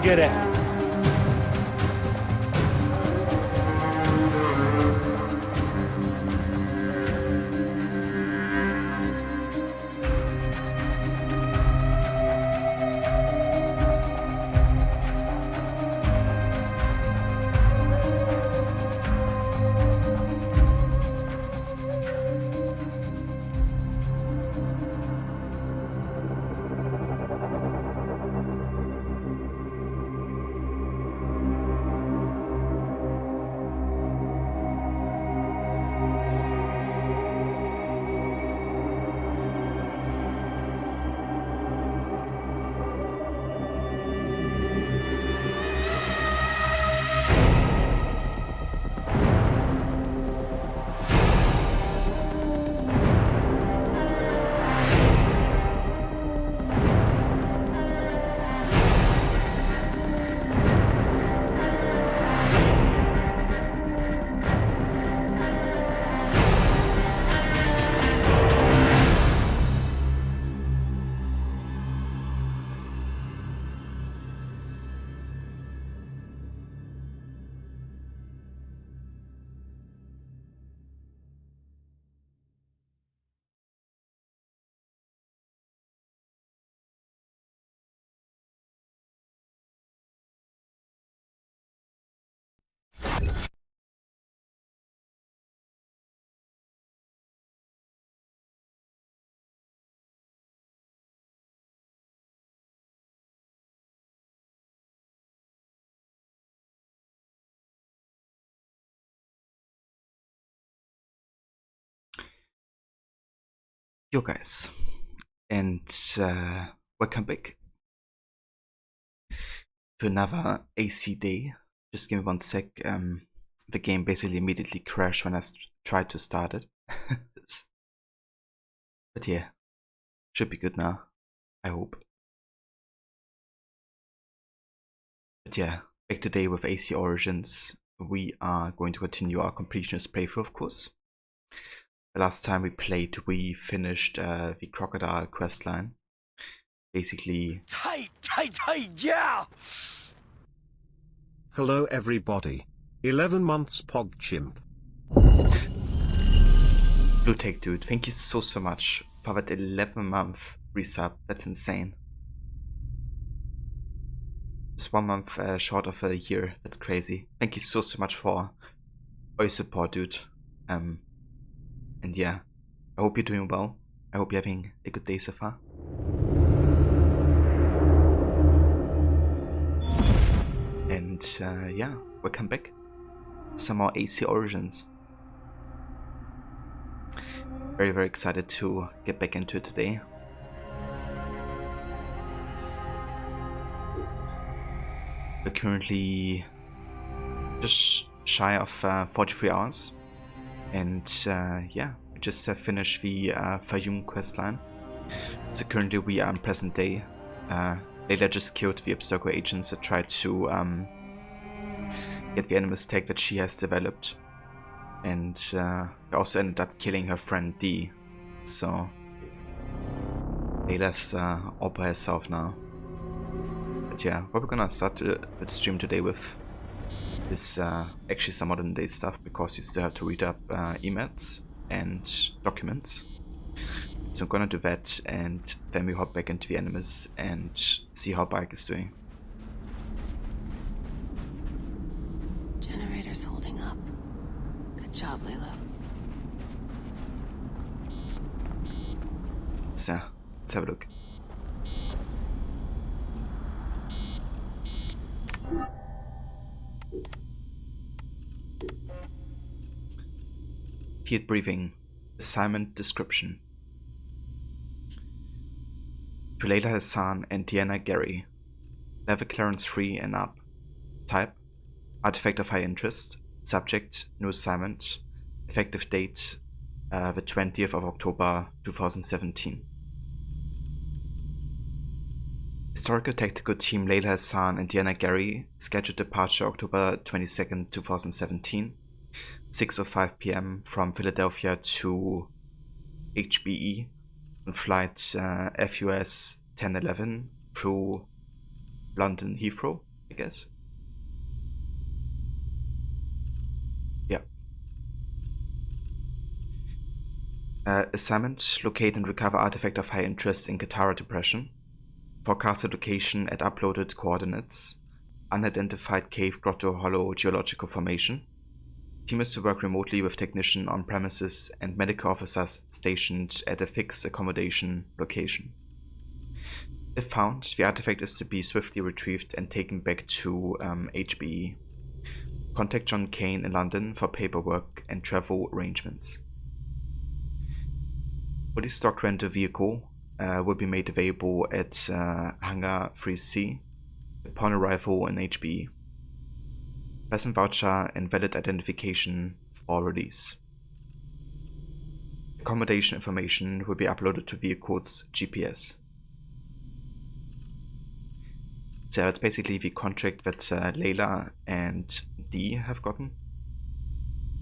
get it. Yo guys, and welcome back to another AC day. Just give me one sec. The game basically immediately crashed when I tried to start it. But yeah, should be good now, I hope. But yeah, back today with AC Origins. We are going to continue our completionist playthrough, of course. The last time we played, we finished the crocodile questline. Basically, tight, yeah! Hello everybody. 11 months Pog Chimp. Blue Tech Dude, thank you so much for that 11-month resub. That's insane. Just 1 month short of a year. That's crazy. Thank you so much for all your support, dude. And yeah, I hope you're doing well. I hope you're having a good day so far. And yeah, welcome back. Some more AC Origins. Very excited to get back into it today. We're currently just shy of 43 hours. And yeah, we just finished the Fayum questline. So currently we are in present day. Layla just killed the Abstergo agents that tried to get the animus tag that she has developed. And we also ended up killing her friend D. So Layla's all by herself now. But yeah, what we're gonna start the stream today with is actually some modern day stuff, because we still have to read up emails and documents. So I'm gonna do that, and then we hop back into the animus and see how Bike is doing. Generator's holding up. Good job, Layla. So let's have a look. Field briefing. Assignment description. To Layla Hassan and Deanna Gary. Level clearance 3 and up. Type: artifact of high interest. Subject: new assignment. Effective date: the 20th of October 2017. Historical Tactical Team Layla Hassan and Deanna Gary. Scheduled departure October 22nd, 2017. 6:05 p.m. from Philadelphia to HBE on flight FUS 1011 through London Heathrow. I guess. Yeah. Assignment: locate and recover artifact of high interest in Katara Depression. Forecasted location at uploaded coordinates. Unidentified cave, grotto, hollow, geological formation. Team is to work remotely with technician on premises and medical officers stationed at a fixed accommodation location. If found, the artifact is to be swiftly retrieved and taken back to HBE. Contact John Kane in London for paperwork and travel arrangements. Fully stocked rental vehicle will be made available at Hangar 3C upon arrival in HBE. Present voucher and valid identification for release. Accommodation information will be uploaded to vehicle's GPS. So that's basically the contract that Layla and Dee have gotten.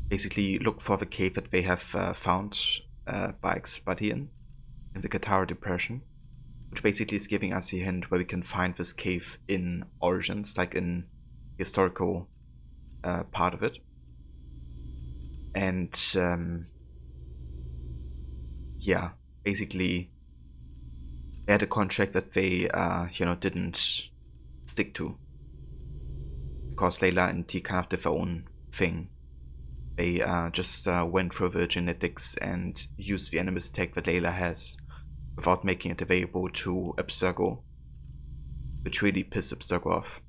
Basically look for the cave that they have found Bike's body in the Katara Depression, which basically is giving us a hint where we can find this cave in Origins, like in historical part of it. And yeah, basically they had a contract that they didn't stick to, because Layla and T kind of did their own thing. They just went through the genetics and used the Animus tech that Layla has without making it available to Abstergo, which really pissed Abstergo off.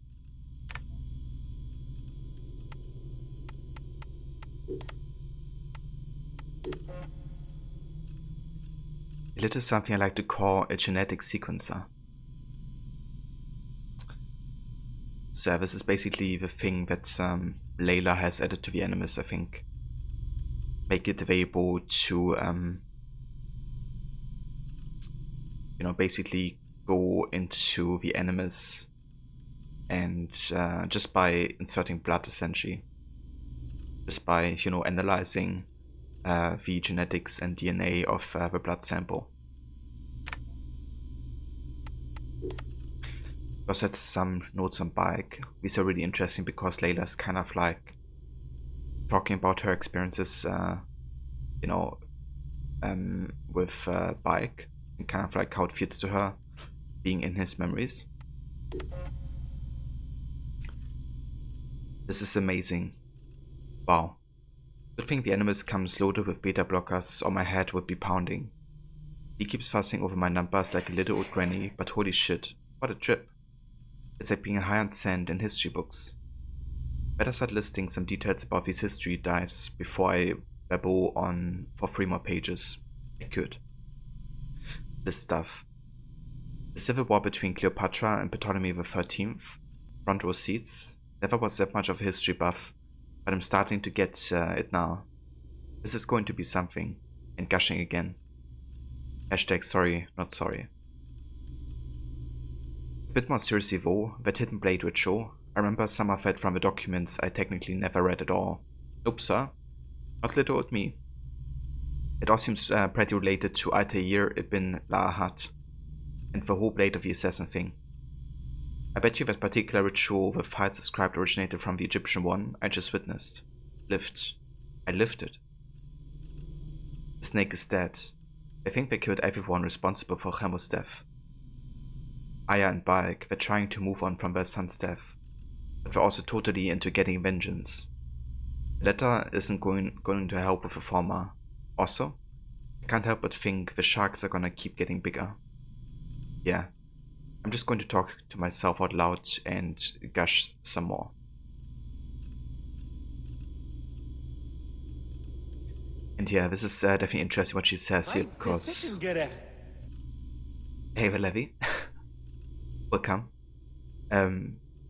It is something I like to call a genetic sequencer. So this is basically the thing that Layla has added to the Animus, I think. Make it available to basically go into the Animus and just by inserting blood, essentially. Just by, analyzing the genetics and DNA of the blood sample. Also had some notes on Bike. These are really interesting because Layla's kind of like talking about her experiences, with Bike, and kind of like how it feels to her being in his memories. This is amazing. Wow. Good thing the Animus comes loaded with beta blockers or my head would be pounding. He keeps fussing over my numbers like a little old granny, but holy shit, what a trip. It's like being high on sand in history books. Better start listing some details about these history dives before I babble on for 3 more pages. I could. This stuff. The civil war between Cleopatra and Ptolemy XIII, front row seats. Never was that much of a history buff, but I'm starting to get it now. This is going to be something. And gushing again. Hashtag sorry, not sorry. A bit more seriously though, that Hidden Blade ritual. I remember some of it from the documents I technically never read at all. Nope, sir. Not little old me. It all seems pretty related to Altair ibn Lahat and the whole Blade of the Assassin thing. I bet you that particular ritual with files described originated from the Egyptian one I just witnessed. I lived it. The snake is dead. I think they killed everyone responsible for Chemo's death. Aya and Balk were trying to move on from their son's death, but were also totally into getting vengeance. The latter isn't going to help with the former. Also, I can't help but think the sharks are gonna keep getting bigger. Yeah, I'm just going to talk to myself out loud and gush some more. And yeah, this is definitely interesting what she says here, because... Hey, Valevi. Welcome.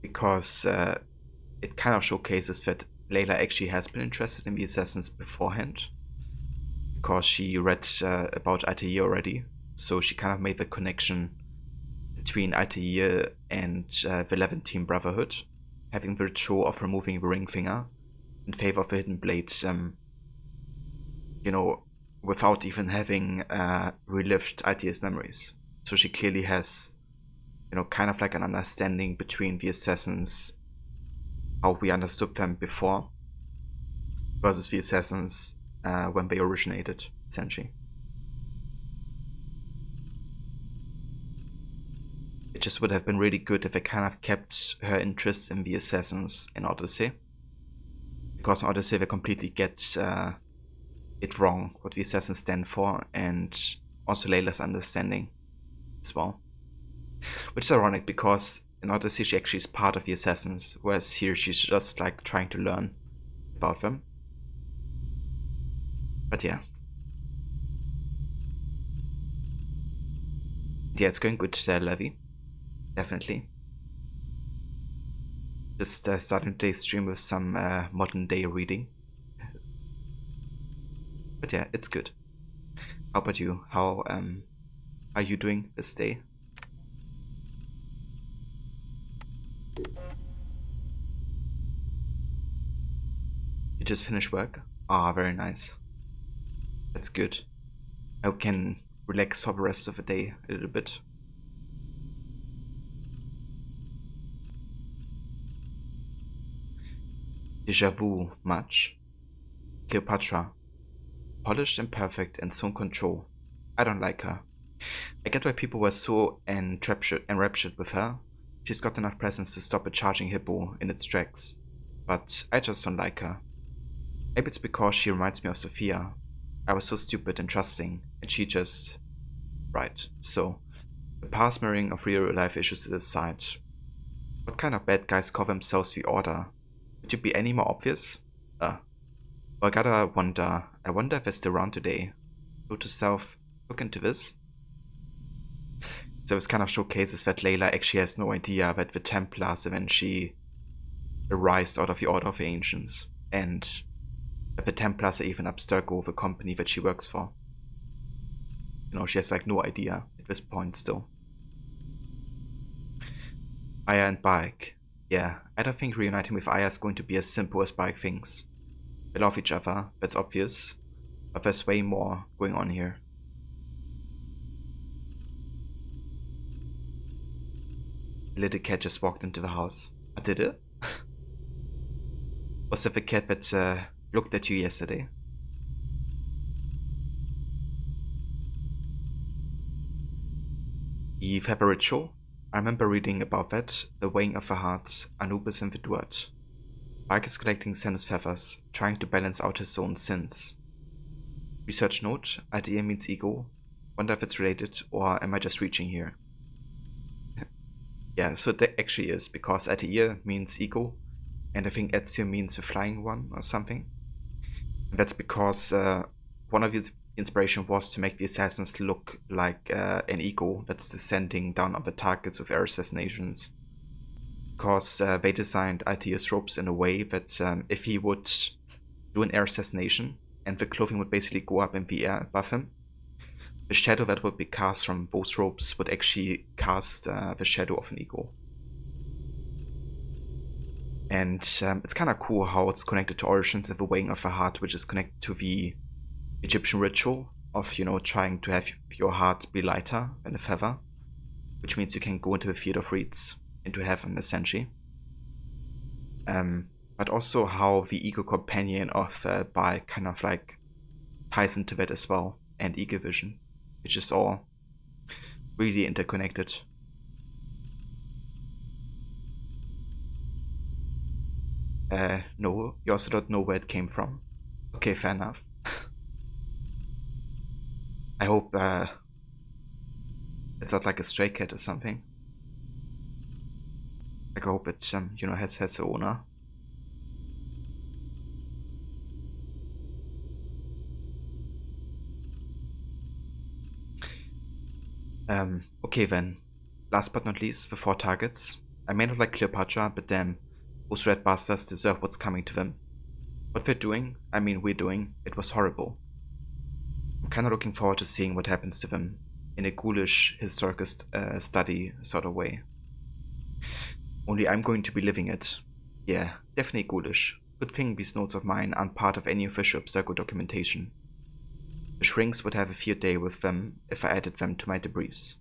Because it kind of showcases that Layla actually has been interested in the Assassins beforehand. Because she read about Altair already. So she kind of made the connection between Altair and the Levantine Brotherhood, having the ritual of removing the ring finger in favor of the Hidden Blade, without even having relived Altair's memories. So she clearly has kind of like an understanding between the assassins, how we understood them before, versus the assassins when they originated, essentially. It just would have been really good if they kind of kept her interest in the assassins in Odyssey. Because in Odyssey they completely get it wrong, what the assassins stand for, and also Layla's understanding as well. Which is ironic, because in Odyssey she actually is part of the assassins, whereas here she's just like trying to learn about them. But yeah. Yeah, it's going good, Levy. Definitely. Just starting today's stream with some modern day reading. But yeah, it's good. How about you? How are you doing this day? You just finished work? Ah, very nice. That's good. I hope you can relax for the rest of the day a little bit. Déjà vu much. Cleopatra. Polished and perfect and so in control. I don't like her. I get why people were so enraptured with her. She's got enough presence to stop a charging hippo in its tracks. But I just don't like her. Maybe it's because she reminds me of Sophia. I was so stupid and trusting, and she just... Right, so... The past mirroring of real life issues aside. What kind of bad guys call themselves the Order? Would you be any more obvious? Well, I wonder if they're still around today. Note to self, look into this. So this kind of showcases that Layla actually has no idea that the Templars eventually arise out of the Order of the Ancients, and that the Templars are even Abstergo, the company that she works for. She has like no idea at this point still. Aya and Bayek. Yeah, I don't think reuniting with Aya is going to be as simple as Bayek thinks. They love each other, that's obvious, but there's way more going on here. A little cat just walked into the house. Did it? Was that the cat that looked at you yesterday? The feather ritual? I remember reading about that, the weighing of the heart, Anubis and the Duat. Bayek is collecting Senus feathers, trying to balance out his own sins. Research note, Altair means ego. Wonder if it's related, or am I just reaching here? Yeah, so that actually is, because Altair means ego, and I think Ezio means the flying one or something. And that's because one of his inspiration was to make the assassins look like an ego that's descending down on the targets with air assassinations. Because they designed Altair's robes in a way that if he would do an air assassination and the clothing would basically go up in the air above him, the shadow that would be cast from those robes would actually cast the shadow of an ego. And it's kind of cool how it's connected to Origins and the weighing of the heart, which is connected to the Egyptian ritual of, trying to have your heart be lighter than a feather, which means you can go into the field of reeds, into heaven essentially. But also how the ego companion of Bayek kind of like ties into that as well, and ego vision, which is all really interconnected. No, you also don't know where it came from. Okay, fair enough. I hope it's not like a stray cat or something. Like I hope it, has a owner. Okay then. Last but not least, the 4 targets. I may not like Cleopatra, but damn, those red bastards deserve what's coming to them. What they're doing, we're doing, it was horrible. I'm kinda looking forward to seeing what happens to them, in a ghoulish historical study sort of way. Only I'm going to be living it. Yeah, definitely ghoulish. Good thing these notes of mine aren't part of any official Abstergo documentation. The shrinks would have a field day with them if I added them to my debriefs.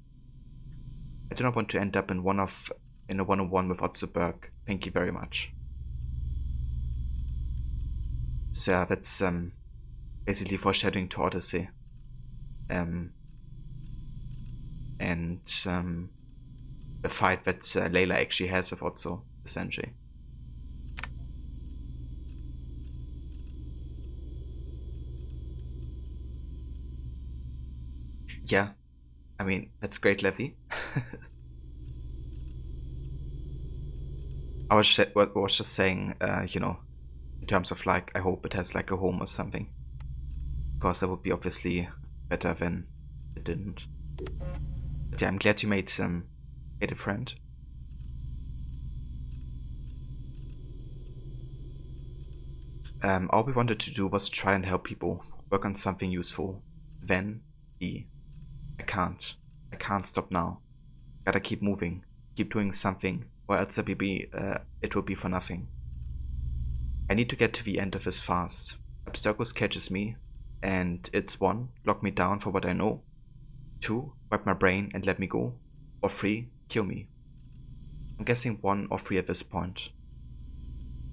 I do not want to end up in a one-on-one with Otzeberg. Thank you very much. So yeah, that's basically foreshadowing to Odyssey. And the fight that Layla actually has with Otso, essentially. Yeah, I mean, that's great, Levy. I was just saying, you know, in terms of like, I hope it has like a home or something. Because that would be obviously better than it didn't. But yeah, I'm glad you made a friend. All we wanted to do was try and help people work on something useful. Then I can't stop now. Gotta keep moving, keep doing something, or else it will be for nothing. I need to get to the end of this fast. Abstergos catches me, and it's 1, lock me down for what I know. 2, wipe my brain and let me go. Or 3, kill me. I'm guessing 1 or 3 at this point.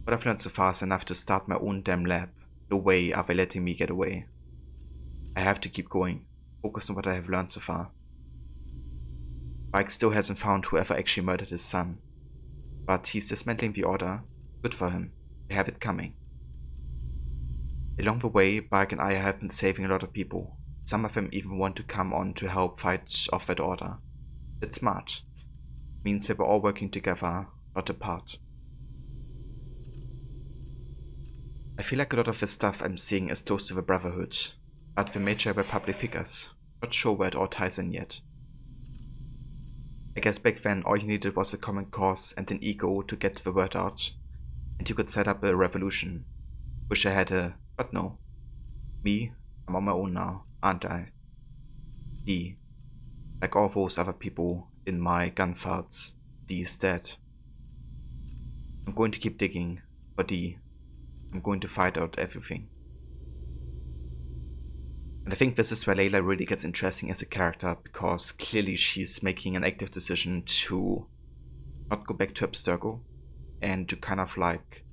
But I've learned so fast enough to start my own damn lab. No way are they letting me get away. I have to keep going, focus on what I have learned so far. Mike still hasn't found whoever actually murdered his son. But he's dismantling the order. Good for him. They have it coming. Along the way, Bike and I have been saving a lot of people. Some of them even want to come on to help fight off that order. It's smart. Means they were all working together, not apart. I feel like a lot of the stuff I'm seeing is close to the Brotherhood, but the major were public figures. Not sure where it all ties in yet. I guess back then all you needed was a common cause and an ego to get the word out, and you could set up a revolution. Wish I had but no. Me, I'm on my own now, aren't I? D. Like all those other people in my gun farts, D is dead. I'm going to keep digging, for D. I'm going to fight out everything. And I think this is where Layla really gets interesting as a character, because clearly she's making an active decision to not go back to Abstergo and to kind of like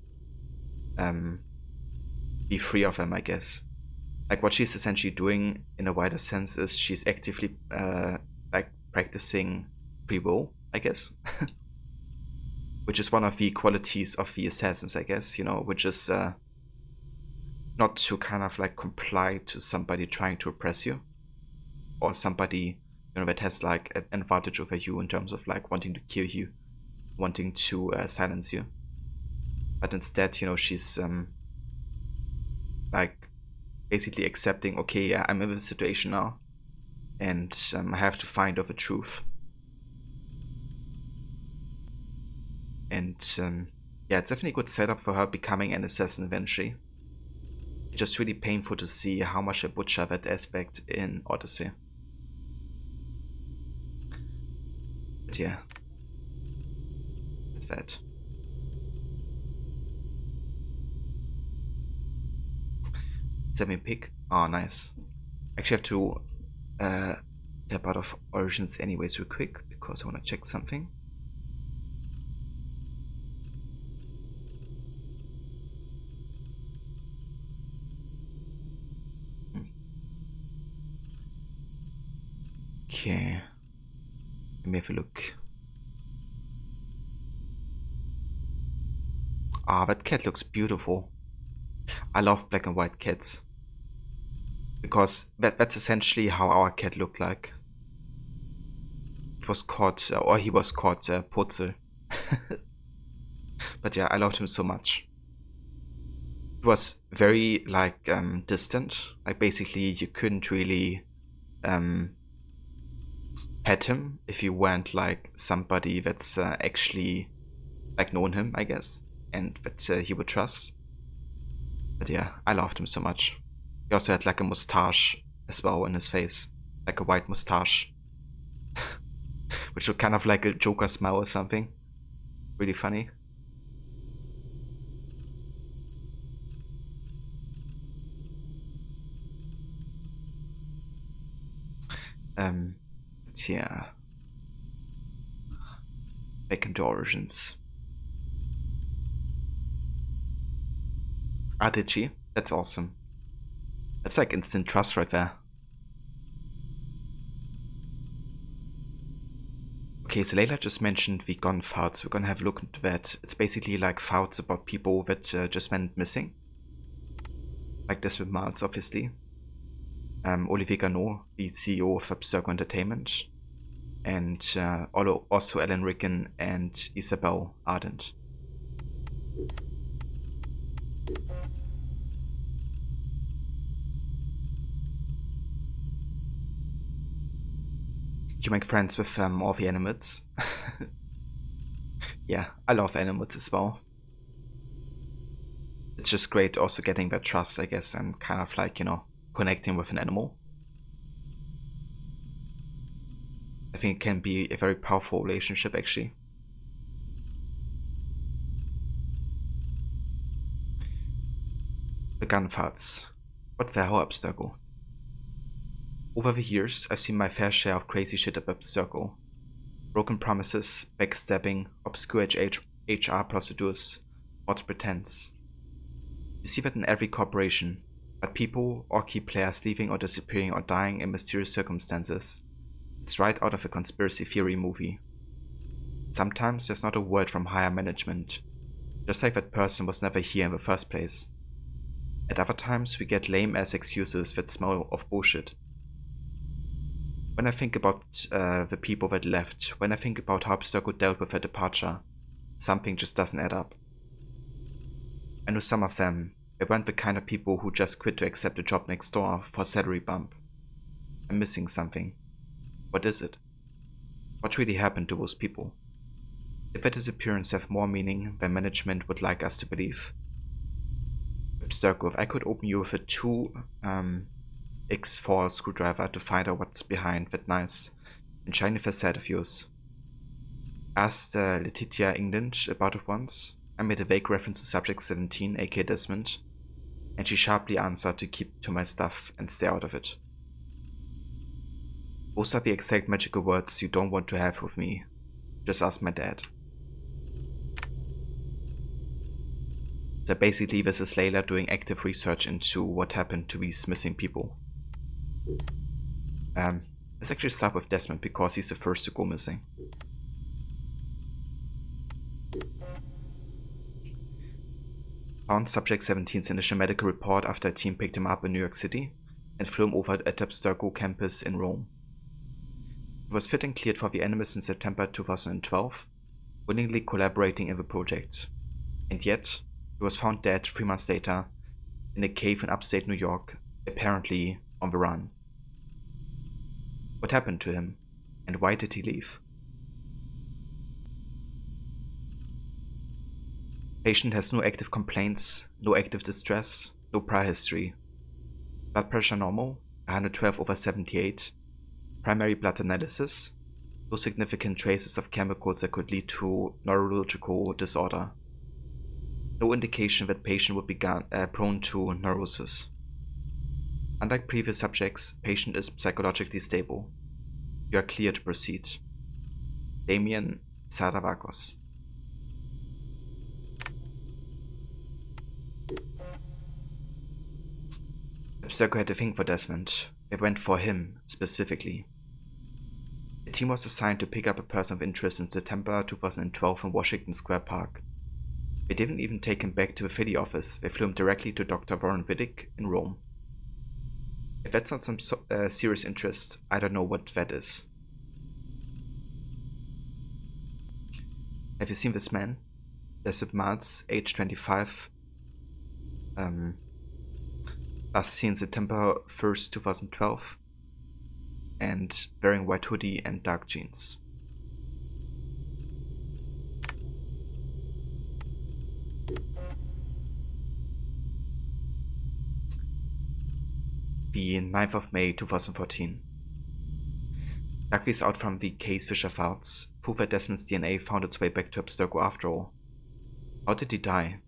be free of him, I guess. Like what she's essentially doing in a wider sense is she's actively like practicing free will, I guess. Which is one of the qualities of the assassins, I guess, you know, which is not to kind of like comply to somebody trying to oppress you, or somebody, you know, that has like an advantage over you in terms of like wanting to kill you, wanting to silence you. But instead, you know, she's like basically accepting, okay, yeah, I'm in this situation now, and I have to find out the truth. And yeah, it's definitely a good setup for her becoming an assassin eventually. It's just really painful to see how much I butcher that aspect in Odyssey. But yeah, it's that. Semi-pick. Oh, nice. Actually, I have to tap out of Origins anyways real quick, because I want to check something. Okay. Let me have a look. Ah, that cat looks beautiful. I love black and white cats. Because that's essentially how our cat looked like. It was caught, or he was caught, Putzel. But yeah, I loved him so much. He was very, like, distant. Like, basically, you couldn't really pet him if you weren't, like, somebody that's actually, like, known him, I guess. And that he would trust. But yeah, I loved him so much. He also had, like, a mustache as well in his face. Like a white mustache. Which looked kind of like a Joker smile or something. Really funny. Yeah. back into Origins. Ah, did she? That's awesome. That's like instant trust right there. Okay, so Layla just mentioned the gun farts. We're gonna have a look into that. It's basically like farts about people that just went missing. Like this with Miles, obviously. Olivier Gano, the CEO of Abstergo Entertainment. And also Alan Rickon and Isabel Ardent. You make friends with all the animals. Yeah, I love animals as well. It's just great also getting that trust, I guess, and kind of like, you know, connecting with an animal. I think it can be a very powerful relationship, actually. The gun farts. What the hell, Abstergo? Over the years, I've seen my fair share of crazy shit at Abstergo. Broken promises, backstabbing, obscure HR procedures, false pretense. You see that in every corporation, but people or key players leaving or disappearing or dying in mysterious circumstances. It's right out of a conspiracy theory movie. Sometimes there's not a word from higher management, just like that person was never here in the first place. At other times, we get lame-ass excuses that smell of bullshit. When I think about the people that left, when I think about how Abstergo dealt with their departure, something just doesn't add up. I know some of them, they weren't the kind of people who just quit to accept a job next door for a salary bump. I'm missing something. What is it? What really happened to those people? Did their disappearance have more meaning than management would like us to believe? Abstergo, if I could open you with a 2x4 screwdriver to find out what's behind that nice and shiny facade of yours. Asked Letitia England about it once. I made a vague reference to Subject 17, aka Desmond, and she sharply answered to keep to my stuff and stay out of it. Those are the exact magical words you don't want to have with me. Just ask my dad. So basically this is Layla doing active research into what happened to these missing people. Let's actually start with Desmond because he's the first to go missing. Found Subject 17's initial medical report after a team picked him up in New York City and flew him over at Abstergo campus in Rome. He was fit and cleared for the Animus in September 2012, willingly collaborating in the project. And yet, he was found dead 3 months later in a cave in upstate New York, apparently on the run. What happened to him, and why did he leave? Patient has no active complaints, no active distress, no prior history. Blood pressure normal, 112/78. Primary blood analysis, no significant traces of chemicals that could lead to neurological disorder. No indication that patient would be prone to neurosis. Unlike previous subjects, patient is psychologically stable. You are clear to proceed. Damien Saravakos. Abstergo had a thing for Desmond. It went for him, specifically. A team was assigned to pick up a person of interest in September 2012 in Washington Square Park. They didn't even take him back to the Philly office, they flew him directly to Dr. Warren Wittig in Rome. If that's not some serious interest, I don't know what that is. Have you seen this man? Desmond Miles, age 25. Last seen September 1st, 2012. And wearing white hoodie and dark jeans. The 9th of May 2014. Luckily out from the Case Fisher files, prove that Desmond's DNA found its way back to Abstergo after all. How did he die?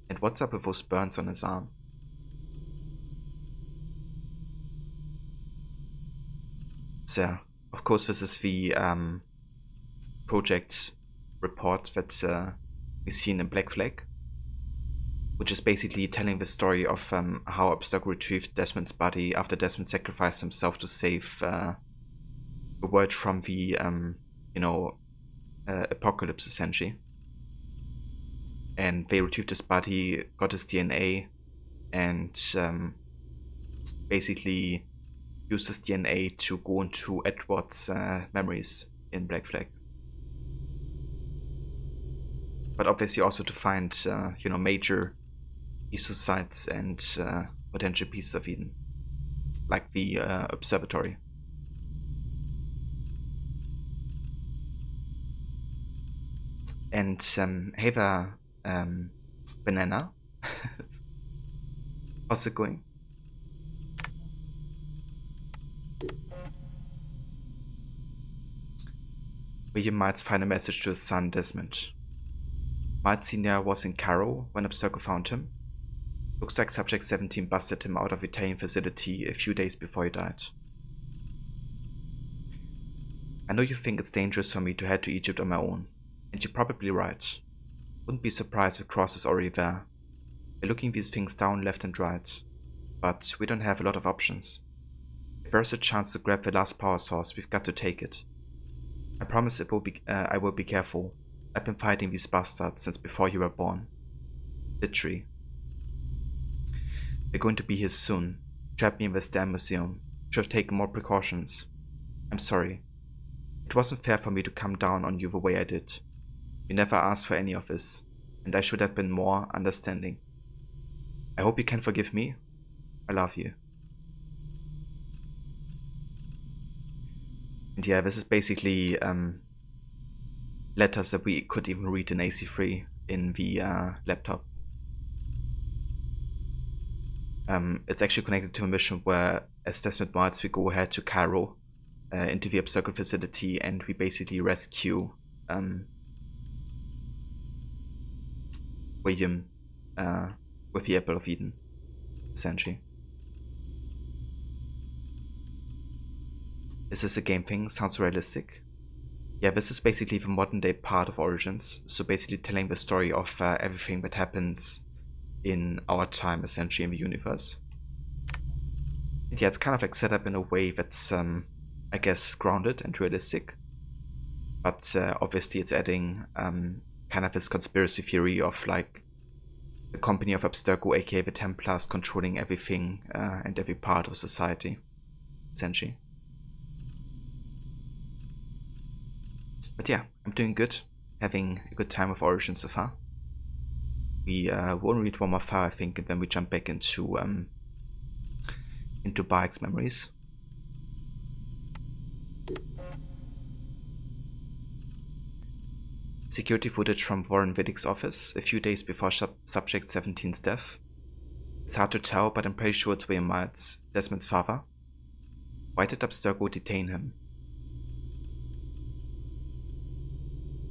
And what's up with those burns on his arm? So, of course this is the project report that we see in Black Flag, which is basically telling the story of how Abstergo retrieved Desmond's body after Desmond sacrificed himself to save the world from the, apocalypse, essentially. And they retrieved his body, got his DNA, and basically used his DNA to go into Edward's memories in Black Flag. But obviously also to find, major Easter sites and potential pieces of Eden, like the observatory. And hey there, Banana. How's it going? William Might's final message to his son Desmond. Might Sr. was in Cairo when Abstergo found him. Looks like Subject 17 busted him out of the Italian facility a few days before he died. I know you think it's dangerous for me to head to Egypt on my own, and you're probably right. Wouldn't be surprised if Cross is already there. We're looking these things down left and right, but we don't have a lot of options. If there's a chance to grab the last power source, we've got to take it. I promise I will be careful. I've been fighting these bastards since before you were born. Literally. They're going to be here soon. Trap me in this damn museum. Should have taken more precautions. I'm sorry. It wasn't fair for me to come down on you the way I did. You never asked for any of this, and I should have been more understanding. I hope you can forgive me. I love you. And yeah, this is basically letters that we could even read in AC3 in the laptop. It's actually connected to a mission where, as Desmond Miles, we go ahead to Cairo, into the Abstergo facility, and we basically rescue William with the Apple of Eden, essentially. Is this a game thing? Sounds realistic. Yeah, this is basically the modern day part of Origins, so basically telling the story of everything that happens in our time, essentially, in the universe. And yeah, it's kind of like set up in a way that's, I guess, grounded and realistic, but obviously it's adding kind of this conspiracy theory of like the company of Abstergo, aka the Templars, controlling everything and every part of society, essentially. But yeah, I'm doing good, having a good time with Origins so far. We will read one more file, I think, and then we jump back into Bayek's memories. Security footage from Warren Viddick's office a few days before Subject 17's death. It's hard to tell, but I'm pretty sure it's William Miles, Desmond's father. Why did Abstergo detain him?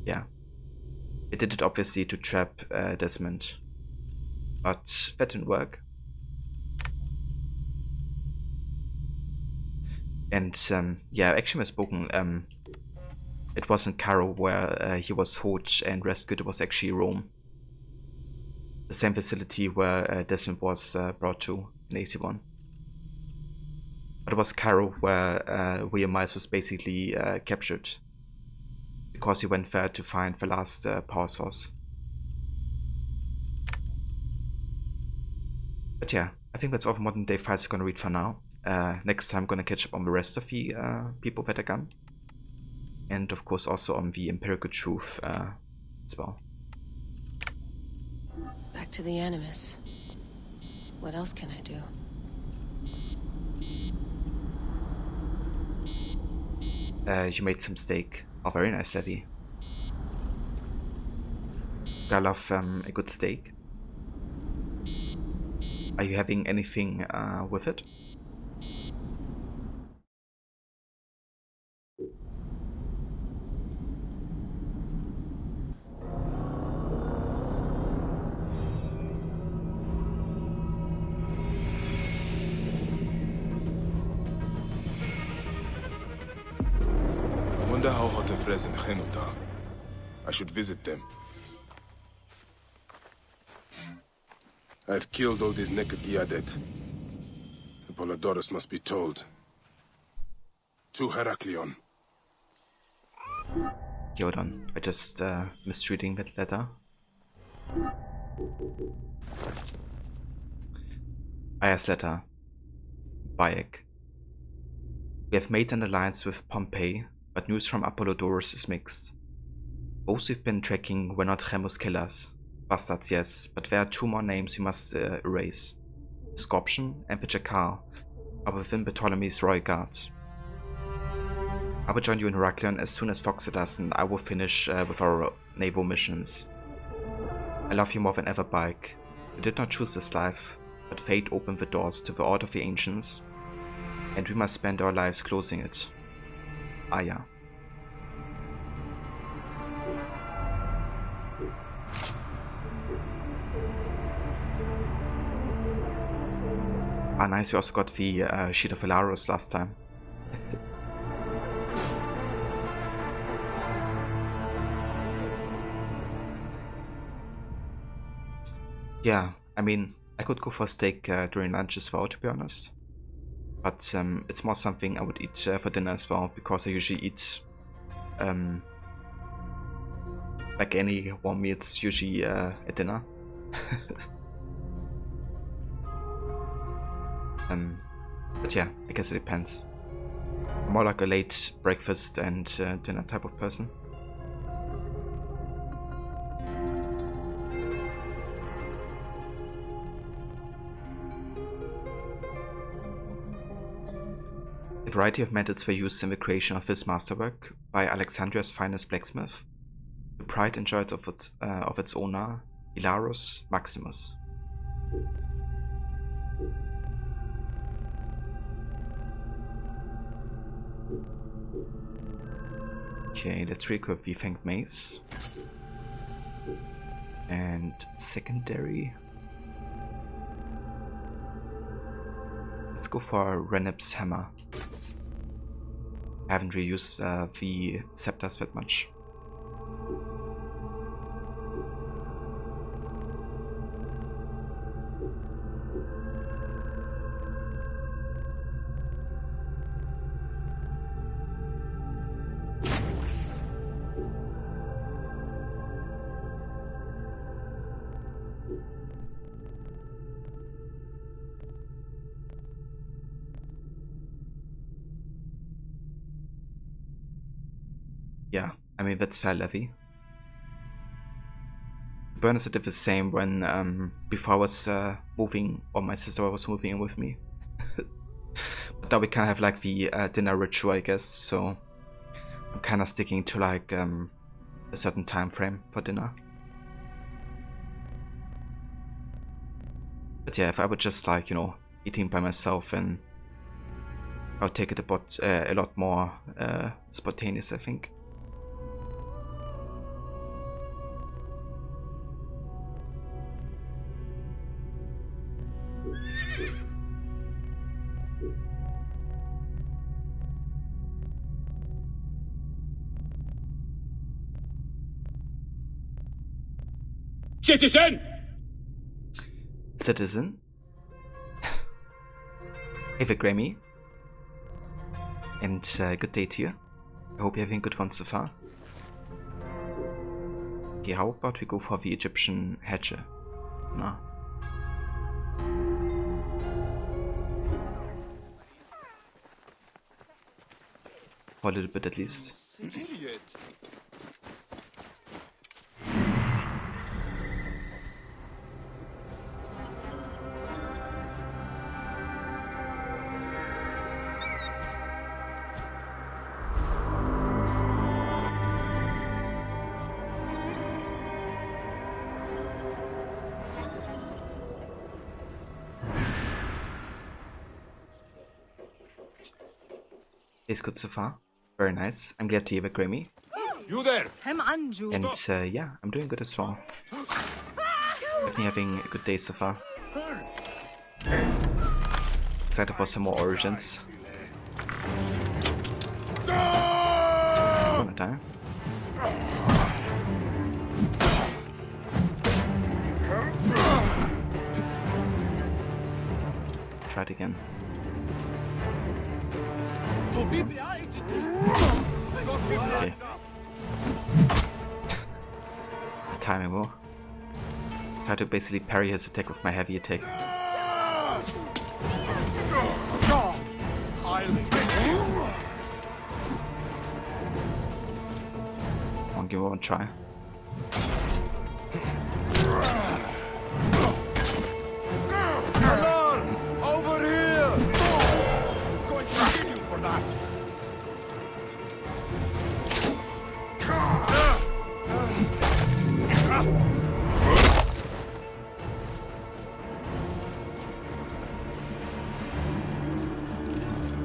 Yeah. It did it obviously to trap Desmond, but that didn't work. And yeah, actually misspoken, it wasn't Cairo where he was caught and rescued, it was actually Rome. The same facility where Desmond was brought to in AC1. But it was Cairo where William Miles was basically captured, because he went there to find the last power source. But yeah, I think that's all the modern day files I'm gonna read for now. Next time I'm gonna catch up on the rest of the people that are gone. And of course also on the empirical truth as well. Back to the Animus. What else can I do? You made some steak. Oh, very nice, Levy. I love a good steak. Are you having anything with it? I wonder how hot a fres in Genuta. I should visit them. I've killed all these naked Diadet. Apollodorus must be told. To Heraklion. Hold on, I just misreading that letter. Aya's letter. Bayek. We have made an alliance with Pompey, but news from Apollodorus is mixed. Those we've been tracking were not Remus killers. Bastards, yes, but there are two more names we must erase. Scorpion and the Jakar are within Ptolemy's royal guard. I will join you in Heraklion as soon as Fox does, and I will finish with our naval missions. I love you more than ever, Bayek. You did not choose this life, but fate opened the doors to the Order of the Ancients, and we must spend our lives closing it. Aya. Ah, nice, we also got the Sheet of Hilarus last time. Yeah, I mean, I could go for steak during lunch as well, to be honest. But it's more something I would eat for dinner as well, because I usually eat like any warm meals, usually at dinner. But yeah, I guess it depends. I'm more like a late breakfast and dinner type of person. A variety of methods were used in the creation of this masterwork by Alexandria's finest blacksmith. The pride and joy of its owner, Hilarus Maximus. Okay, let's re-equip the Fanged Mace. And secondary. Let's go for Renip's Hammer. I haven't really used the scepters that much. Yeah, I mean, that's fair levy. To be honest, I did the same when, before I was moving, or my sister was moving in with me. But now we kind of have like the dinner ritual, I guess, so I'm kind of sticking to like a certain time frame for dinner. But yeah, if I would just like, you know, eating by myself, and I would take it a lot more spontaneous, I think. Citizen! Citizen? Hey there, Grammy. And good day to you. I hope you're having a good one so far. Okay, how about we go for the Egyptian hatchet? Nah. For a little bit at least. It's good so far. Very nice. I'm glad to hear that, Grammy. You there! And yeah, I'm doing good as well. Definitely having a good day so far. Excited for some more origins. Gonna die. try it again. Okay. Timing more. Try to basically parry his attack with my heavy attack. I'll give it one try. Over here! I'm going to kill you for that!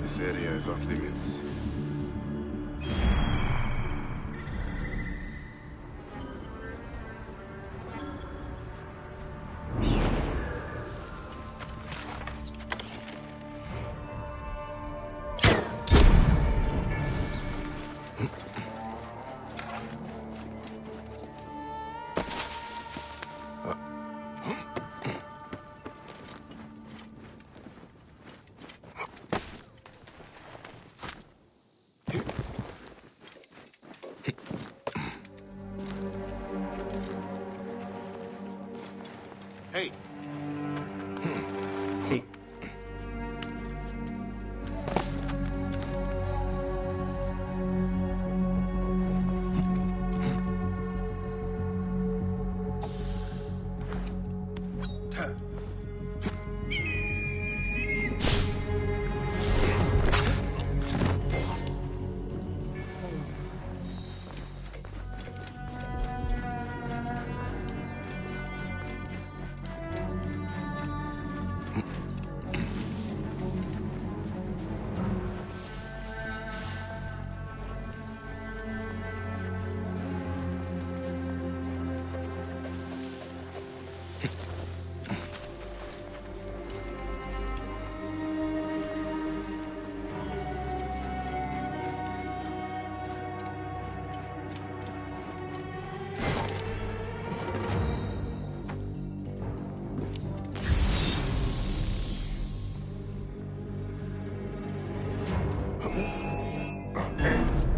This area is off limits. Hey, Hey.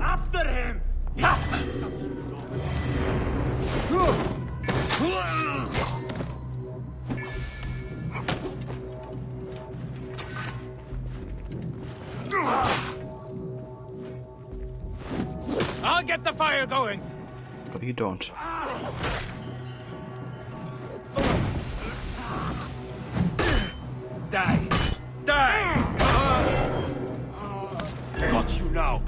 after him! I'll get the fire going! But you don't. Die! Die! Got you now!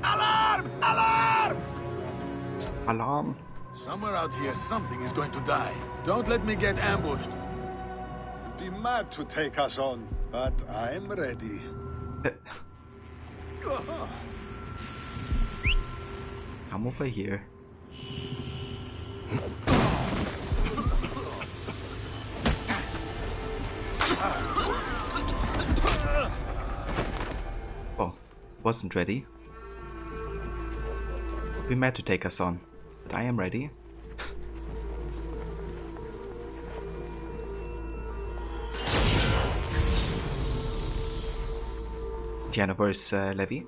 Alarm! Alarm! Alarm! Somewhere out here, something is going to die. Don't let me get ambushed. Be mad to take us on, but I'm ready. Come over here. Oh, wasn't ready. We meant to take us on, but I am ready. Tiana, where's Levi?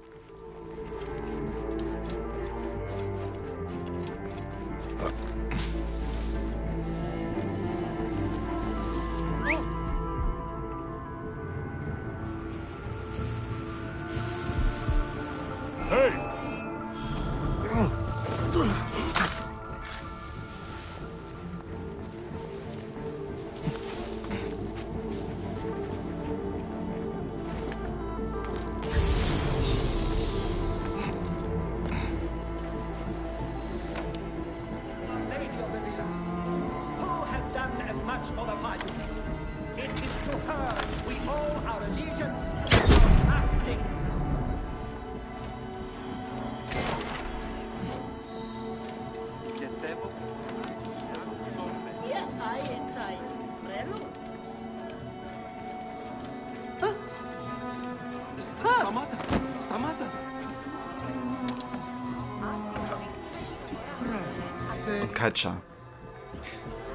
culture.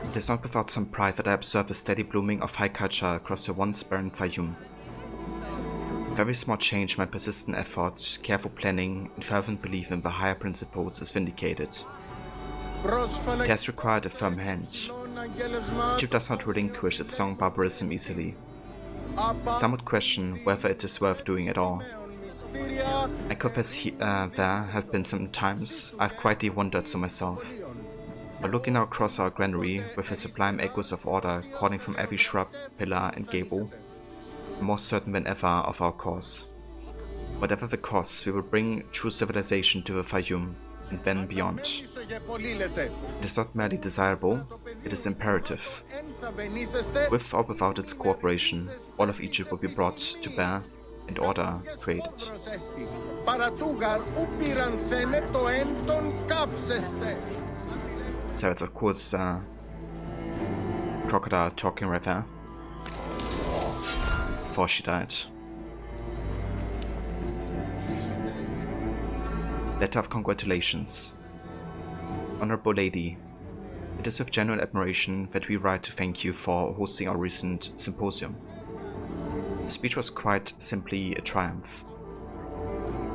It is not without some pride that I observe a steady blooming of high culture across the once barren Fayoum. With every small change, my persistent effort, careful planning, and fervent belief in the higher principles is vindicated. It has required a firm hand. Egypt does not relinquish its long barbarism easily. Some would question whether it is worth doing at all. I confess there have been some times I've quietly wondered so myself. But looking now across our granary, with the sublime echoes of order calling from every shrub, pillar, and gable, I'm more certain than ever of our course. Whatever the cost, we will bring true civilization to the Fayoum, and then beyond. It is not merely desirable, it is imperative. With or without its cooperation, all of Egypt will be brought to bear and order created. So it's of course Crocodile talking right there. Before she died. Letter of congratulations. Honorable Lady, it is with genuine admiration that we write to thank you for hosting our recent symposium. The speech was quite simply a triumph.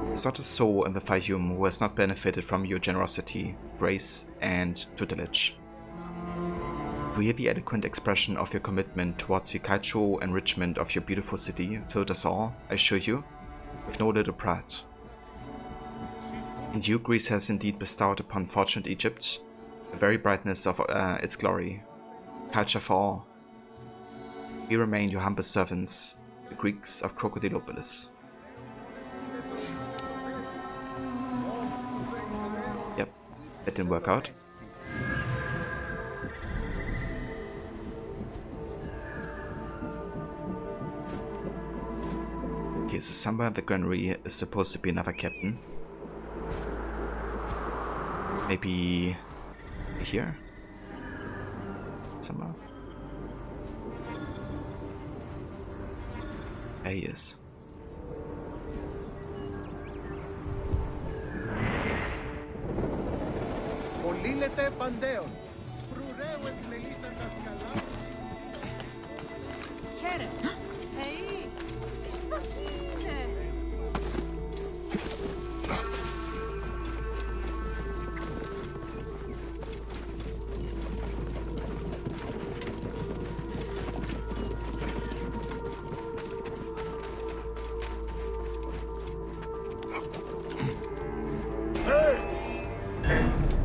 There's not a soul in the Fayoum who has not benefited from your generosity, grace, and tutelage. To hear the eloquent expression of your commitment towards the cultural enrichment of your beautiful city filled us all, I assure you, with no little pride. And you, Greece has indeed bestowed upon fortunate Egypt the very brightness of its glory, culture for all. We remain your humble servants, the Greeks of Crocodilopolis. Yep, that didn't work out. Okay, so somewhere in the granary is supposed to be another captain. Maybe here? Somewhere. There he is.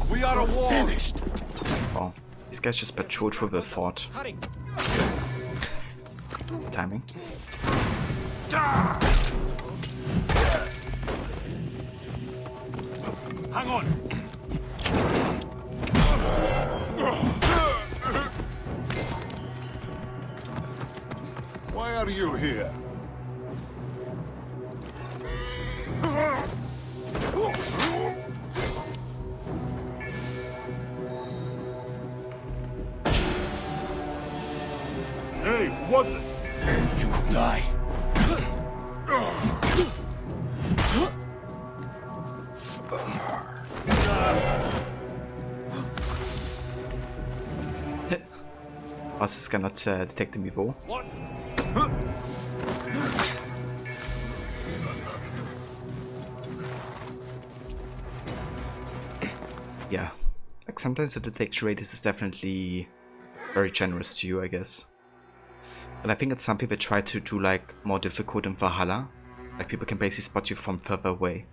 We are a war. Finished. Oh, these guys just patrolled through the fort. Timing. Hang on. Why are you here? Hey, what the? You will die. Oasis cannot detect him before. What? Yeah, like sometimes the detection rate is definitely very generous to you, I guess. And I think it's something they try to do like more difficult in Valhalla. Like people can basically spot you from further away.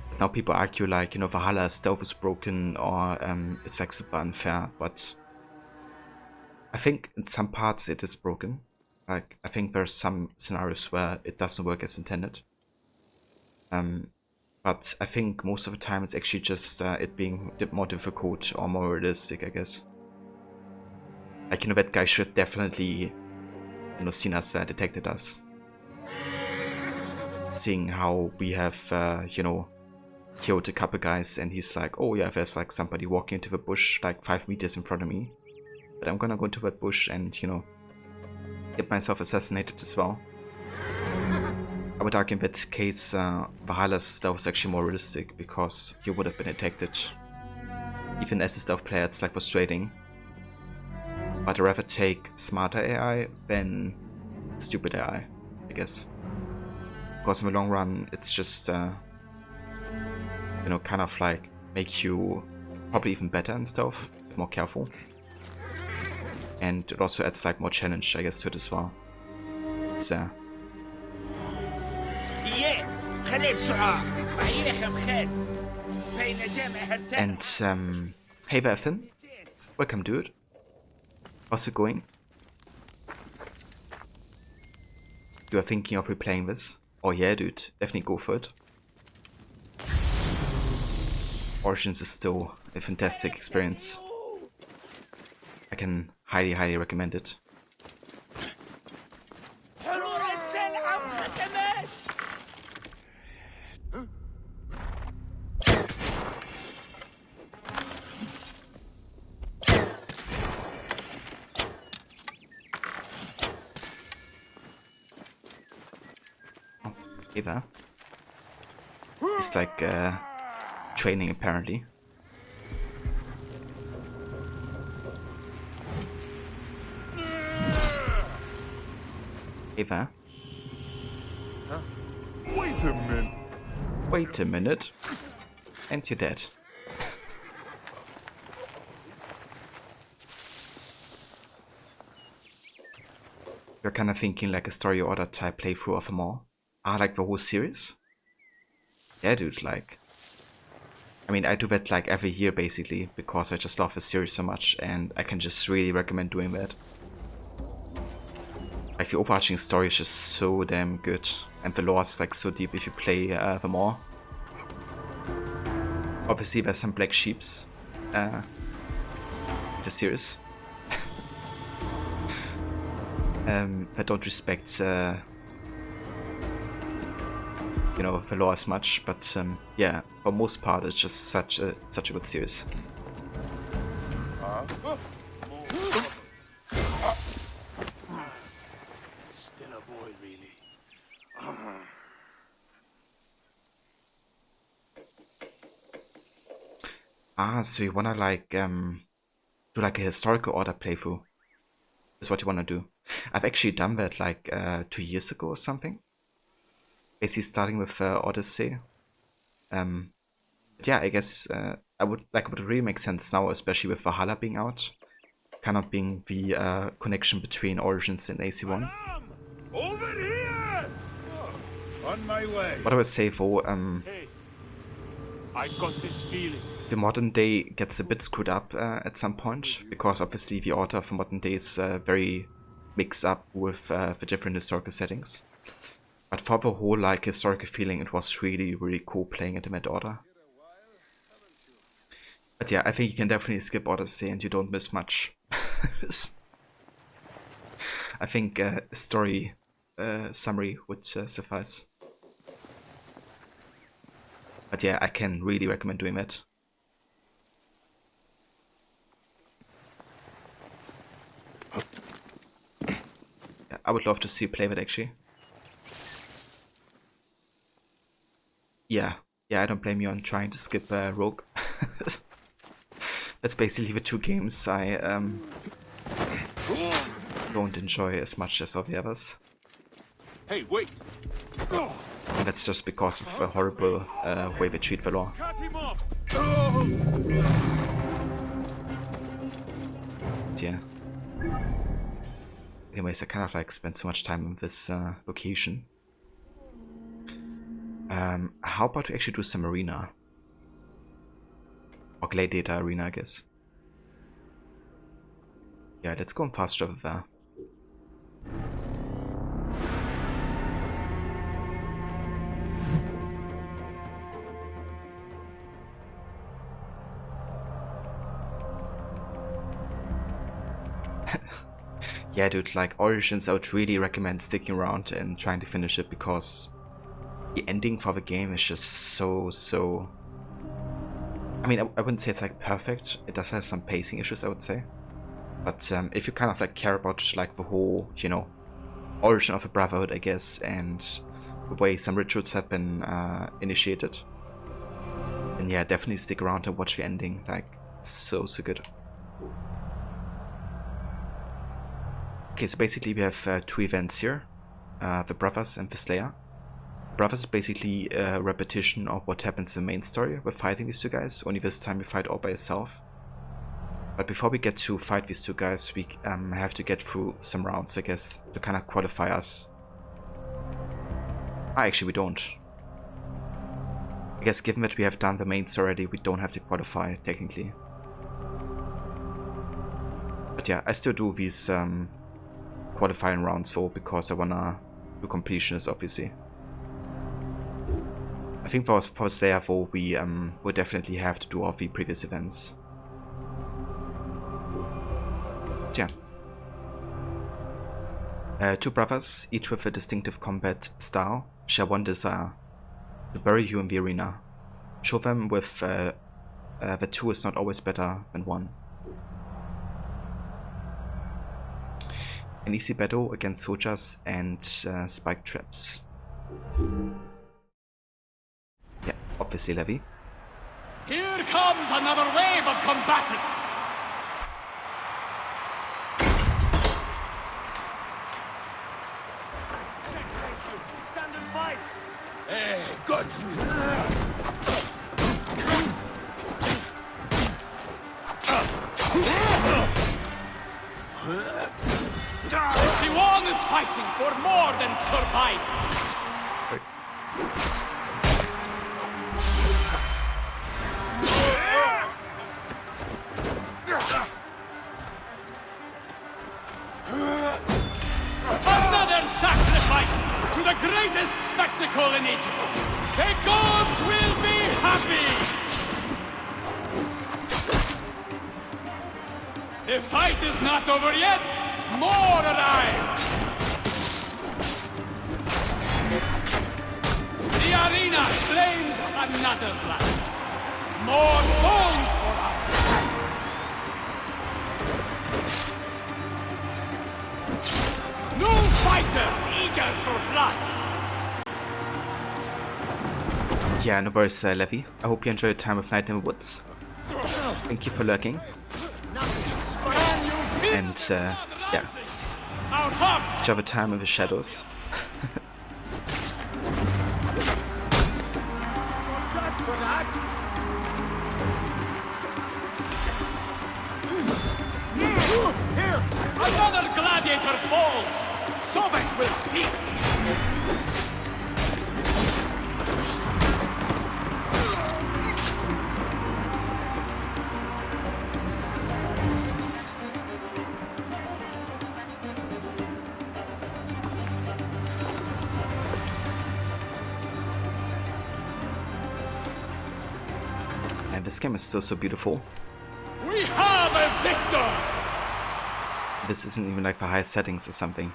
But now people argue like, you know, Valhalla's stealth is broken or it's like super unfair, but I think in some parts it is broken. Like I think there's some scenarios where it doesn't work as intended. But I think most of the time it's actually just it being a bit more difficult or more realistic, I guess. Like, you know, that guy should definitely, you know, seen us, detected us. Seeing how we have, you know, killed a couple guys and he's like, oh yeah, there's like somebody walking into the bush like 5 meters in front of me. But I'm gonna go into that bush and, you know, get myself assassinated as well. I would argue in that case, Valhalla's stealth was actually more realistic because you would have been detected. even as a stealth player, it's like frustrating. But I'd rather take smarter AI than stupid AI, I guess. Because in the long run, it's just, you know, kind of like make you probably even better and stuff, more careful. And it also adds like more challenge, I guess, to it as well. So. And hey there, Finn. Welcome, dude. How's it going? You are thinking of replaying this? Oh yeah, dude, definitely go for it. Origins is still a fantastic experience. I can highly recommend it. Oh, hey there. He's like training apparently. Hey there. Huh? Wait a minute. Wait a minute. And you're dead. You're kind of thinking like a story order type playthrough of them all. Ah, like the whole series? Yeah, dude, like... I mean, I do that like every year basically, because I just love the series so much, and I can just really recommend doing that. Like, the overarching story is just so damn good, and the lore is like so deep if you play them all. Obviously, there's some black sheeps in the series that don't respect, you know, the lore as much. But yeah, for most part, it's just such a good series. Still a boy, really. Ah, so you wanna like do like a historical order playthrough? Is what you wanna do? I've actually done that like 2 years ago or something. Basically starting with Odyssey. But yeah, I guess I would like it would really make sense now, especially with Valhalla being out, kind of being the connection between Origins and AC1. Over here! On my way. What I would say though, Hey, I got this feeling. the modern day gets a bit screwed up at some point, because obviously the order of the modern day is very mixed up with the different historical settings. But for the whole like historical feeling, it was really cool playing it in that order. But yeah, I think you can definitely skip Odyssey and you don't miss much. I think a story summary would suffice. But yeah, I can really recommend doing that. Yeah, I would love to see you play that actually. Yeah, I don't blame you on trying to skip Rogue. That's basically the 2 games I don't enjoy as much as all the others. Hey, wait! And that's just because of the horrible way they treat the lore. Cut him off! Yeah. Anyways, I kind of like spent so much time on this location. How about we actually do some arena? Or Gladiator Arena, I guess. Yeah, let's go on fast travel there. Yeah, dude, like Origins, I would really recommend sticking around and trying to finish it, because the ending for the game is just so... I mean, I wouldn't say it's like perfect. It does have some pacing issues, I would say. But if you kind of like care about like the whole, you know, origin of a brotherhood, I guess, and the way some rituals have been initiated, then yeah, definitely stick around and watch the ending. Like, So good. Okay, so basically we have 2 events here. The Brothers and the Slayer. The Brothers is basically a repetition of what happens in the main story. We're fighting these 2 guys, only this time we fight all by yourself. But before we get to fight these 2 guys, we have to get through some rounds, I guess, to kind of qualify us. Actually we don't. I guess given that we have done the mains already, we don't have to qualify, technically. But yeah, I still do these qualifying rounds though, because I wanna do Completionist, obviously. I think for Slayer though, we will definitely have to do all the previous events. But yeah. 2 brothers, each with a distinctive combat style, share one desire: to bury you in the arena. Show them with that 2 is not always better than 1. An easy battle against soldiers and spike traps. Yeah, obviously Levy. Here comes another wave of combatants! Stand and fight! Hey, good. Everyone is fighting for more than survival! Another sacrifice to the greatest spectacle in Egypt! The gods will be happy! The fight is not over yet! More arrive! The arena claims another blast! More bones for our hands! New fighters eager for blood! Yeah, no worries, Levy. I hope you enjoyed your time with Night in the Woods. Thank you for lurking. And yeah, Our hearts enjoy the time in the shadows. That's for that! Here! Another gladiator falls! Sobek will feast! And this game is so beautiful. We have a victor! This isn't even like the high settings or something.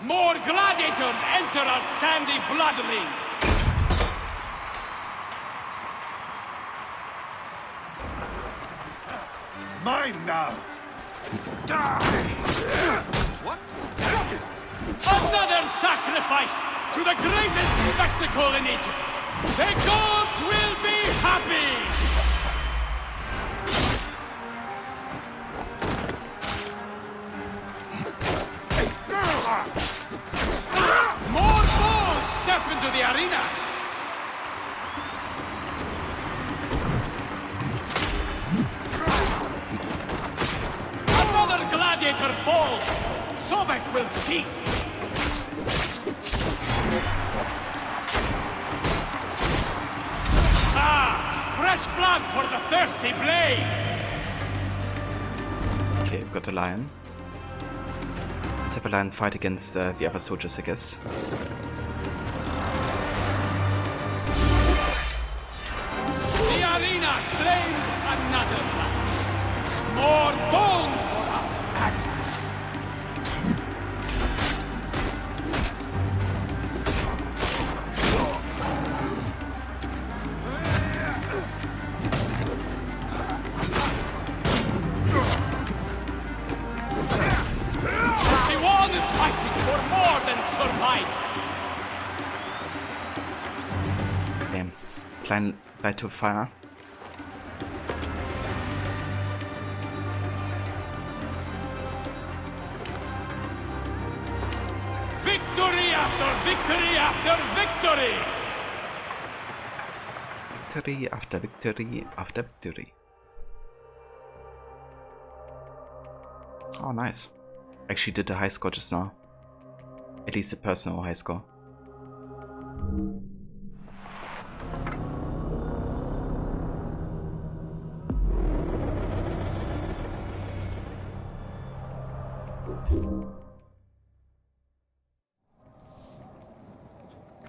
More gladiators enter our sandy blood ring! Mine now! What? Another sacrifice to the greatest spectacle in Egypt! The gods will be happy! More foes step into the arena! Another gladiator falls! Sobek will feast! Ah! Fresh blood for the thirsty blade! Okay, we've got the lion. Let's have a lion fight against the other soldiers, I guess. The arena claims another blast! More bones for our agonies! survive. Damn. Klein Light to Fire. Victory after victory after victory! Victory after victory after victory. Oh, nice. Actually did a high score just now. At least a personal high score.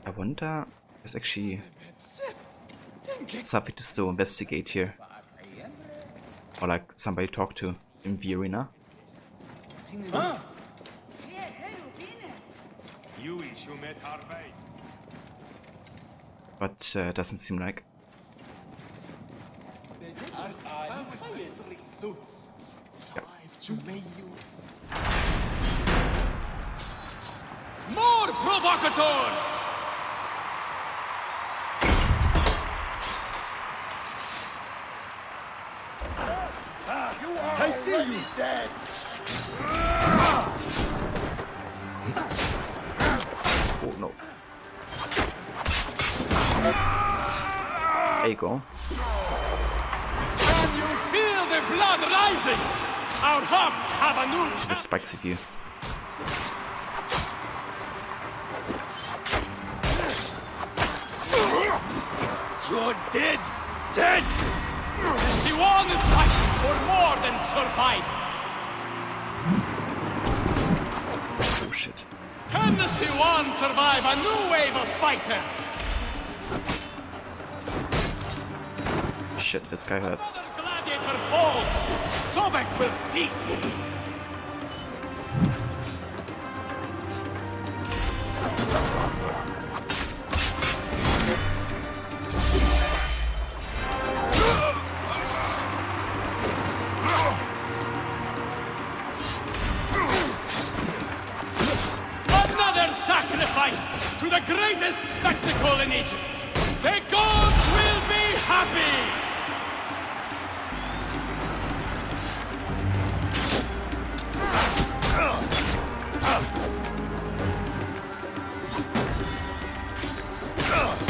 I wonder there's actually something to still investigate here. Or like somebody to talk to in the arena. But doesn't seem like. More provocateurs! I see you dead. Oh no. There you go. Can you feel the blood rising? Our hearts have a new The chapter. spikes of you. You're dead! Dead! The Siwan is fighting for more than survival. Oh shit. Can the Siwan survive a new wave of fighters? Shit, this guy hurts. Gladiator falls. Sobek will feast. Another sacrifice to the greatest spectacle in Egypt. The gods will be happy.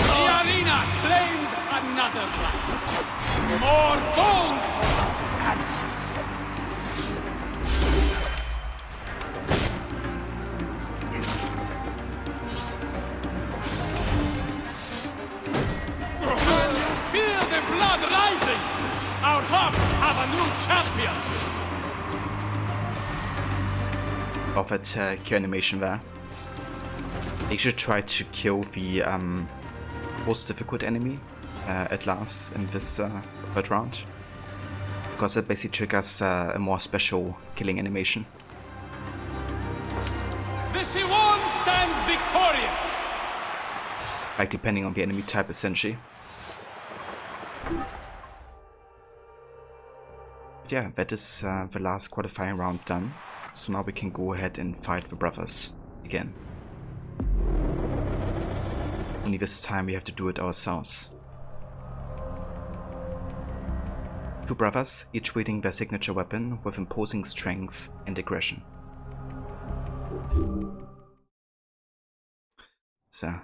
The arena claims another life. More bones for our hands. Can you feel the blood rising? Our hearts have a new champion. Of that kill animation there. They should try to kill the most difficult enemy at last in this third round. Because that basically triggers a more special killing animation. The Siwan stands victorious. Like depending on the enemy type essentially. But yeah, that is the last qualifying round done. So now we can go ahead and fight the brothers again. Only this time we have to do it ourselves. Two brothers, each wielding their signature weapon with imposing strength and aggression. So,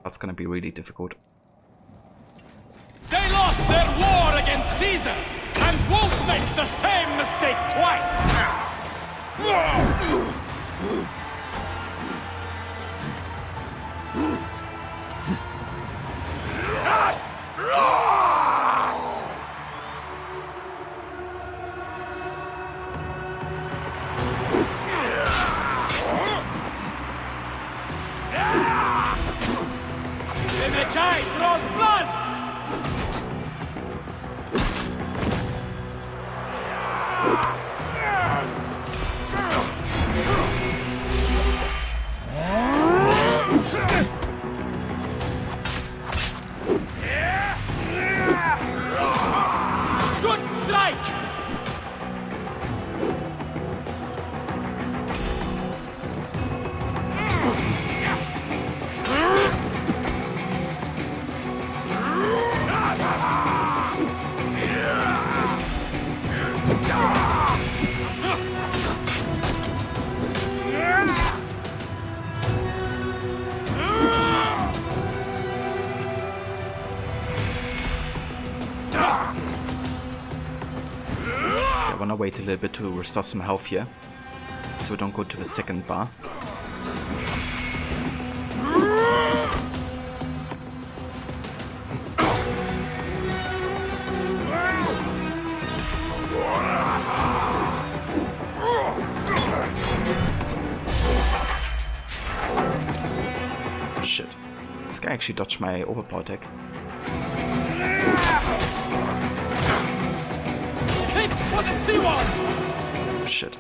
that's gonna be really difficult. They lost their war against Caesar and won't make the same mistake twice. Image draws blood. wait a little bit to restore some health here, so we don't go to the second bar. Shit. This guy actually dodged my overpower attack. Hit for the seawall! Shit.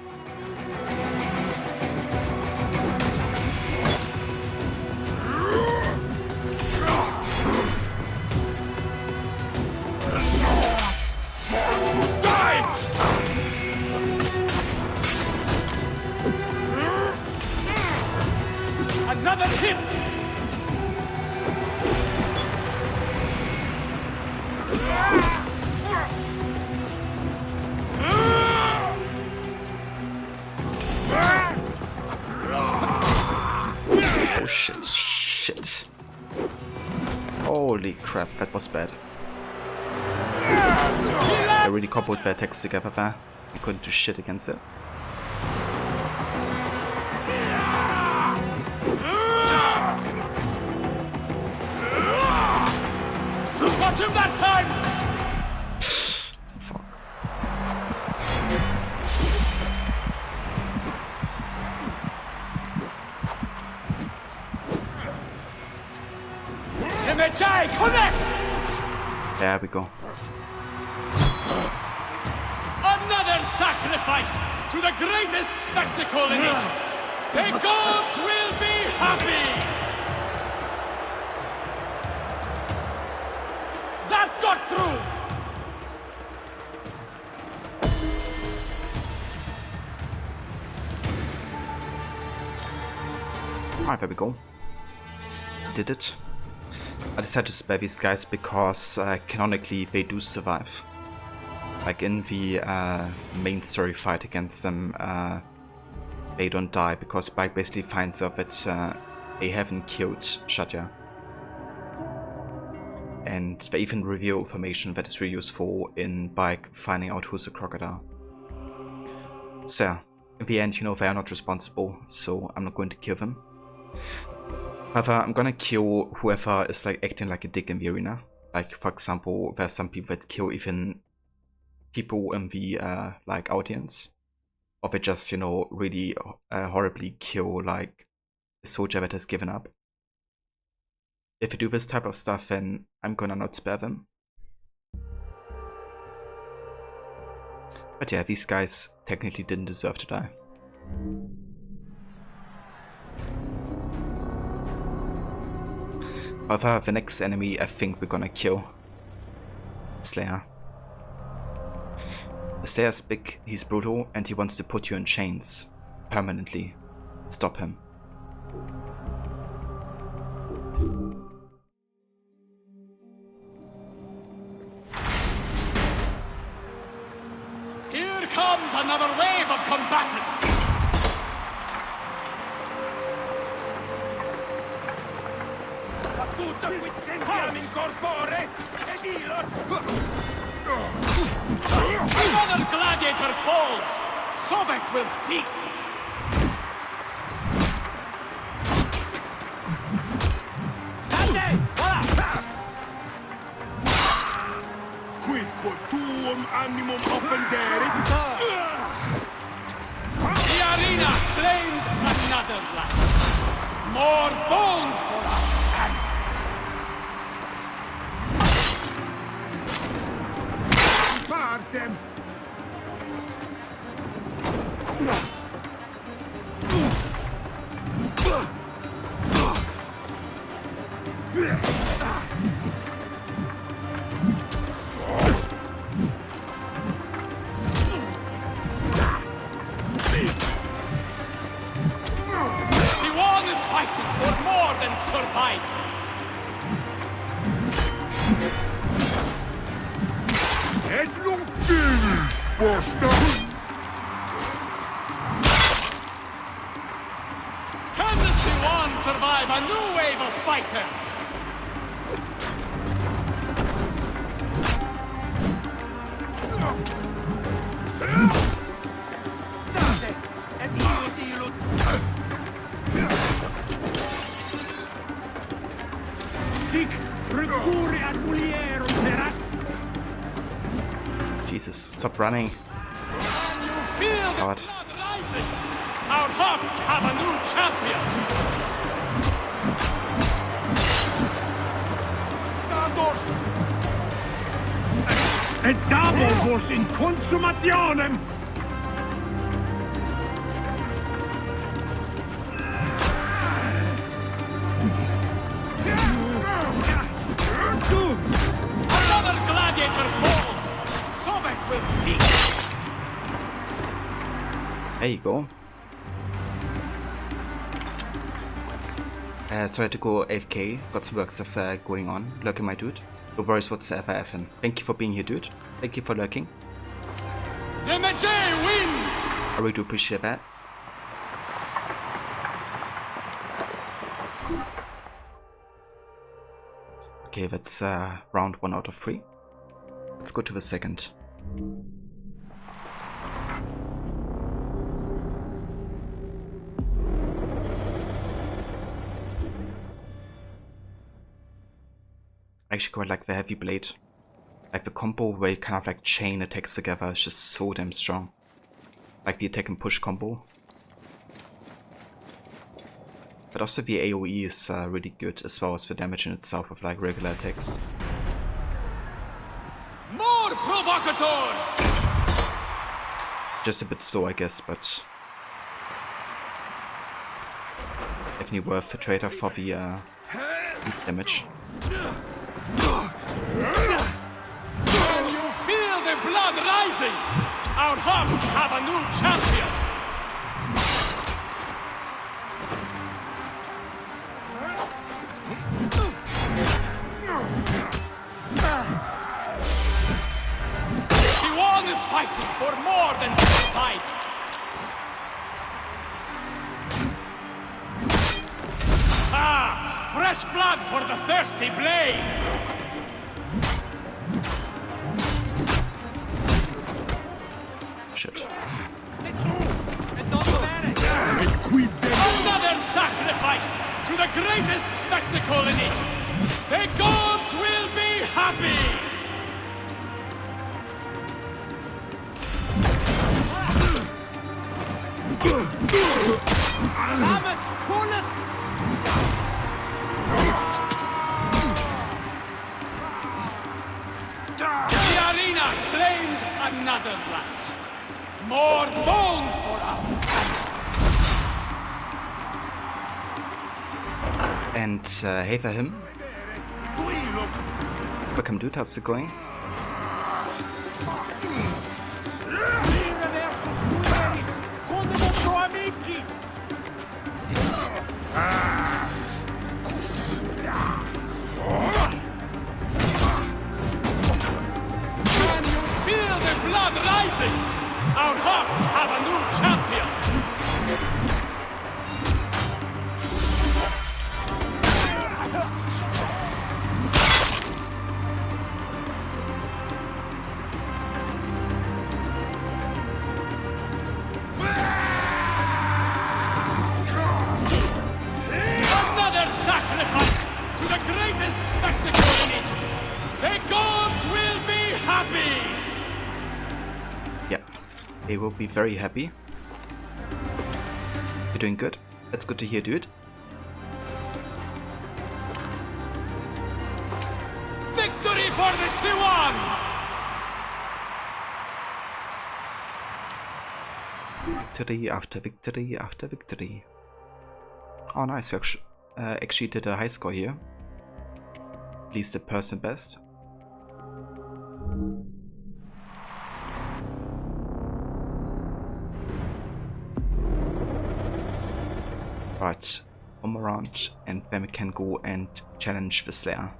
Another hit! Oh shit, shit. Holy crap, that was bad. I really coupled their attacks together there. I couldn't do shit against it. Watch him that time! Fuck. Timejai connects! There we go. Another sacrifice to the greatest spectacle in Egypt! The gods will be happy! That got through! Alright, there we go. Did it. I decided to spare these guys because canonically they do survive. Like in the main story fight against them, they don't die because Spike basically finds out that they haven't killed Shatya. And they even reveal information that is really useful in Bike finding out who's a crocodile. So yeah, in the end, you know, they are not responsible, so I'm not going to kill them. However, I'm gonna kill whoever is like acting like a dick in the arena. Like, for example, there's some people that kill even people in the like audience, or they just, you know, really horribly kill like a soldier that has given up. If you do this type of stuff, then I'm gonna not spare them. But yeah, these guys technically didn't deserve to die. However, the next enemy I think we're gonna kill, Slayer. The Slayer's big, he's brutal, and he wants to put you in chains permanently. Stop him. Here comes another wave of combatants! Tutta qui sentiamo in corpore ed ilos! Another gladiator falls! Sobek will feast! Stande! Quid quod tuum animum offenderit? The arena claims another life! More bones for our hands! Partem! Siwan is fighting for more than survival! Et non fini, basta! Can the Siwan survive a new wave of fighters? Jesus, stop running. Can you feel the God. blood rising? Our hearts have a new champion. Stados! Et dabo vos in consumationem! Another gladiator falls. Sobek will feast. There you go. Sorry I had to go AFK. Got some work stuff going on. Lurking, my dude. No worries whatsoever, FN. Thank you for being here, dude. Thank you for lurking. The Magi wins. I really do appreciate that. Okay, that's round 1 out of 3. Let's go to the second. I actually quite like the heavy blade. Like the combo where you kind of like chain attacks together is just so damn strong. Like the attack and push combo. But also the AoE is really good, as well as the damage in itself of like regular attacks. More provocateurs. Just a bit slow, I guess, but definitely worth the trade-off for the damage. Can you feel the blood rising? Our hearts have a new champion. Siwan is fighting for more than fight. Ah, fresh blood for the thirsty blade. Shit. Another sacrifice to the greatest spectacle in Egypt. The gods will be happy. Thomas, Paulus. The arena claims another life. More bones for our And hey for him. Welcome, dude. How's it going? Can you feel the blood rising? Our hearts have a new champion. Another sacrifice to the greatest spectacle in Egypt. The gods will be happy. Yeah, they will be very happy. You're doing good. That's good to hear, dude. Victory for the Siwan! Victory after victory after victory. Oh, nice. We actually did a high score here. At least the person best. Right, one more round, and then we can go and challenge the Slayer.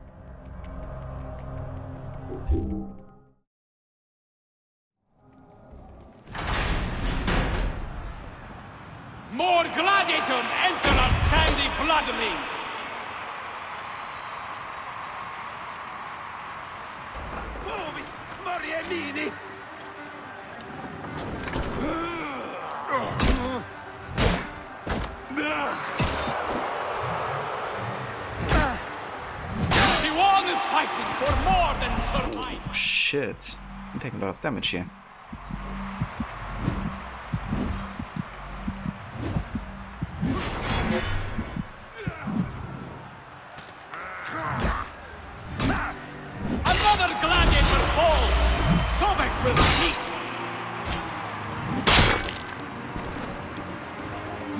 More gladiators enter our sandy blood ring. Mariemini! Siwan is fighting for more than survival. Shit. I'm taking a lot of damage here. Another gladiator falls! Sobek will feast!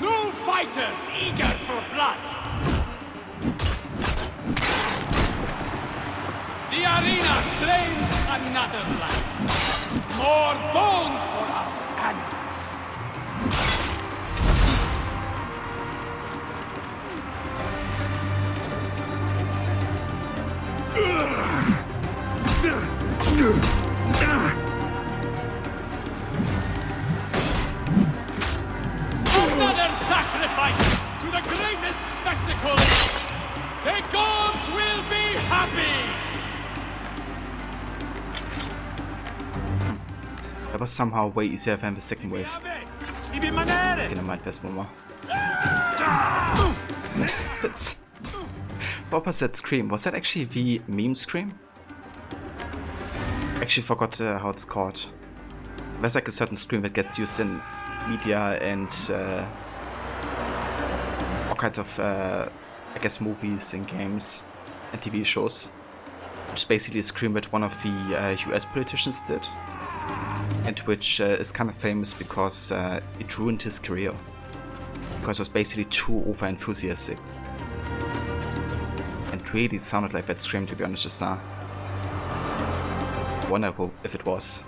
New fighters eager for blood! The arena claims another life. More bones for our animals. Another sacrifice to the greatest spectacle in Egypt. The gods will be happy! That was somehow way easier than the second wave. Okay, never mind, there's one more. What was that scream? Was that actually the meme scream? Actually forgot how it's called. There's like a certain scream that gets used in media and all kinds of, I guess, movies and games and TV shows. Which is basically a scream that one of the US politicians did. And which is kind of famous because it ruined his career. Because it was basically too over-enthusiastic. And really sounded like that scream, to be honest, just now. I wonder if it was.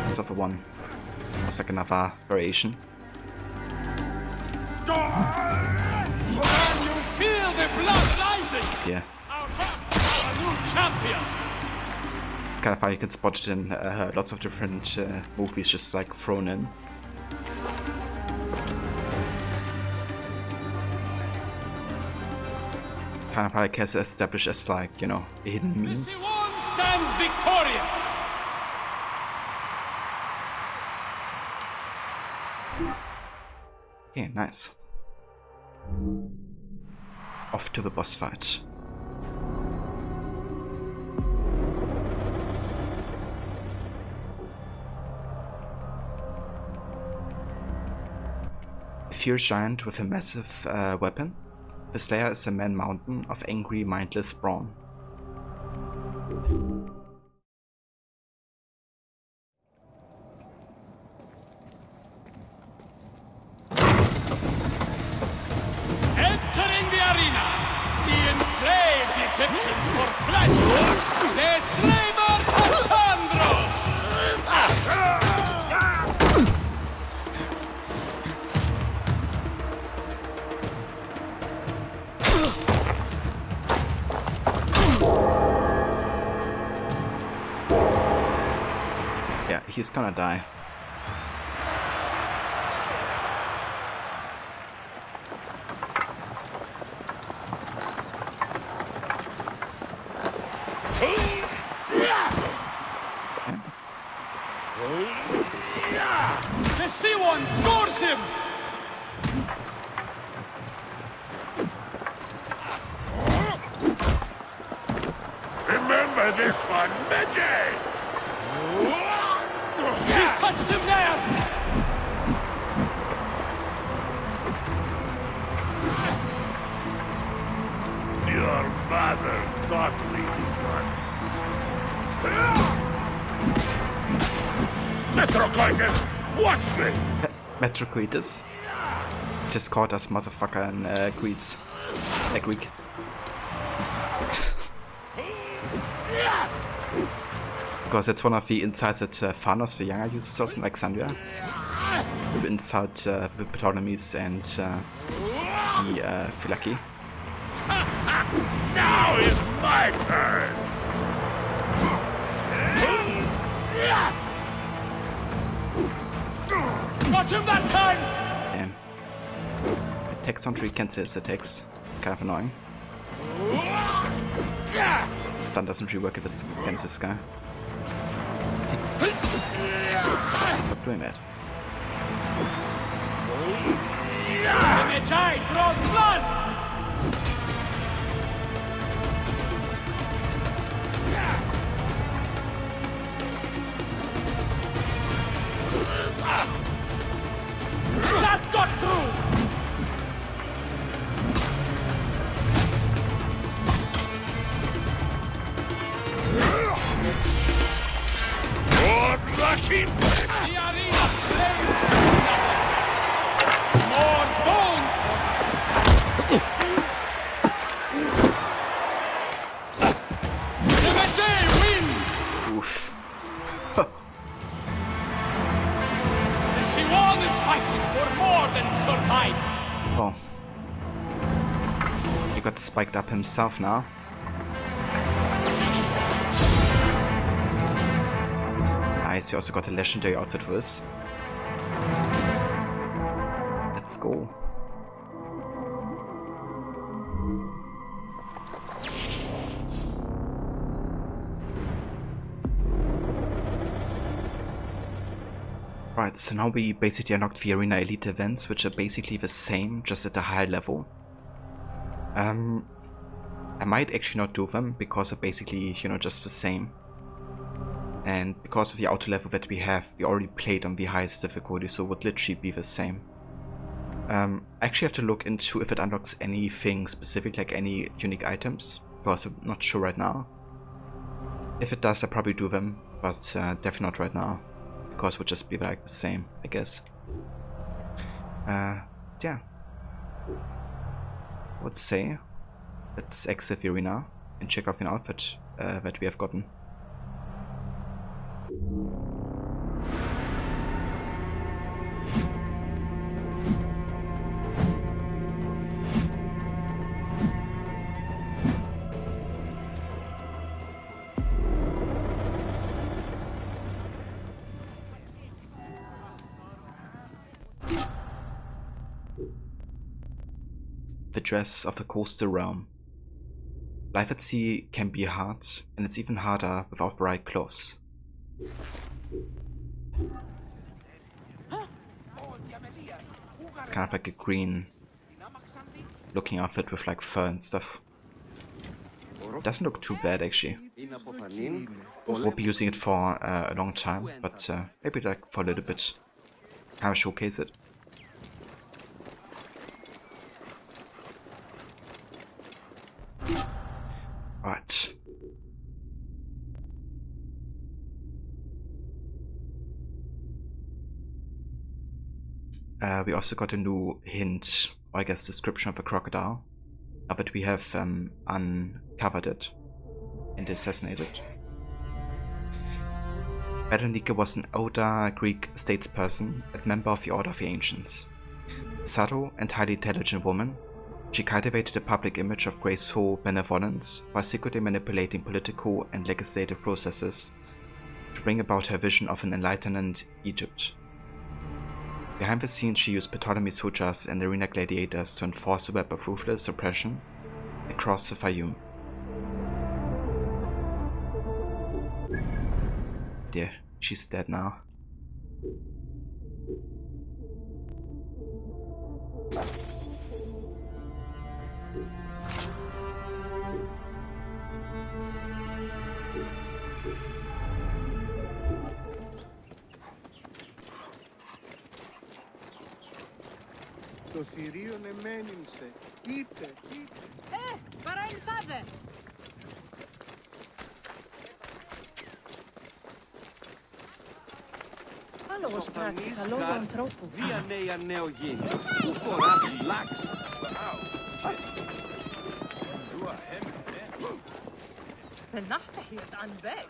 It's not the one. It was like another variation. Can you feel the blood rising? Yeah. Our new champion! It's kind of how you can spot it in lots of different movies, just like thrown in. Kind of like has established as like, you know, a hidden meme. Missy One stands victorious! Okay, nice. Off to the boss fight. A fierce giant with a massive weapon. The Slayer is a man mountain of angry, mindless brawn. Entering the arena, he enslaves Egyptians for pleasure. The slaver Cassandros! Yeah, he's gonna die. The C1 scores him! Remember this one, Magic! She's touched him there! Your mother taught me this one. Metroclitus, watch me! Metroclitus. Just called us motherfucker in Greece. Greek. Because it's one of the insights that Phanos the Younger uses out in Alexandria. To insult the Ptolemies and the Phylaki. Now is my turn! Got him that time! Damn. Attacks on tree cancels attacks. It's kind of annoying. Stun doesn't really work against this guy. Stop doing that. The giant draws blood! That got through! The arena flames! More bones! The wins! Oof. The Siwan is fighting for more than survival! Oh. He got spiked up himself now. Nice, he also got a legendary outfit for this. Let's go. Right, so now we basically unlocked the Arena Elite events, which are basically the same, just at a higher level. I might actually not do them, because they're basically, you know, just the same. And because of the auto level that we have, we already played on the highest difficulty, so it would literally be the same. I actually have to look into if it unlocks anything specific, like any unique items, because I'm not sure right now. If it does, I'll probably do them, but definitely not right now, because it would just be like the same, I guess. Yeah. Let's say, let's exit the arena and check out the outfit that we have gotten. The dress of a coastal realm. Life at sea can be hard, and it's even harder without the right clothes. It's kind of like a green looking outfit with like fur and stuff. Doesn't look too bad actually. Won't be using it for a long time, but maybe like for a little bit. Kind of showcase it. Alright. We also got a new hint, or I guess description of a crocodile, now that we have uncovered it and assassinated. Berenike was an older Greek statesperson and member of the Order of the Ancients. Subtle and highly intelligent woman, she cultivated a public image of graceful benevolence while secretly manipulating political and legislative processes to bring about her vision of an enlightened Egypt. Behind the scenes, she used Ptolemy's Hujjas and arena gladiators to enforce a web of ruthless oppression across the Fayum. Dear, she's dead now. Το θηρίον εμένυμσε. Είτε. Παραελθάδε! Άλογος πράξης, αλόγου ανθρώπου. Βία νέα νεογέννη. Πού κοράζει λάξ. Δεν nachtehiert an weg.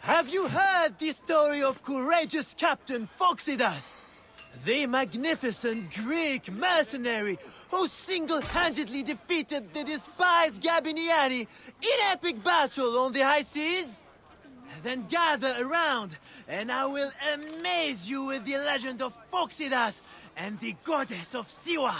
Have you heard the story of courageous Captain Phoxidas? The magnificent Greek mercenary who single-handedly defeated the despised Gabiniani in epic battle on the high seas? Then gather around, and I will amaze you with the legend of Phoxidas and the goddess of Siwa.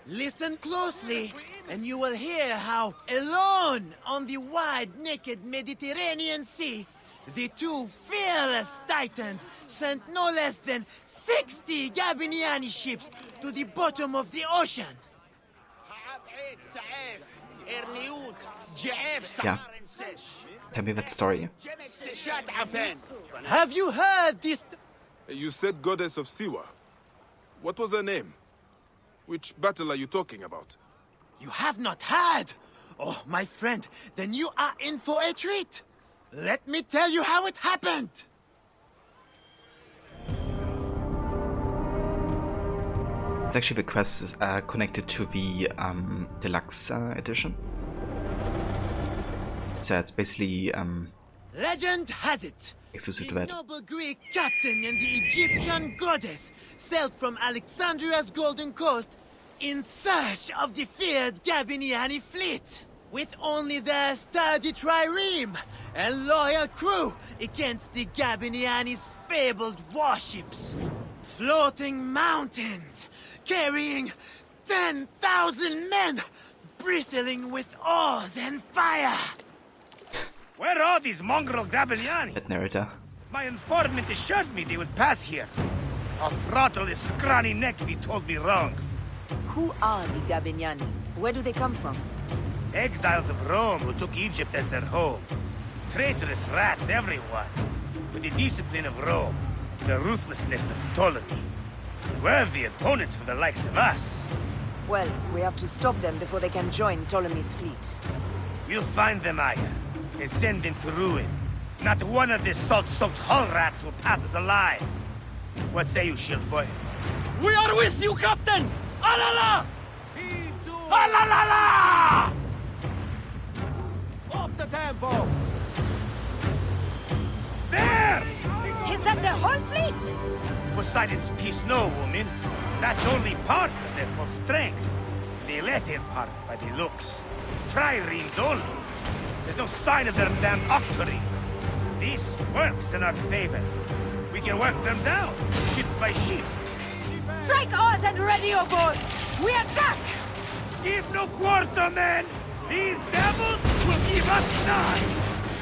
Listen closely, and you will hear how, alone on the wide, naked Mediterranean Sea, the two fearless titans sent no less than 60 Gabiniani ships to the bottom of the ocean. Yeah. Tell me that story. Have you heard this? You said goddess of Siwa. What was her name? Which battle are you talking about? You have not heard? Oh, my friend, then you are in for a treat. Let me tell you how it happened. It's actually the quest is connected to the deluxe edition. So it's basically Legend has it. exclusive to The that. noble Greek captain and the Egyptian goddess sailed from Alexandria's Golden Coast in search of the feared Gabiniani fleet, with only their sturdy trireme and loyal crew against the Gabiniani's fabled warships. Floating mountains, carrying 10,000 men, bristling with oars and fire. Where are these mongrel Gabiniani? That narrator. My informant assured me they would pass here. I'll throttle his scrawny neck if he told me wrong. Who are the Gabiniani? Where do they come from? Exiles of Rome who took Egypt as their home. Traitorous rats, everyone. With the discipline of Rome, the ruthlessness of Ptolemy. Worthy opponents for the likes of us. Well, we have to stop them before they can join Ptolemy's fleet. We'll find them, Aya, and send them to ruin. Not one of these salt-soaked hull rats will pass us alive. What say you, Shield Boy? We are with you, Captain! Alala! Alalala! Up the tempo! There! Is that their whole fleet? Poseidon's peace, no, woman. That's only part of their full strength. The lesser part by the looks. Triremes only. There's no sign of their damned octary. This works in our favor. We can work them down, ship by ship. Strike oars and ready your boats! We attack! Give no quarter, men! These devils will give us none!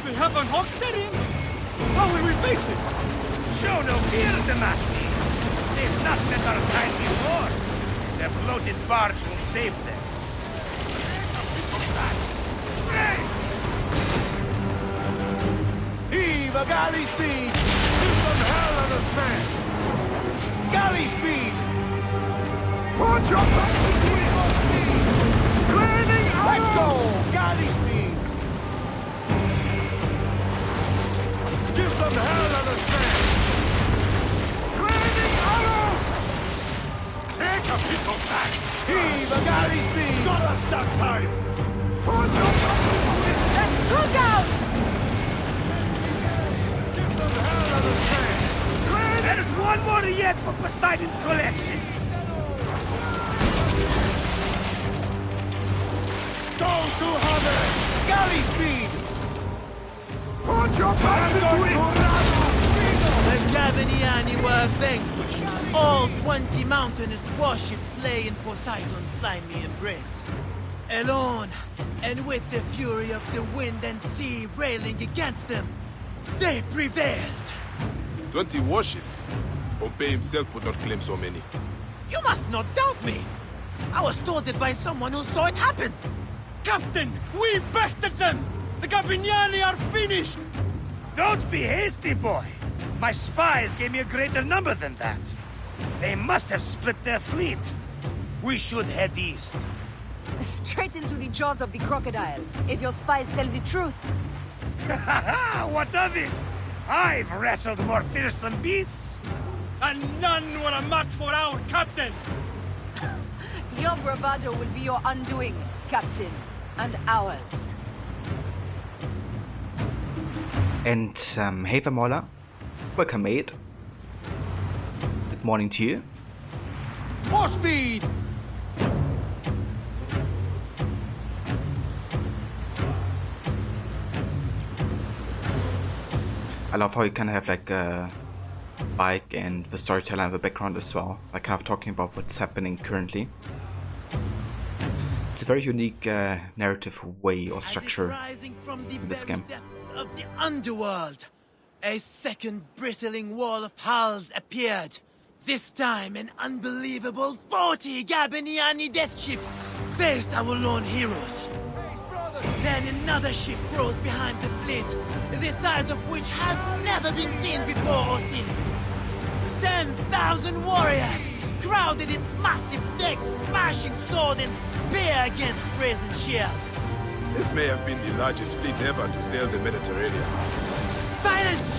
We have an octary! How will we face it? Show no fear, Damascus! They've not met our kind before. Their bloated barge will save them. Heave a galley speed! Give them hell on a fan! Galley speed! Put your back into it! Speed! Landing Let's go! Galley speed! Give them hell on a fan! Landing arrows! Take a pistol back! Heave a galley speed! Got us that time! Put your back into it! Let's throw down! There's one more yet for Poseidon's collection! Go to harvest! Galley speed! Put your backs into it! The Gabiniani were vanquished. All 20 mountainous warships lay in Poseidon's slimy embrace. Alone, and with the fury of the wind and sea railing against them, they prevailed. 20 warships? Pompey himself would not claim so many. You must not doubt me. I was told it by someone who saw it happen. Captain, we bested them! The Gabiniani are finished! Don't be hasty, boy! My spies gave me a greater number than that. They must have split their fleet. We should head east. Straight into the jaws of the crocodile, if your spies tell the truth. What of it? I've wrestled more fearsome beasts. And none were a match for our captain! Your bravado will be your undoing, Captain, and ours. And hey Vermola, welcome mate. Good morning to you. More speed! I love how you kind of have like a bike and the storyteller in the background as well, like kind of talking about what's happening currently. It's a very unique narrative way or structure Rising from the in this very game. depths of the underworld, a second bristling wall of hulls appeared. This time, an unbelievable 40 Gabiniani death ships faced our lone heroes. Then another ship rose behind the fleet, the size of which has never been seen before or since. 10,000 warriors crowded its massive decks, smashing sword and spear against brazen shield. This may have been the largest fleet ever to sail the Mediterranean. Silence!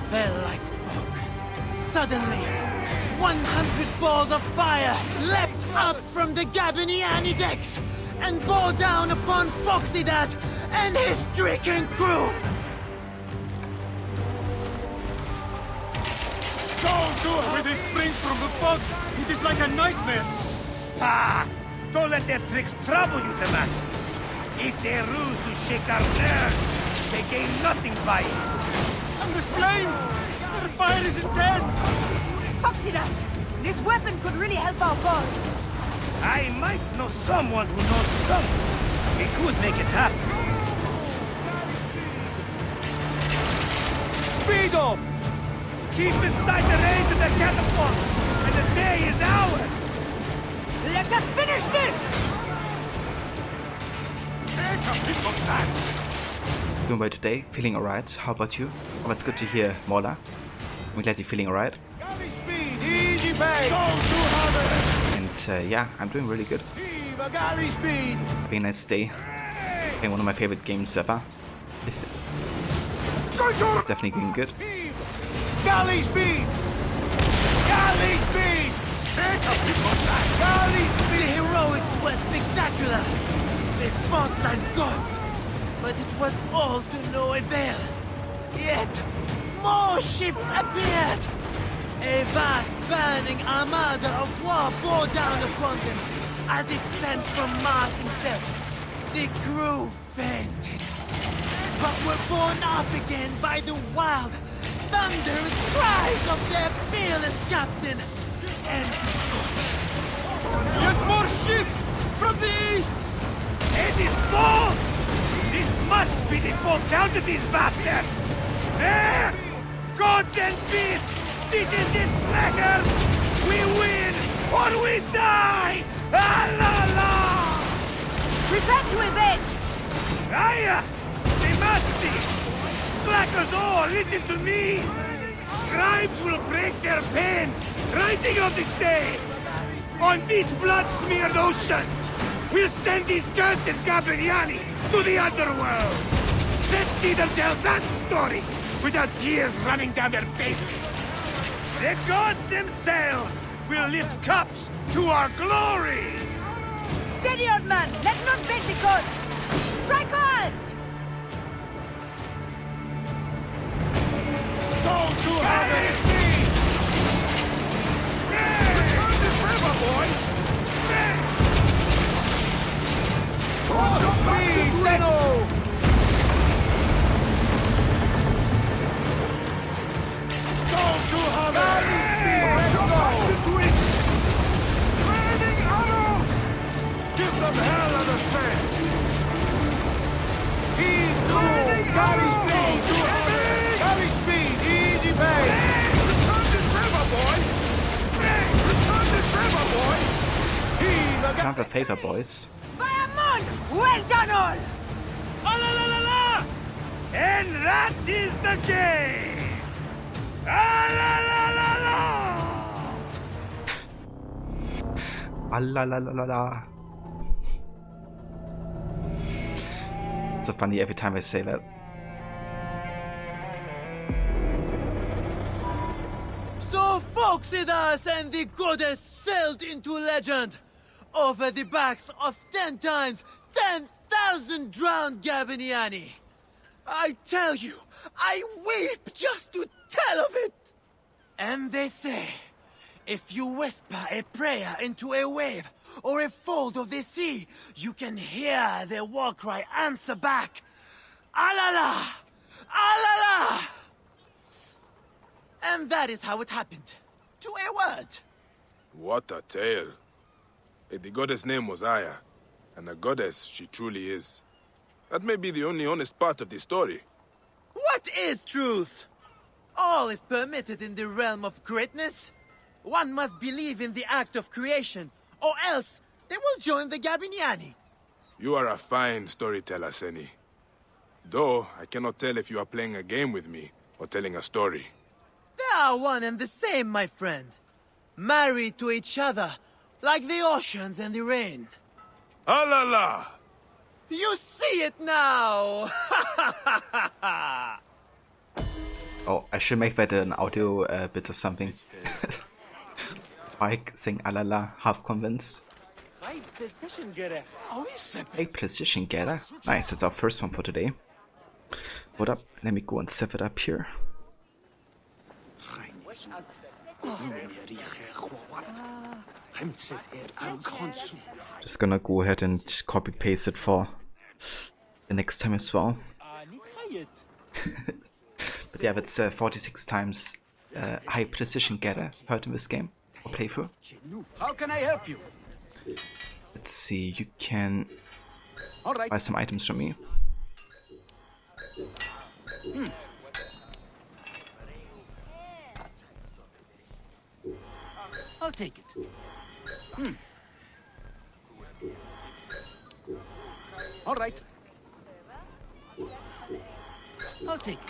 Fell like fog. Suddenly, 100 balls of fire leapt up from the Gabiniani decks and bore down upon Phoxidas and his stricken crew. With this spring from the fog, it is like a nightmare. Pah! Don't let their tricks trouble you, Damascus. It's a ruse to shake our nerves. They gain nothing by it. And the flames! The fire is intense! Phoxidas, this weapon could really help our cause. I might know someone who knows someone. We could make it happen. Speed up! Keep inside the range of the catapult, and the day is ours! Let us finish this! Doing well today, feeling alright. How about you? Oh, that's good to hear, Mola. I'm glad you're feeling alright. Galley speed, easy pay! Go to harvest! And yeah, I'm doing really good. Viva galley speed! Very nice day. Playing one of my favorite games ever. It's definitely going good. Galley speed! Galley speed! Galley The speed! heroics were spectacular. They fought like gods, but it was all to no avail. Yet, more ships appeared. A vast burning armada of war bore down upon them, as if sent from Mars himself. The crew fainted, but were borne up again by the wild, thunderous cries of their fearless captain and goddess. Yet more ships from the east! It is false! This must be the full count of these bastards! There! Gods and beasts! This is it, slackers! We win or we die! Ah la la! Prepare to evade! Aya! They must be! Slackers all, listen to me! Scribes will break their pens, writing of this day! On this blood-smeared ocean, we'll send these cursed Gabiniani to the underworld! Let's see them tell that story without tears running down their faces! The gods themselves will lift cups to our glory! Steady, old man! Let's not bait the gods! Strike ours! Go to harvest! Return this river, boys! Full speed, Zeno! Go to harvest! Galley speed, let's go! Raining arrows! Give them hell on the sand! Heave to! Galley speed! Galley speed! Easy pay! Return this river, boys! Return this river, boys! Heave the Count the favor, boys. Bayamon! Well done all! Ah la la la la! And that is the game! Ah la la la la! Ah, la la la la la. It's so funny every time I say that. So Phoxidas and the goddess sailed into legend, over the backs of 10 times 10,000 drowned Gabiniani. I tell you, I weep just to tell of it. And they say, if you whisper a prayer into a wave or a fold of the sea, you can hear their war cry answer back, Alala! Alala! And that is how it happened. To a word. What a tale. The goddess' name was Aya, and a goddess she truly is. That may be the only honest part of the story. What is truth? All is permitted in the realm of greatness. One must believe in the act of creation, or else they will join the Gabiniani. You are a fine storyteller, Seni. Though, I cannot tell if you are playing a game with me or telling a story. They are one and the same, my friend. Married to each other, like the oceans and the rain. Alala! You see it now! Oh, I should make that an audio bit or something. Mike sing alala, half convinced. High precision getter. Hey, precision getter. Nice, that's our first one for today. Hold up, let me go and set it up here. Just gonna go ahead and copy paste it for the next time as well. But yeah, that's 46 times high precision getter heard in this game or playthrough. How can I help you? Let's see, you can buy some items from me. I'll take it. All right. I'll take it.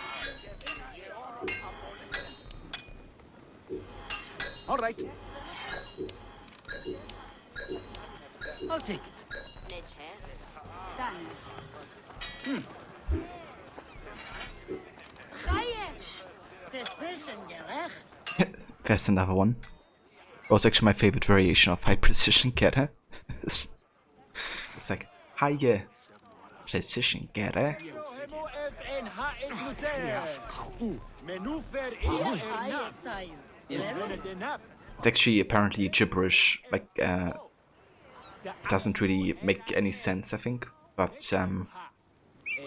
All right. I'll take it. There's another one. It was actually my favorite variation of high precision getter. It's like high precision getter. It's actually apparently gibberish, like it doesn't really make any sense, I think. But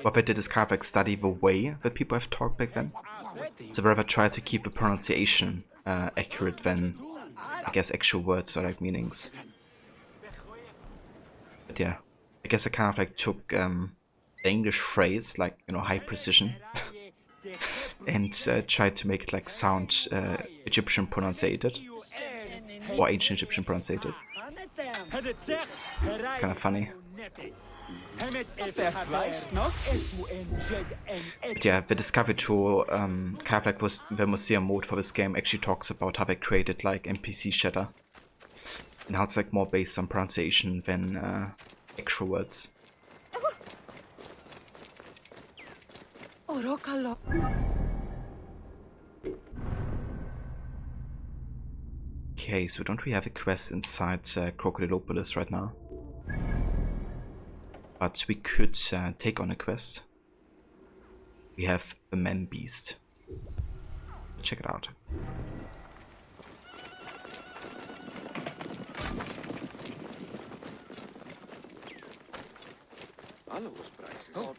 what they did is kind of like study the way that people have talked back then. So rather try to keep the pronunciation accurate than, I guess, actual words or like meanings. But yeah, I guess I kind of like took the English phrase, like, you know, high precision, and tried to make it like sound Egyptian pronunciated, or ancient Egyptian pronunciated. Kind of funny. But yeah, the Discovery Tool, kind of like was the museum mode for this game, actually talks about how they created like NPC shatter, and how it's like more based on pronunciation than actual words. Okay, so we don't really have a quest inside Crocodilopolis right now. But we could take on a quest. We have the Man Beast. Check it out. Oh!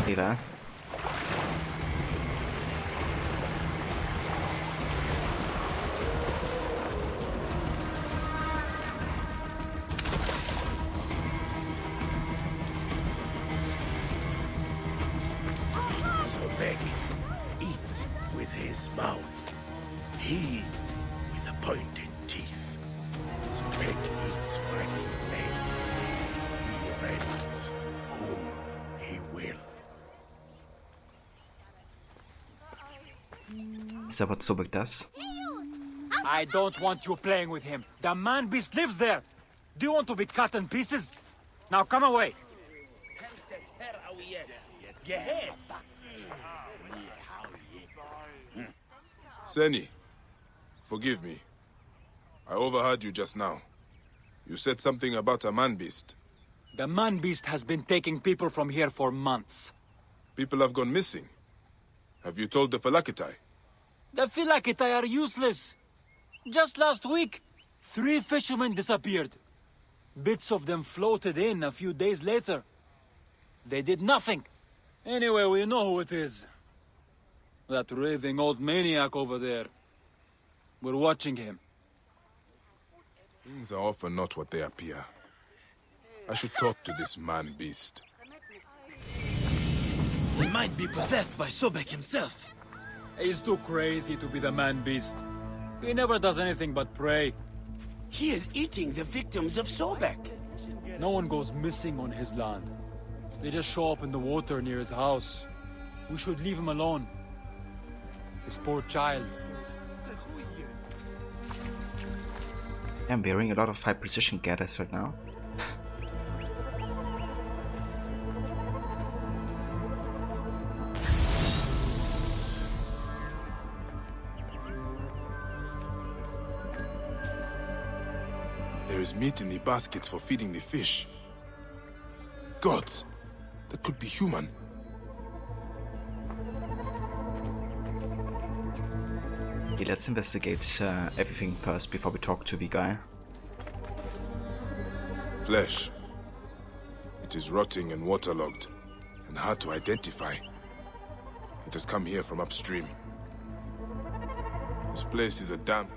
Hey there. Sobek eats with his mouth. He with the pointed teeth. Sobek eats what he makes. He rends whom he will. Is that what Sobek does? I don't want you playing with him. The man beast lives there. Do you want to be cut in pieces? Now come away. Seni, forgive me. I overheard you just now. You said something about a man-beast. The man beast has been taking people from here for months. People have gone missing. Have you told the Phylakitai? The Phylakitai are useless. Just last week, 3 fishermen disappeared. Bits of them floated in a few days later. They did nothing. Anyway, we know who it is. That raving old maniac over there. We're watching him. Things are often not what they appear. I should talk to this man-beast. He might be possessed by Sobek himself. He's too crazy to be the man-beast. He never does anything but pray. He is eating the victims of Sobek. No one goes missing on his land. They just show up in the water near his house. We should leave him alone. His poor child. I'm wearing a lot of high precision gathers right now. There is meat in the baskets for feeding the fish. Gods, that could be human. Okay, let's investigate everything first before we talk to the guy. Flesh. It is rotting and waterlogged, and hard to identify. It has come here from upstream. This place is a dam.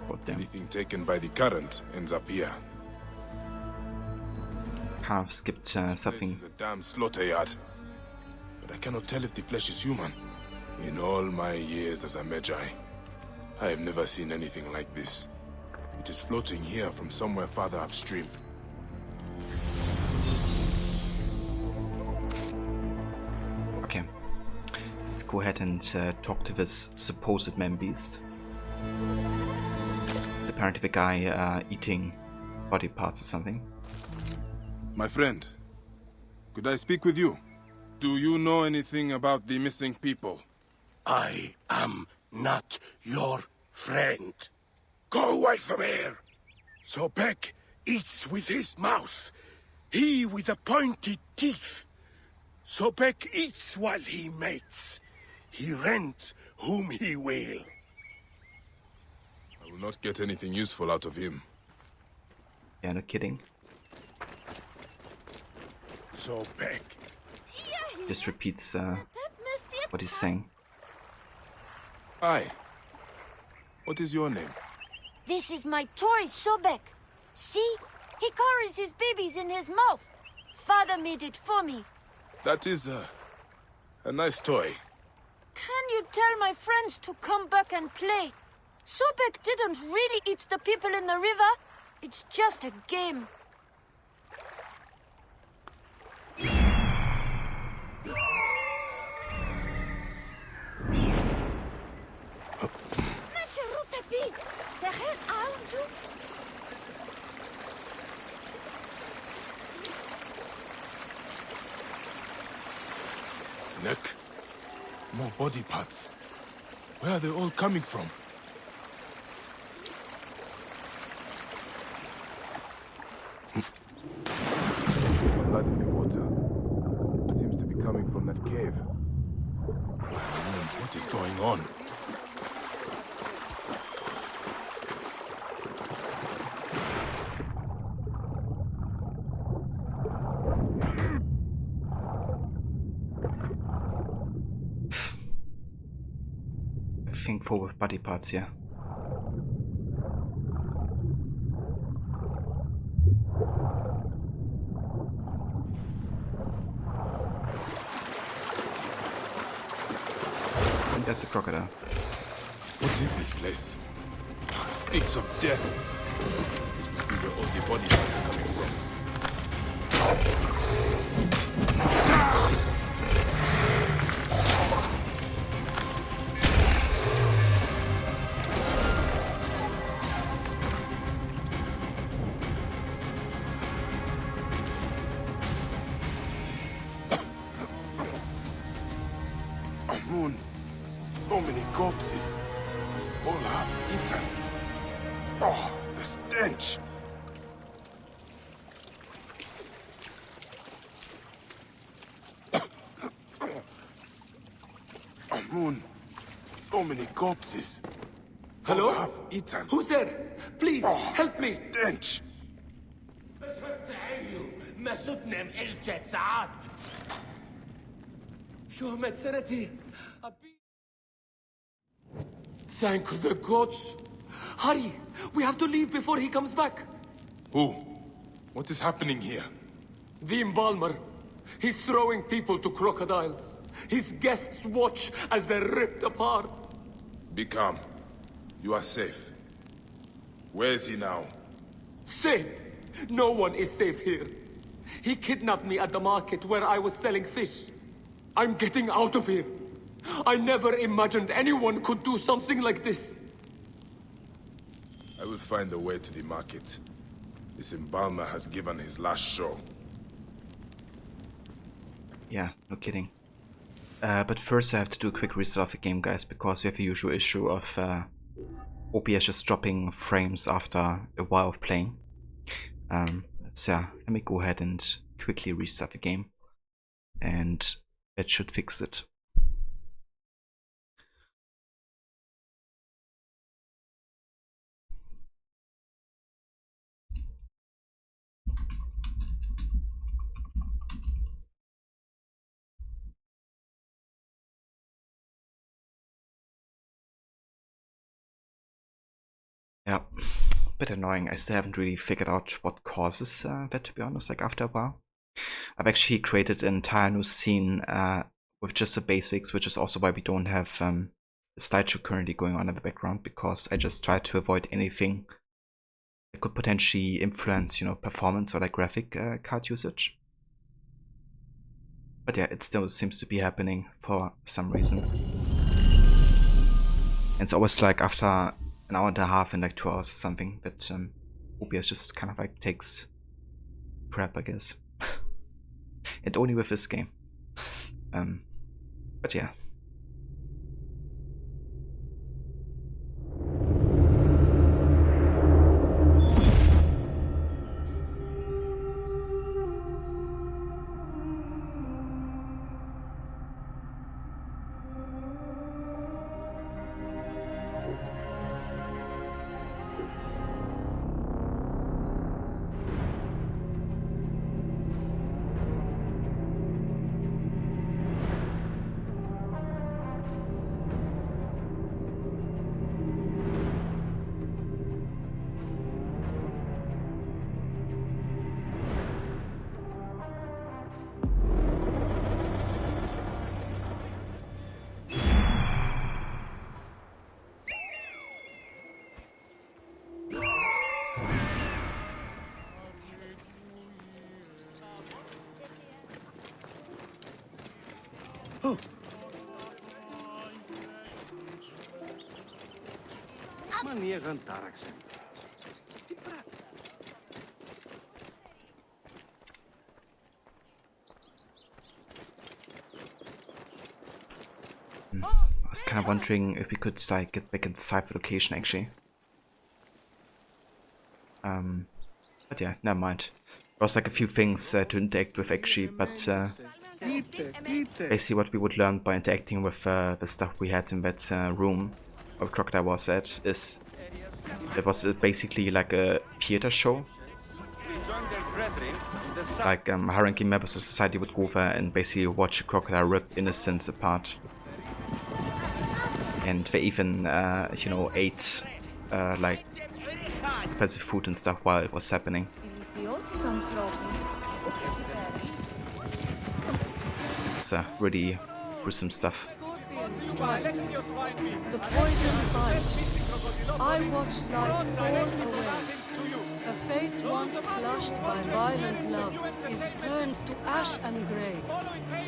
Oh, damn. Anything taken by the current ends up here. Kind of skipped This something. is a damn slaughter yard. But I cannot tell if the flesh is human. In all my years as a Magi, I have never seen anything like this. It is floating here from somewhere farther upstream. Okay, let's go ahead and talk to this supposed man-beast. Apparently the guy eating body parts or something. My friend, could I speak with you? Do you know anything about the missing people? I am not your friend. Go away from here. Sobek eats with his mouth. He with the pointed teeth. Sobek eats while he mates. He rents whom he will. I will not get anything useful out of him. Yeah, no kidding. Sobek. Just repeats what he's saying. Hi. What is your name? This is my toy, Sobek. See? He carries his babies in his mouth. Father made it for me. That is a nice toy. Can you tell my friends to come back and play? Sobek didn't really eat the people in the river. It's just a game. Neck. More body parts. Where are they all coming from? Blood in the water. It seems to be coming from that cave. What is going on? Everything full with body parts, yeah. I think that's a crocodile. What is this place? Stinks of death. This must be where all the body parts are coming from. Moon, so many corpses. All half eaten. Oh, the stench. Moon, so many corpses. Hello? All half eaten. Who's there? Please, Oh, help the me. stench. Thank Thank the gods. Hurry! We have to leave before he comes back. Who? What is happening here? The embalmer. He's throwing people to crocodiles. His guests watch as they're ripped apart. Be calm. You are safe. Where is he now? Safe? No one is safe here. He kidnapped me at the market where I was selling fish. I'm getting out of here. I never imagined anyone could do something like this. I will find a way to the market. This embalmer has given his last show. Yeah, no kidding. But first I have to do a quick restart of the game, guys, because we have the usual issue of OBS just dropping frames after a while of playing. So yeah, let me go ahead and quickly restart the game, and that should fix it. Yeah, bit annoying. I still haven't really figured out what causes that, to be honest, like after a while. I've actually created an entire new scene with just the basics, which is also why we don't have a slideshow currently going on in the background, because I just tried to avoid anything that could potentially influence, you know, performance or like graphic card usage. But yeah, it still seems to be happening for some reason. And it's always like after an hour and a half and like 2 hours or something that OBS just kind of like takes crap, I guess. And only with this game. But yeah. I was kind of wondering if we could like get back inside the location actually. But yeah, never mind. There was like a few things to interact with actually, but basically what we would learn by interacting with the stuff we had in that room where Crocodile was at is it was basically like a theater show. Like high-ranking members of society would go there and basically watch a crocodile rip innocents apart. And they even, you know, ate like expensive food and stuff while it was happening. It's really gruesome stuff. The poison bites. I watched life fall away. A face once flushed by violent love is turned to ash and grey.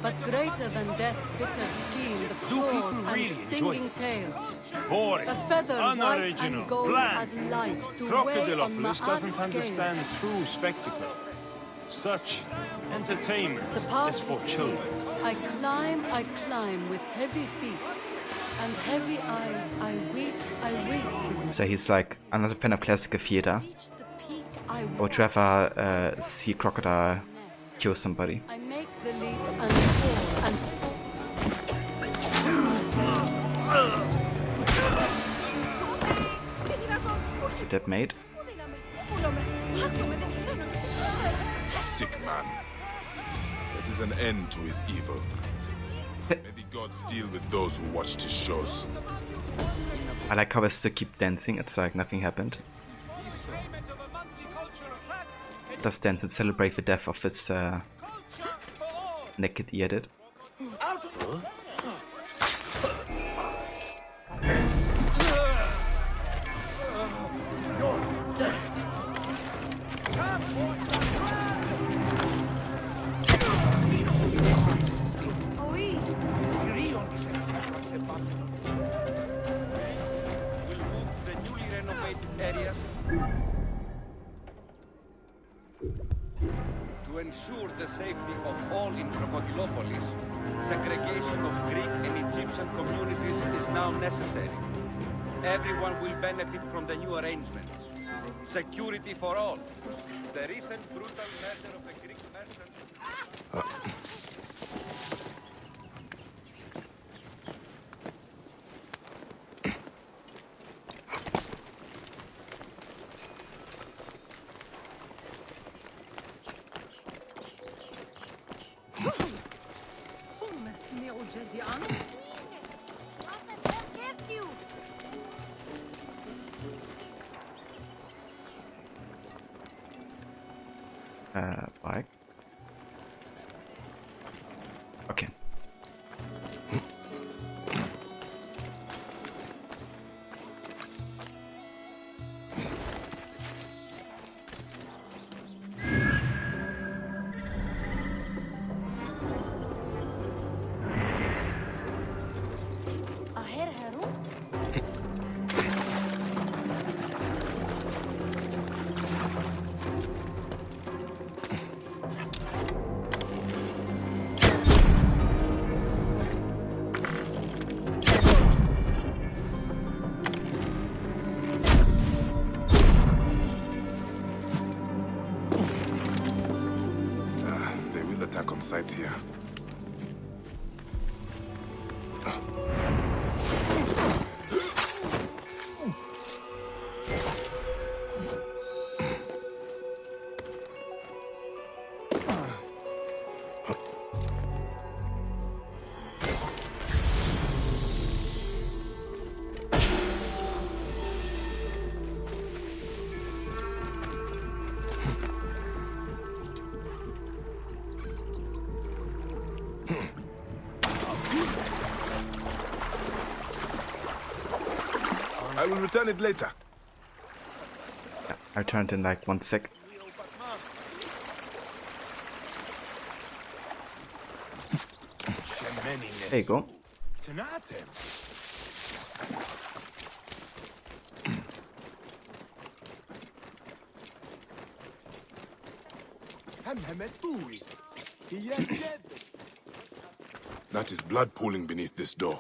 But greater than death's bitter scheme, the claws and stinging tails. Boring, A feather white unoriginal, and gold bland. as light to weigh on Crocodilopolis doesn't Ma'at's understand scales. true spectacle. Such entertainment The path is for is steep. children. I climb with heavy feet. And heavy eyes, I weep with So he's like another fan of classical theater. I I would rather see a crocodile kill somebody. I make the leap and fall and fall. That made. Sick man. That is an end to his evil. May the gods deal with those who watched his shows. I like how I still keep dancing. It's like nothing happened. Does dance and celebrate the death of his naked Edith. To ensure the safety of all in Crocodilopolis, segregation of Greek and Egyptian communities is now necessary. Everyone will benefit from the new arrangements. Security for all. The recent brutal murder of a Greek merchant... Bike. Okay. Site here. I will return it later. Yeah, I returned in like 1 sec. There you go. That is blood pooling beneath this door.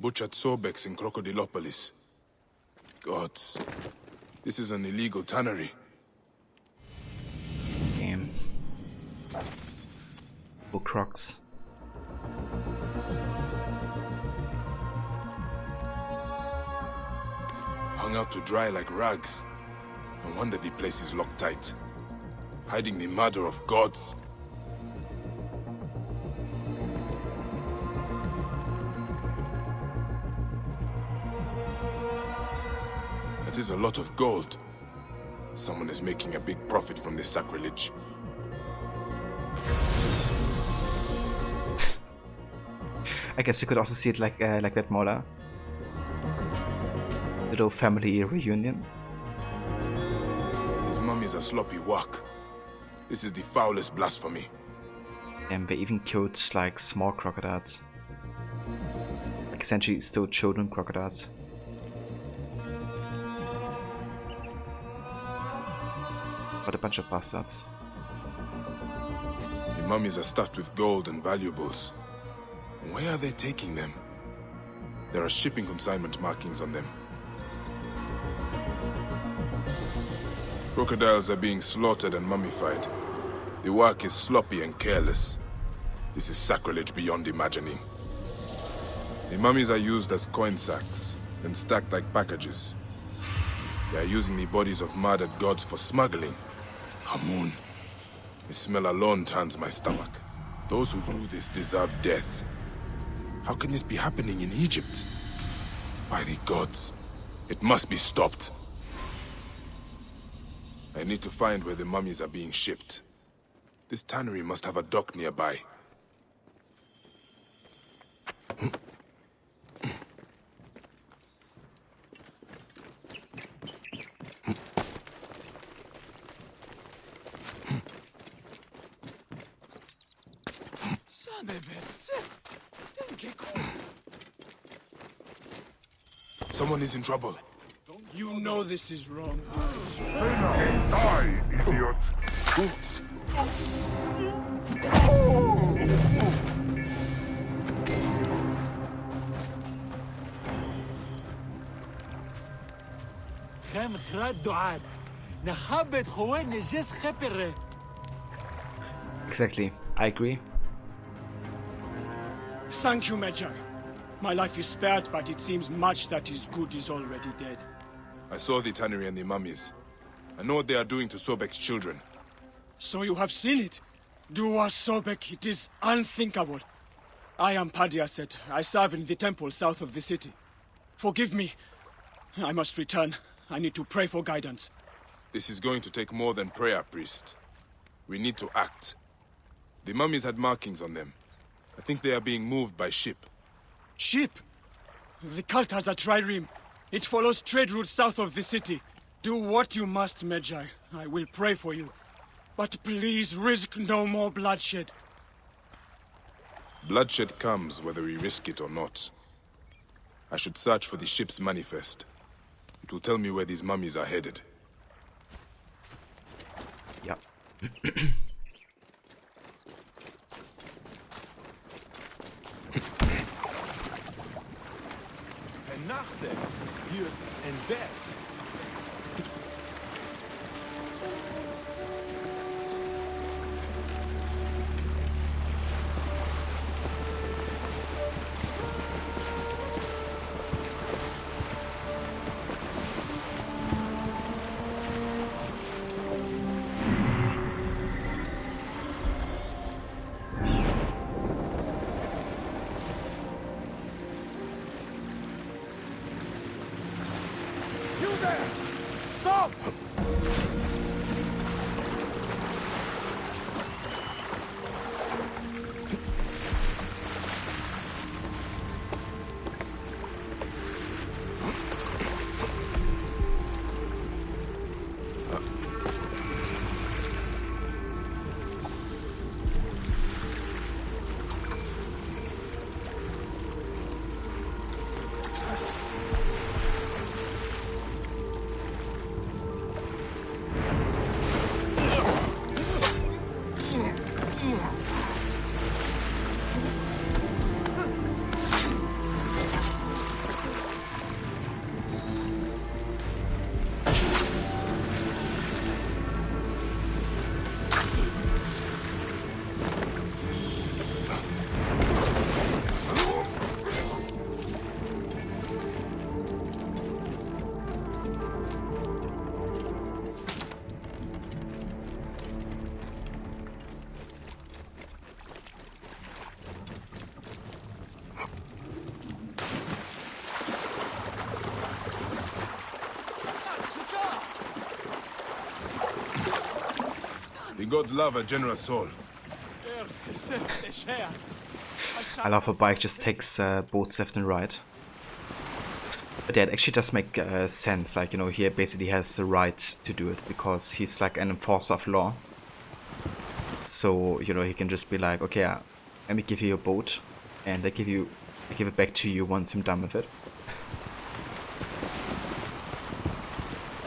Butchered Sobex in Crocodilopolis. Gods, this is an illegal tannery. Damn. Bull crocs. Hung out to dry like rags. No wonder the place is locked tight. Hiding the murder of gods. That is a lot of gold. Someone is making a big profit from this sacrilege. I guess you could also see it like that Mola. Little family reunion. These mummies are sloppy work. This is the foulest blasphemy. And they even killed like small crocodiles. Like essentially still children crocodiles. What a bunch of bastards. The mummies are stuffed with gold and valuables. Where are they taking them? There are shipping consignment markings on them. Crocodiles are being slaughtered and mummified. The work is sloppy and careless. This is sacrilege beyond imagining. The mummies are used as coin sacks and stacked like packages. They are using the bodies of murdered gods for smuggling. Hamun. The smell alone turns my stomach. Those who do this deserve death. How can this be happening in Egypt? By the gods, it must be stopped. I need to find where the mummies are being shipped. This tannery must have a dock nearby. Someone is in trouble. You know this is wrong. Die, idiot! Exactly, I agree. Thank you, Medjay. My life is spared, but it seems much that is good is already dead. I saw the tannery and the mummies. I know what they are doing to Sobek's children. So you have seen it? Do us, Sobek, it is unthinkable. I am Padiaset. I serve in the temple south of the city. Forgive me. I must return. I need to pray for guidance. This is going to take more than prayer, priest. We need to act. The mummies had markings on them. I think they are being moved by ship. Ship? The cult has a trireme. It follows trade routes south of the city. Do what you must, Medjay. I will pray for you. But please risk no more bloodshed. Bloodshed comes whether we risk it or not. I should search for the ship's manifest. It will tell me where these mummies are headed. Yeah. Nachten, Jut en bed. The gods love a generous soul. I love how Bike just takes boats left and right. But yeah, it actually does make sense. Like, you know, he basically has the right to do it because he's like an enforcer of law. So, you know, he can just be like, okay, let me give you your boat, and I give it back to you once I'm done with it.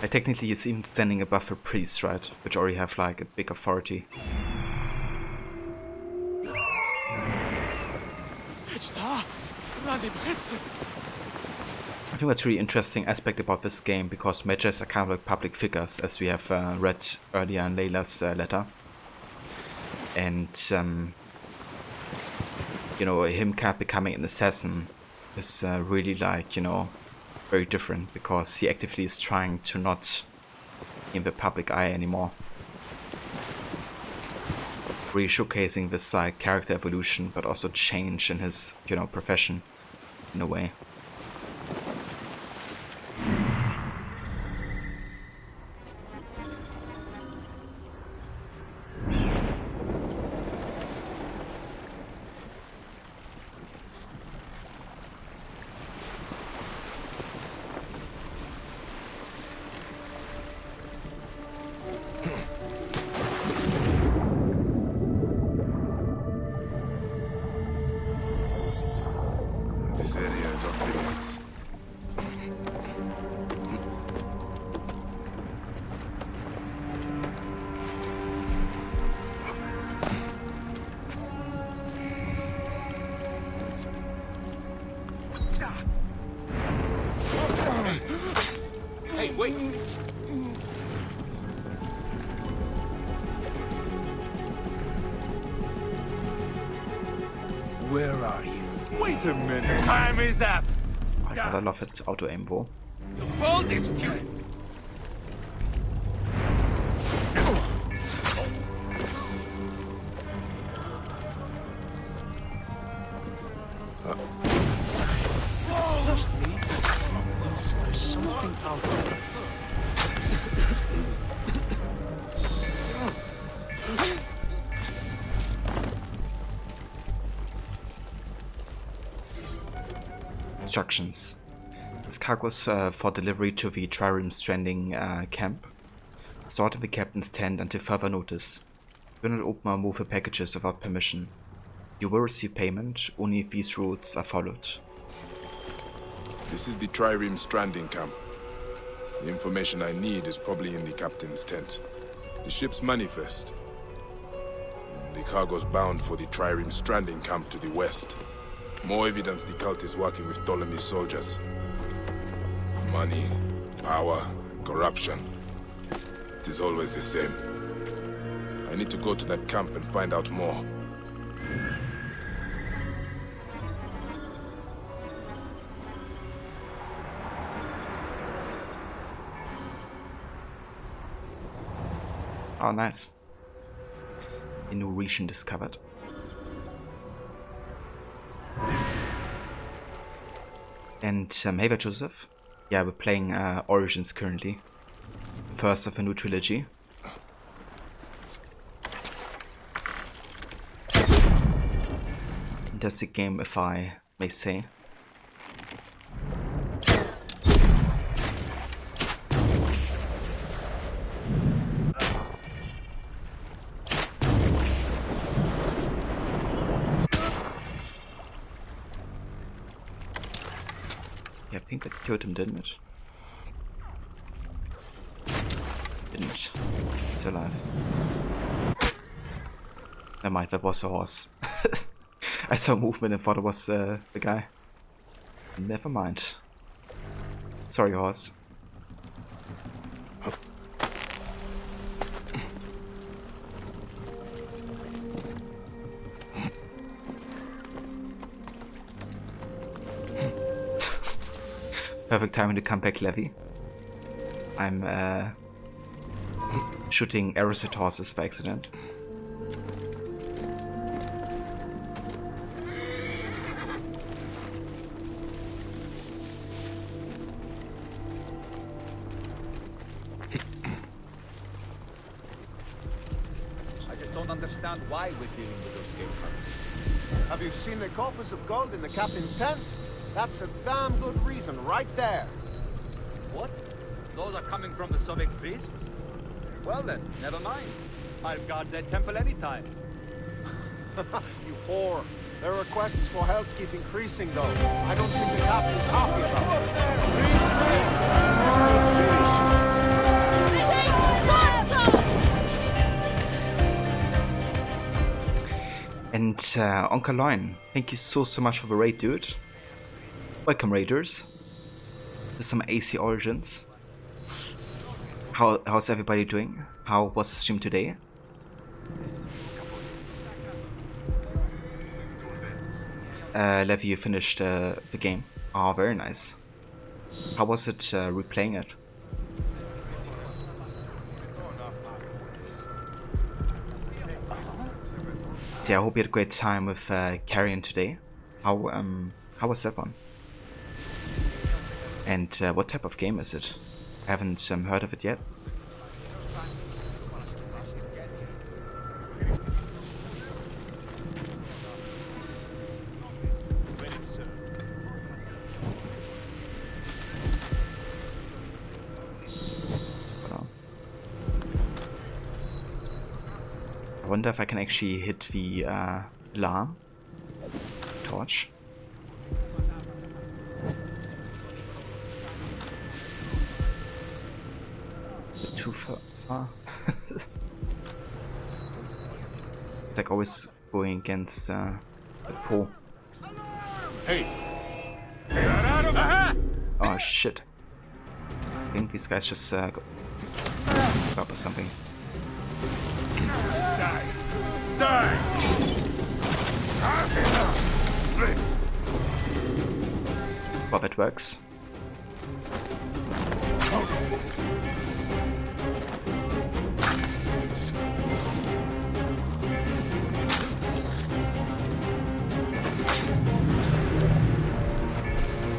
Like, technically, he's even standing above a priest, right? Which already have like a big authority. I think that's a really interesting aspect about this game, because mages are kind of like public figures, as we have read earlier in Layla's letter. And, you know, him kind of becoming an assassin is really like, you know, very different, because he actively is trying to not be in the public eye anymore. really showcasing this like character evolution, but also change in his, you know, profession in a way. This area is off limits. Hey, wait! Where are you? Wait a minute. Time is up. I gotta love it, auto aim wo. To bold is futile. There's something out there. Instructions. This cargo is for delivery to the Trireme Stranding camp. Stored in the captain's tent until further notice. Do not open or move the packages without permission. You will receive payment only if these rules are followed. This is the Trireme Stranding camp. The information I need is probably in the captain's tent. The ship's manifest. The cargo's bound for the Trireme Stranding camp to the west. More evidence the cult is working with Ptolemy's soldiers. Money, power, and corruption. It is always the same. I need to go to that camp and find out more. Oh, nice. A new region discovered. And hey there, Joseph. Yeah, we're playing Origins currently. First of a new trilogy. Fantastic game, if I may say. Yeah, I think that killed him, didn't it? Didn't. He's alive. Never mind, that was a horse. I saw movement and thought it was the guy. Never mind. Sorry, horse. Perfect timing to come back, Levy. I'm shooting arrows at horses by accident. I just don't understand why we're dealing with those scapegoats. Have you seen the coffers of gold in the captain's tent? That's a damn good reason right there. What? Those are coming from the Soviet priests? Well then, never mind. I'll guard that temple anytime. You whore. Their requests for help keep increasing, though. I don't think the captain's happy about it. And Uncle Loin, thank you so much for the raid, dude. Welcome, raiders. With some AC Origins. How's everybody doing? How was the stream today? Levi, you finished the game. Oh, very nice. How was it replaying it? yeah, I hope you had a great time with Carrion today. How was that one? And what type of game is it? I haven't heard of it yet. I wonder if I can actually hit the alarm torch. Too far. It's like always going against the pole. Hey! Get out of here! Oh shit. I think these guys just got up or something. Die! Die! Blitz! Well, that works.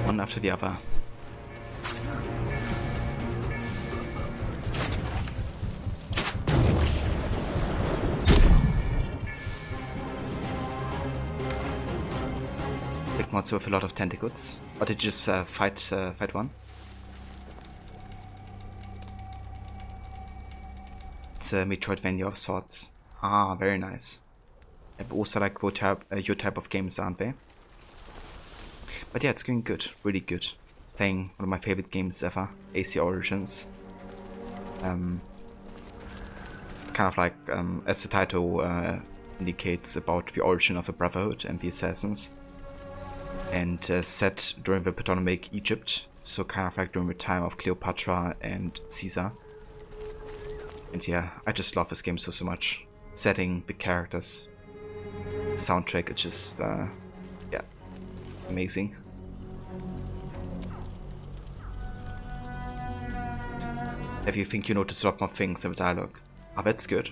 One after the other. Big monster with a lot of tentacles. Or did you just fight one? It's a Metroidvania of sorts. Ah, very nice. I also like your type of games, aren't they? But yeah, it's going good, really good. Playing one of my favorite games ever, AC Origins. It's kind of like, as the title indicates, about the origin of the Brotherhood and the Assassins. And set during the Ptolemaic Egypt, so kind of like during the time of Cleopatra and Caesar. And yeah, I just love this game so much. Setting, the characters, soundtrack, it's just, yeah, amazing. If you think you notice a lot more things in the dialogue, oh, that's good.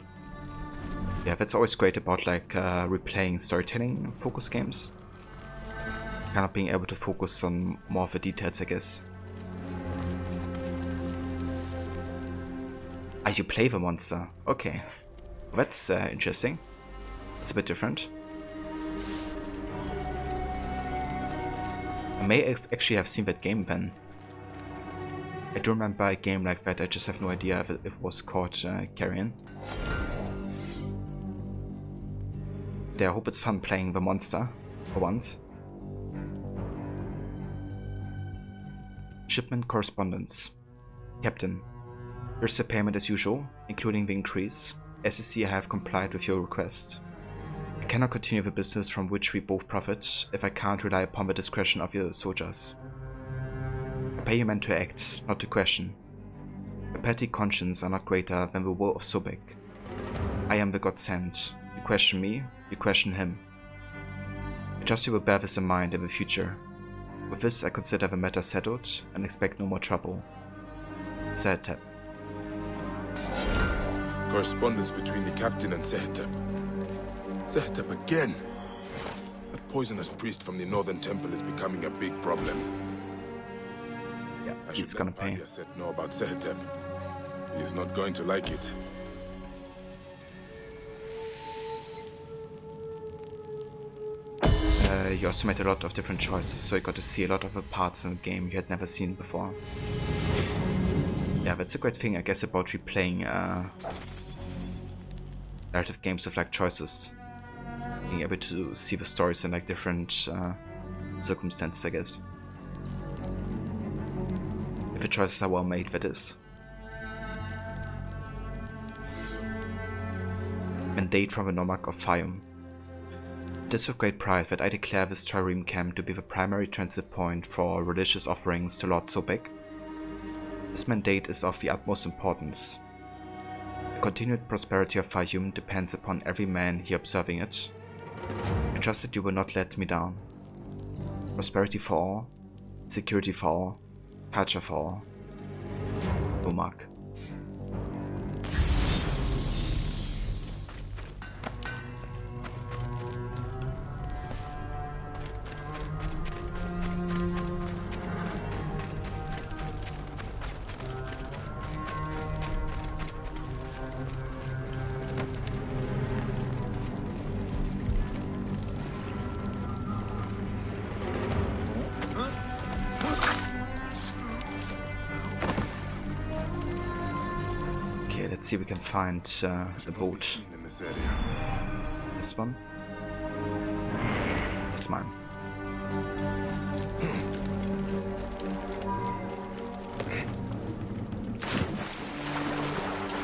Yeah, that's always great about like replaying storytelling focus games. Kind of being able to focus on more of the details, I guess. Ah, you play the monster. Okay. Well, that's interesting. It's a bit different. I may actually have seen that game then. I do remember a game like that, I just have no idea if it was called Carrion. Yeah, I hope it's fun playing the monster for once. Shipment correspondence. Captain, here's the payment as usual, including the increase. As you see, I have complied with your request. I cannot continue the business from which we both profit if I can't rely upon the discretion of your soldiers. I pay you men to act, not to question. A petty conscience are not greater than the will of Sobek. I am the god sent. You question me, you question him. I trust you will bear this in mind in the future. With this, I consider the matter settled and expect no more trouble. Sehetep. Correspondence between the captain and Sehetep. Sehetep again! That poisonous priest from the northern temple is becoming a big problem. Yeah, I he's should gonna let pay. Adia know about Sehetep. He is not going to like it. You also made a lot of different choices, so you got to see a lot of the parts in the game you had never seen before. Yeah, that's a great thing, I guess, about replaying narrative games with like choices. Being able to see the stories in like different circumstances, I guess. If the choices are well made, that is. Mandate from the Nomarch of Fayum. It is with great pride that I declare this trireme camp to be the primary transit point for religious offerings to Lord Sobek. This mandate is of the utmost importance. The continued prosperity of Fayum depends upon every man here observing it. I trust that you will not let me down. Prosperity for all, security for all, culture for all. Nomarch. let's see if we can find a boat. This one. This mine.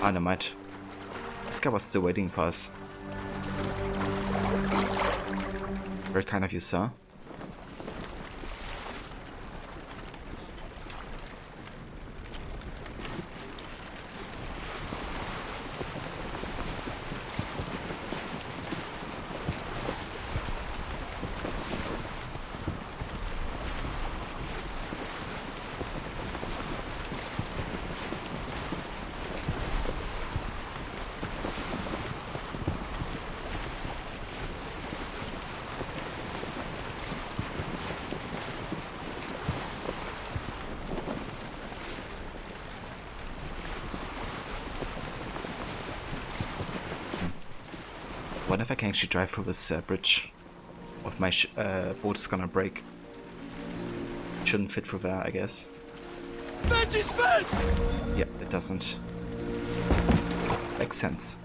Dynamite. This guy was still waiting for us. Very kind of you, sir. What if I can actually drive through this bridge? Or if my boat is gonna break. Shouldn't fit through there, I guess. Yeah, it doesn't. Makes sense.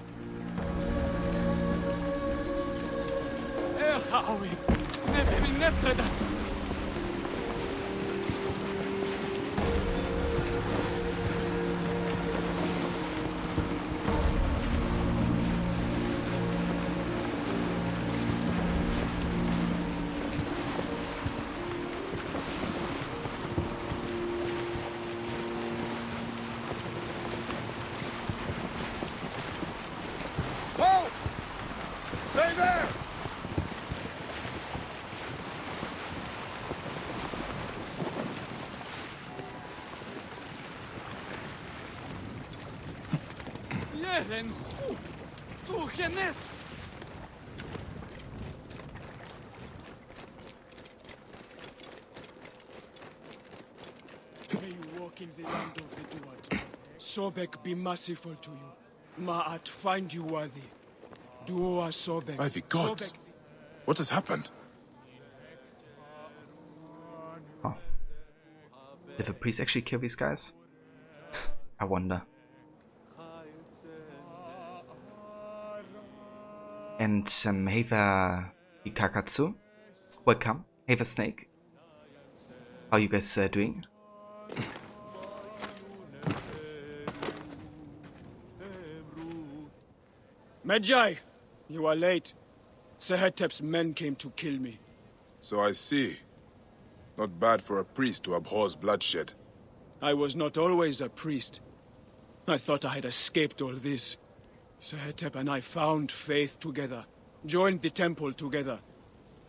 Stay there! May you walk in the land of the Duat. Sobek be merciful to you. Ma'at find you worthy. Duoa Sobek. By the gods! What has happened? Oh. Did the priest actually kill these guys? I wonder. And hey there, Ikakatsu. Welcome. Hey there, Snake. How are you guys doing? Medjay, you are late. Sehetep's men came to kill me. So I see. Not bad for a priest who abhors bloodshed. I was not always a priest. I thought I had escaped all this. Sehetep and I found faith together, joined the temple together.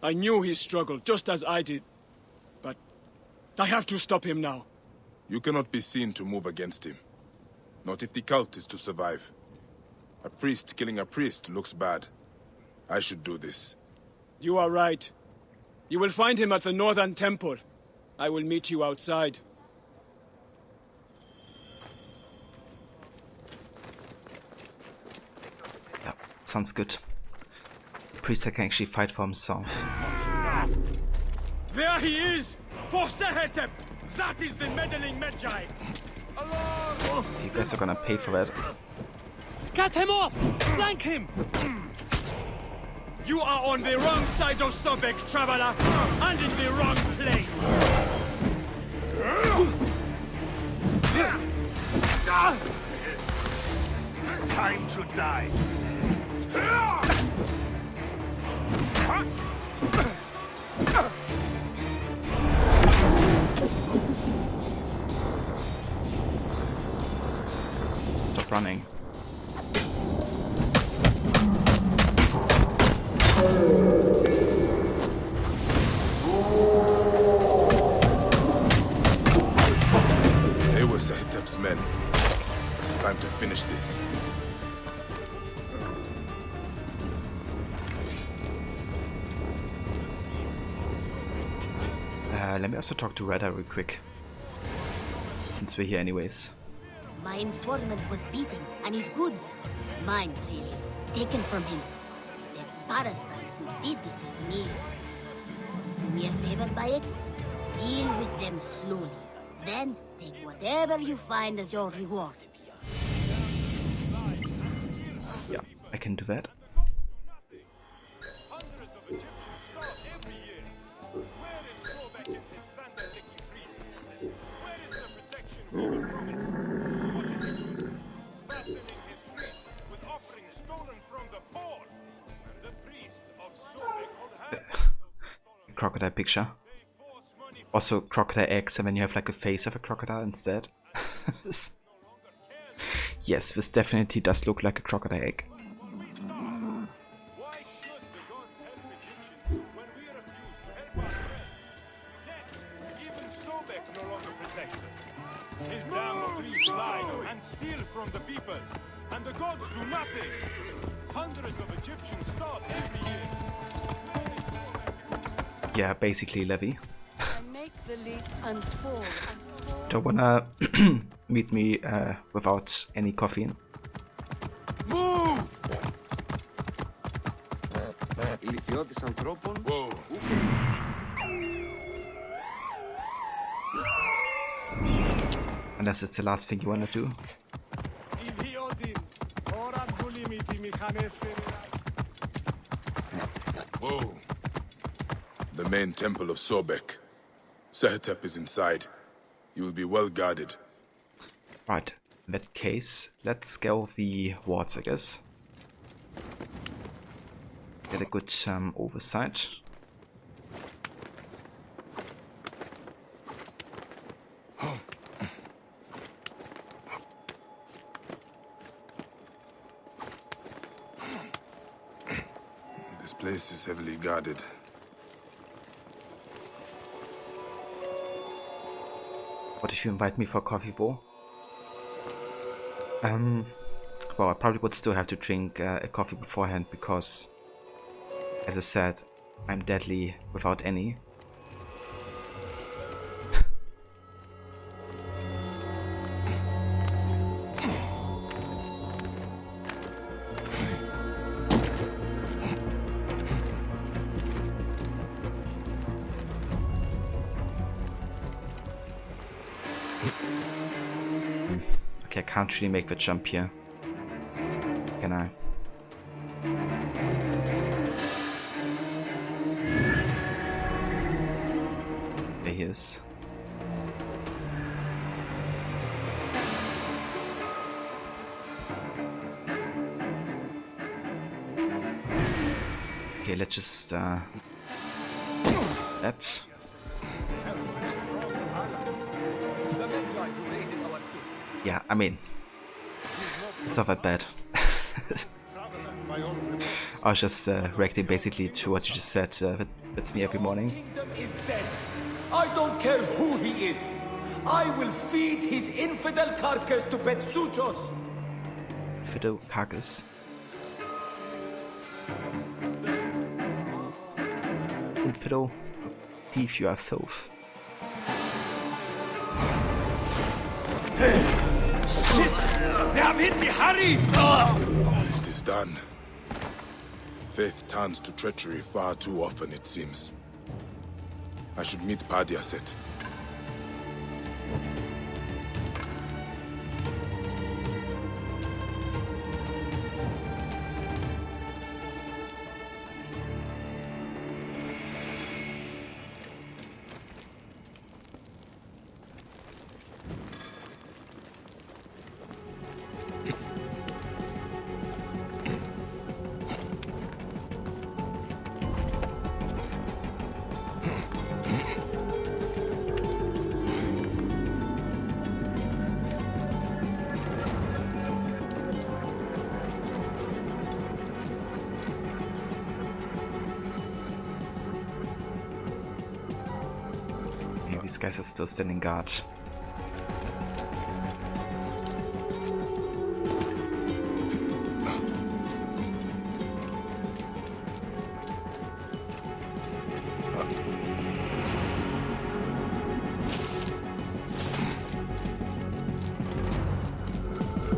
I knew he struggled, just as I did. But I have to stop him now. You cannot be seen to move against him. Not if the cult is to survive. A priest killing a priest looks bad. I should do this. You are right. You will find him at the northern temple. I will meet you outside. Yeah, sounds good. Priest can actually fight for himself. There he is! For Sehetep! That is the meddling Medjay! You guys are gonna pay for that. Cut him off! Flank him! You are on the wrong side of Sobek, traveler, and in the wrong place! Time to die! Stop running. They were Sehetep's men. It's time to finish this. Let me also talk to Reda real quick. Since we're here anyways. My informant was beaten, and his goods, mine really, taken from him. The parasite who did this is me. Do me a favor, Bayek. Deal with them slowly. Then take whatever you find as your reward. I can do that. Crocodile picture. Also crocodile eggs, and then you have like a face of a crocodile instead. Yes, this definitely does look like a crocodile egg. His damn priests lie and steal from the people, and the gods do nothing. Hundreds of Egyptians starve every year. Yeah, basically Levy. Make the leap and fall. Don't wanna meet me without any caffeine. Move! Ηλικιώτης ανθρώπων. Unless it's the last thing you wanna do. Whoa. The main temple of Sobek. Sehetep is inside. You will be well guarded. Right, in that case, let's scale the wards, I guess. Get a good oversight. This place is heavily guarded. What if you invite me for coffee, though? Well, I probably would still have to drink a coffee beforehand because, as I said, I'm deadly without any. Okay, I can't really make the jump here. Can I? There he is. Okay, let's just that. Yeah, I mean, it's not that bad. I was just reacting basically to what you just said. That's me every morning. Kingdom is dead. I don't care who he is. I will feed his infidel carcass to Betsuchos. Infidel carcass. Infidel, thief, you are filth. They have hit me, hurry! It is done. Faith turns to treachery far too often, it seems. I should meet Padiaset. These guys are still standing guard.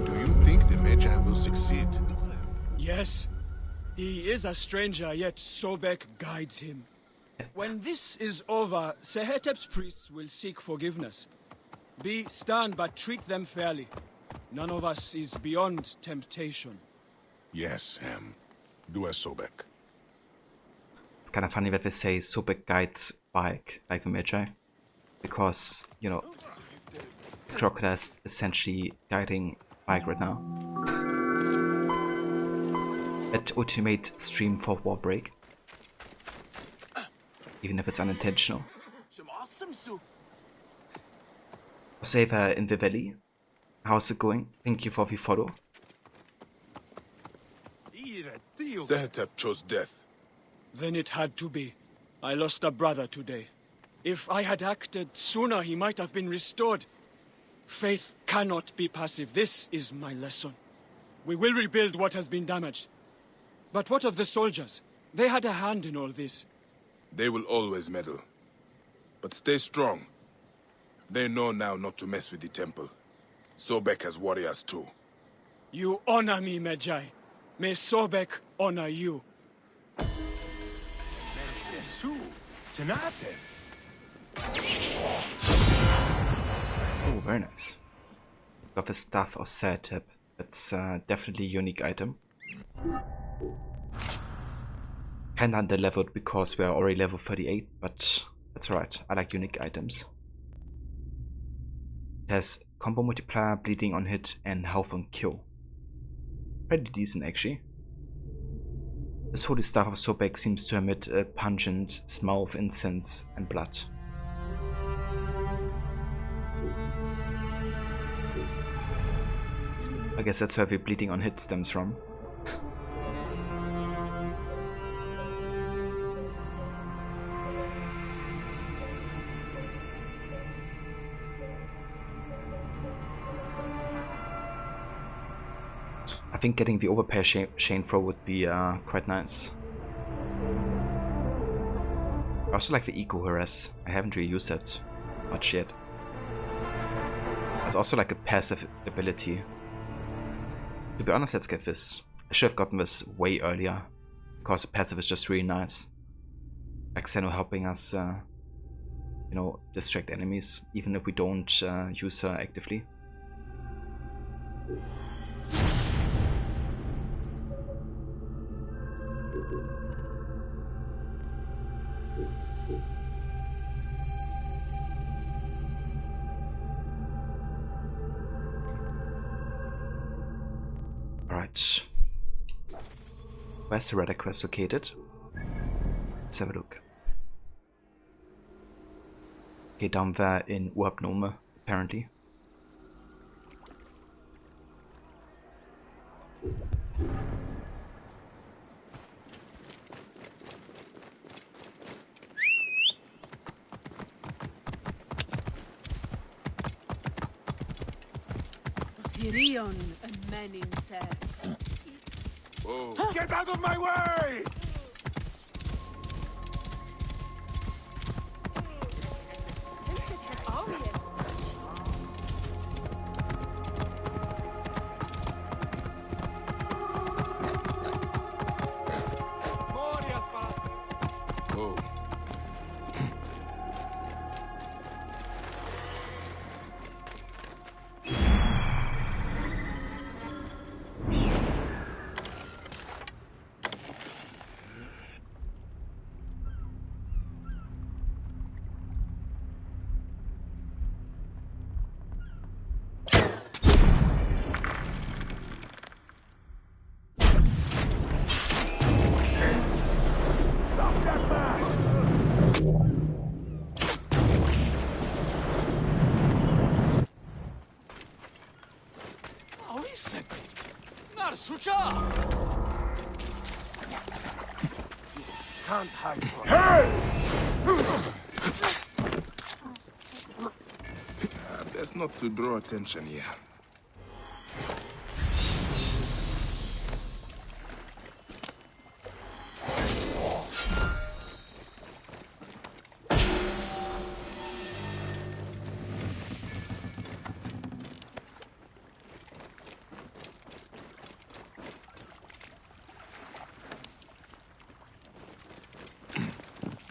Do you think the Magi will succeed? Yes. He is a stranger, yet Sobek guides him. When this is over, Sehetep's priests will seek forgiveness. Be stern, but treat them fairly. None of us is beyond temptation. Yes, Ham. Do as Sobek. It's kind of funny that they say Sobek guides bike, like the Magi. Because, you know, Crocodile's essentially guiding bike right now. That ultimate stream for war break. Even if it's unintentional. Saver in the valley. How's it going? Thank you for the follow. Sehetep chose death. Then it had to be. I lost a brother today. If I had acted sooner, he might have been restored. Faith cannot be passive. This is my lesson. We will rebuild what has been damaged. But what of the soldiers? They had a hand in all this. They will always meddle. But stay strong. They know now not to mess with the temple. Sobek has warriors too. You honor me, Medjay. May Sobek honor you. Oh, very nice. Got the Staff of Sehetep. That's definitely a unique item. Kinda under-leveled because we are already level 38, but that's alright. I like unique items. It has combo multiplier, bleeding on hit, and health on kill. Pretty decent actually. This Holy Staff of Sobek seems to emit a pungent smell of incense and blood. I guess that's where the bleeding on hit stems from. I think getting the overpair chain throw would be quite nice. I also like the eco harass. I haven't really used that much yet. There's also like a passive ability. To be honest, let's get this. I should have gotten this way earlier, because the passive is just really nice. Like Xeno helping us, you know, distract enemies, even if we don't use her actively. Alright. Where's the Redder quest located? Let's have a look. Okay, down there in Uabnome, apparently. Tyrion and Menin said. Whoa. Get out of my way! Oh. Can't hide from Best not to draw attention here.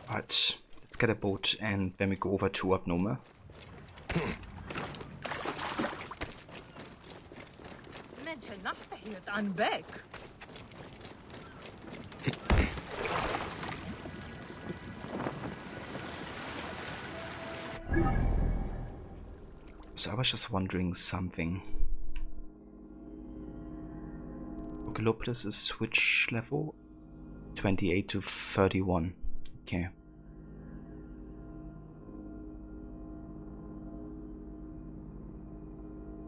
Alright, let's get a boat and then we go over to Uabnome. So I was just wondering something. Okilopolis is which level? 28 to 31. Okay.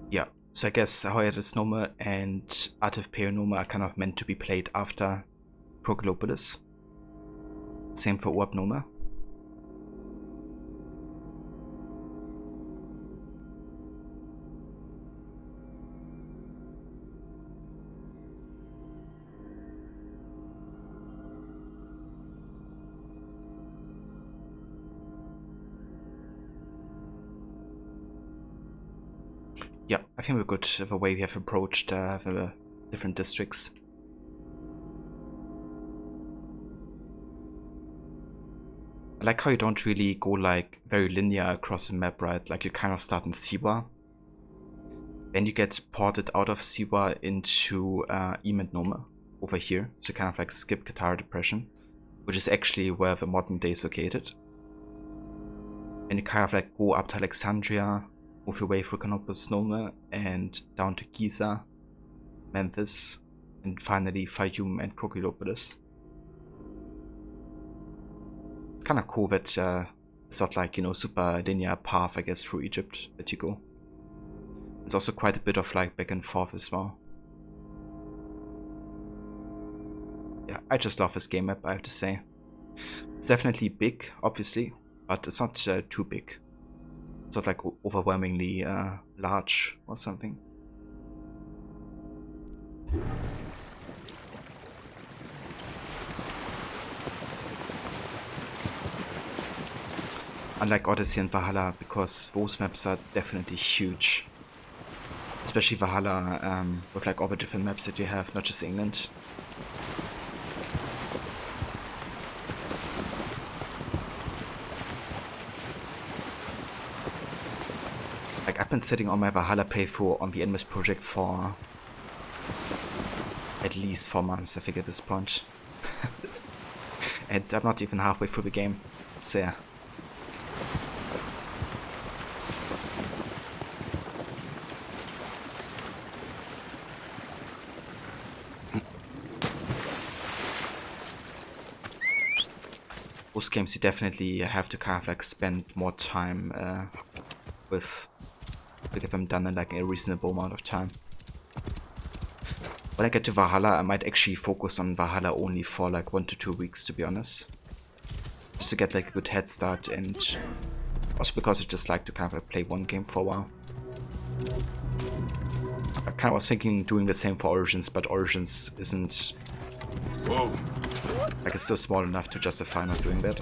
Yeah, so I guess Hoyadis Noma and Atif Peonoma are kind of meant to be played after Prokilopolis. Same for Uab Noma. Yeah, I think we're good the way we have approached the different districts. I like how you don't really go like very linear across the map, right? Like you kind of start in Siwa, then you get ported out of Siwa into Emet Noma over here, so you kind of like skip Qatar Depression, which is actually where the modern day is located. And you kind of like go up to Alexandria, move your way through Canopus Noma and down to Giza, Memphis, and finally Fayum and Prokilopolis. It's kind of cool that it's not like, you know, super linear path, I guess, through Egypt that you go. There's also quite a bit of like back and forth as well. Yeah, I just love this game map, I have to say. It's definitely big, obviously, but it's not too big. It's not like overwhelmingly large or something. Unlike Odyssey and Valhalla, because those maps are definitely huge. Especially Valhalla, with like all the different maps that you have, not just England. Like, I've been sitting on my Valhalla playthrough on the Endless project for at least 4 months, I think, at this point. And I'm not even halfway through the game, so yeah. Those games you definitely have to kind of like spend more time with to get them done in like a reasonable amount of time. When I get to Valhalla, I might actually focus on Valhalla only for like 1 to 2 weeks, to be honest. Just to get like a good head start, and also because I just like to kind of like play one game for a while. I kind of was thinking doing the same for Origins, but Origins isn't... Whoa. Like, it's still small enough to justify not doing that.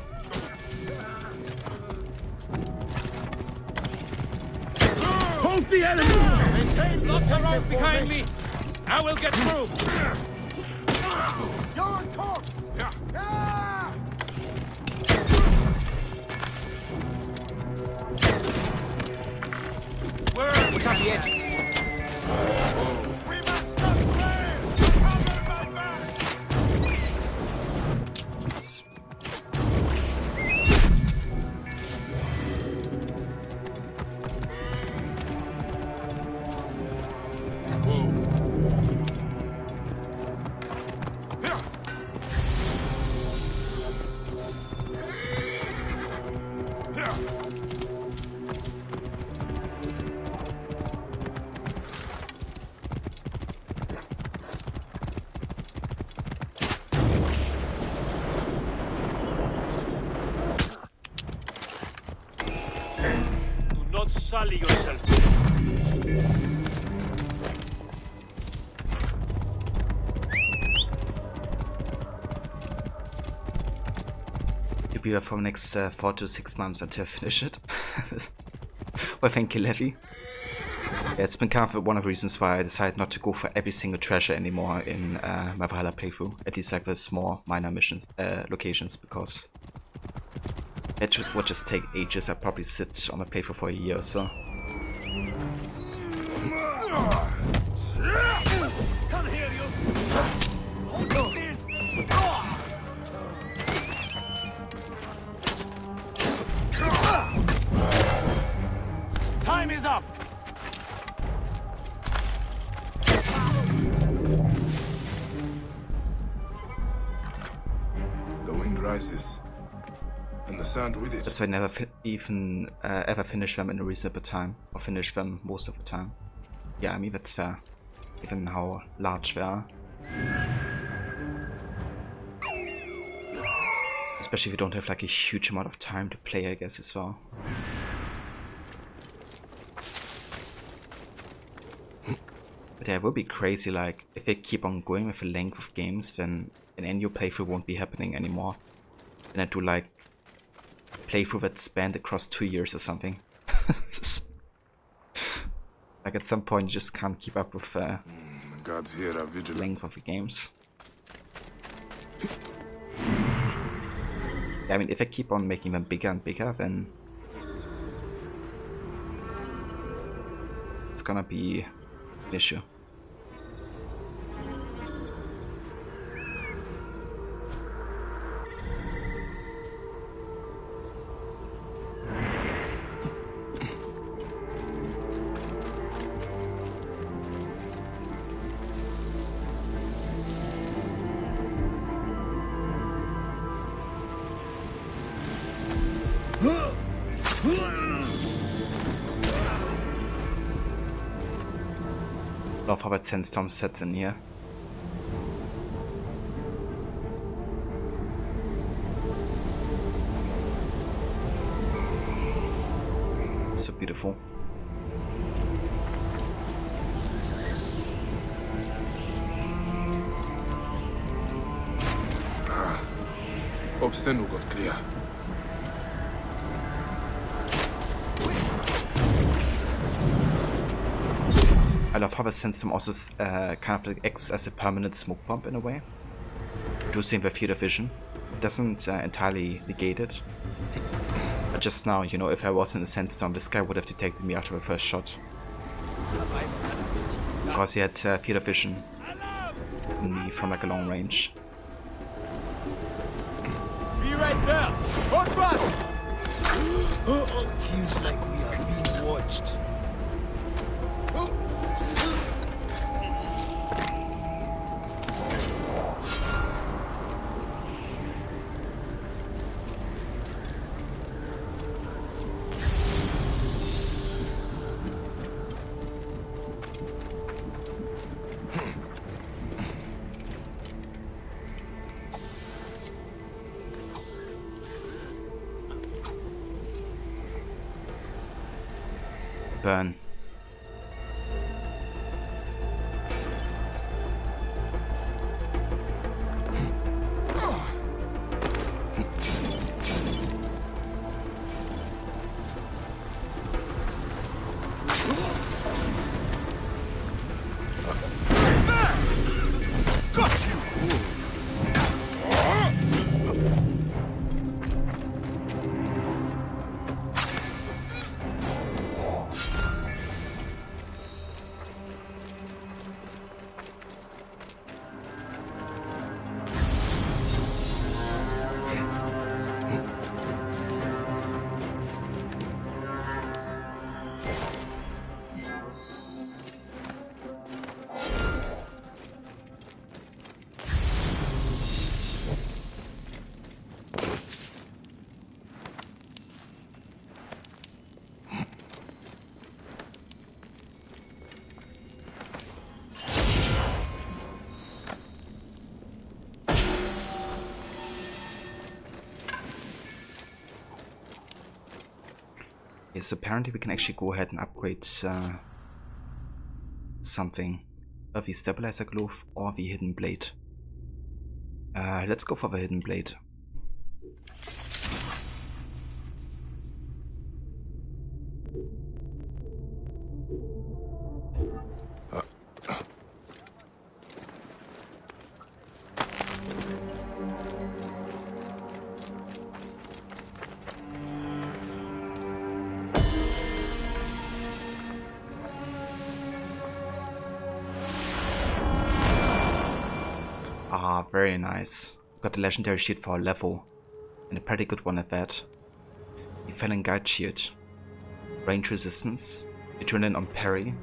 Hold the enemy! Maintain lots around behind me! I will get through! You're a corpse! We got the edge. We must not play! Cover my back! Sully yourself. You'll be there for the next 4 to 6 months until I finish it. Well, thank you, Levy. Yeah, it's been kind of one of the reasons why I decided not to go for every single treasure anymore in my Valhalla playthrough. At least like the small minor missions, locations, because it would just take ages. I'd probably sit on a playthrough for a year or so. Come here, you! Hold on! Time is up! crisis. And the sand with it. That's why I never even ever finish them in a reasonable time. Or finish them most of the time. Yeah, I mean that's fair. Given how large they are. Especially if you don't have like a huge amount of time to play, I guess, as well. But yeah, it would be crazy, like, if they keep on going with the length of games, then an annual playthrough won't be happening anymore. And I do like playthrough that's spanned across 2 years or something. Like at some point you just can't keep up with the gods here are vigilant. Length of the games. Yeah, I mean, if I keep on making them bigger and bigger, then it's gonna be an issue. Love how that sandstorm sets in here. So beautiful. Hope Senu got clear. I love how the sandstorm also kind of like acts as a permanent smoke bomb in a way. Reducing the field of vision. It doesn't entirely negate it. But just now, you know, if I was in a sandstorm, this guy would have detected me after the first shot. Because he had field of vision in me from like a long range. Be right there! Hold fast! Feels like we are being watched. Burn. Yes, so apparently we can actually go ahead and upgrade something. The stabilizer glove or the hidden blade. Let's go for the hidden blade. Ah, very nice. Got a legendary shield for our level, and a pretty good one at that. The Felon Guide Shield. Range resistance, adrenaline on parry,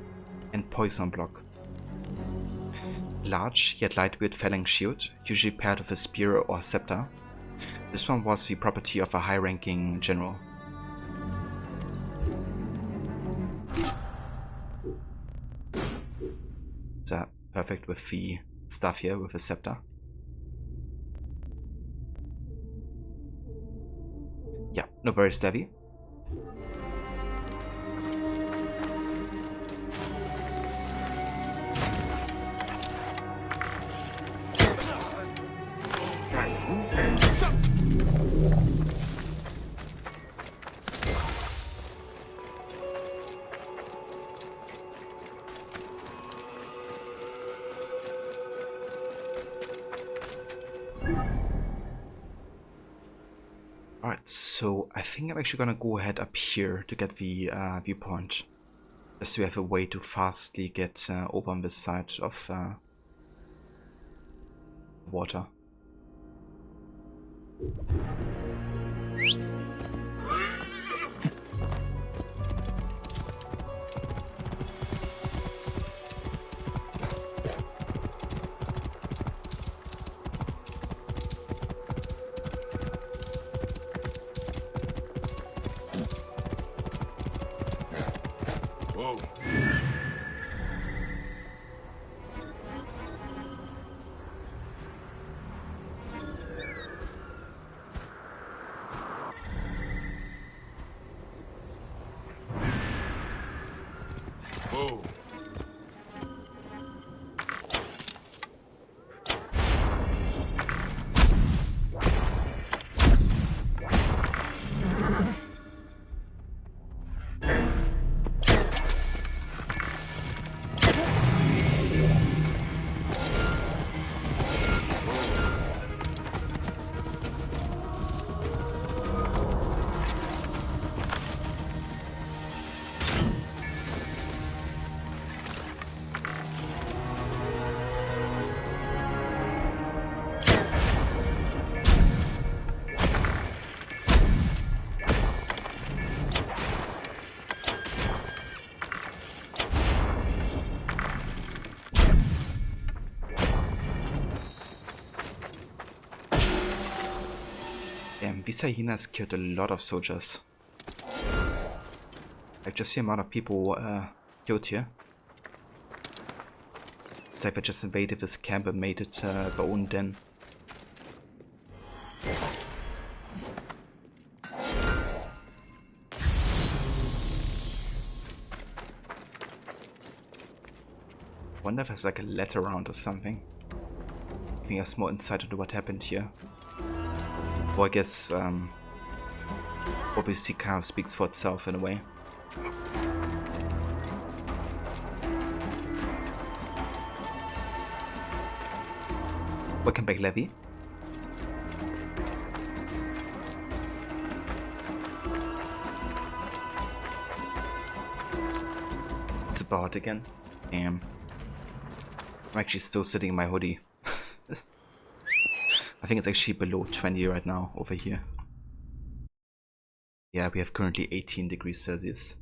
and poison block. Large yet lightweight Felon Shield, usually paired with a spear or scepter. This one was the property of a high-ranking general. So perfect with the stuff here with the scepter. Yeah, no very steady. Alright, so I think I'm actually gonna go ahead up here to get the viewpoint. As we have a way to fastly get over on this side of water. Whoa. Whoa. Damn, these hyenas killed a lot of soldiers. Like just the amount of people killed here. It's like they just invaded this camp and made it their own den. Wonder if there's like a letter around or something. Giving us more insight into what happened here. Or I guess what we see kind of speaks for itself in a way. Welcome back, Levy. It's about again. Damn. I'm actually still sitting in my hoodie. I think it's actually below 20 right now over here. Yeah, we have currently 18 degrees Celsius.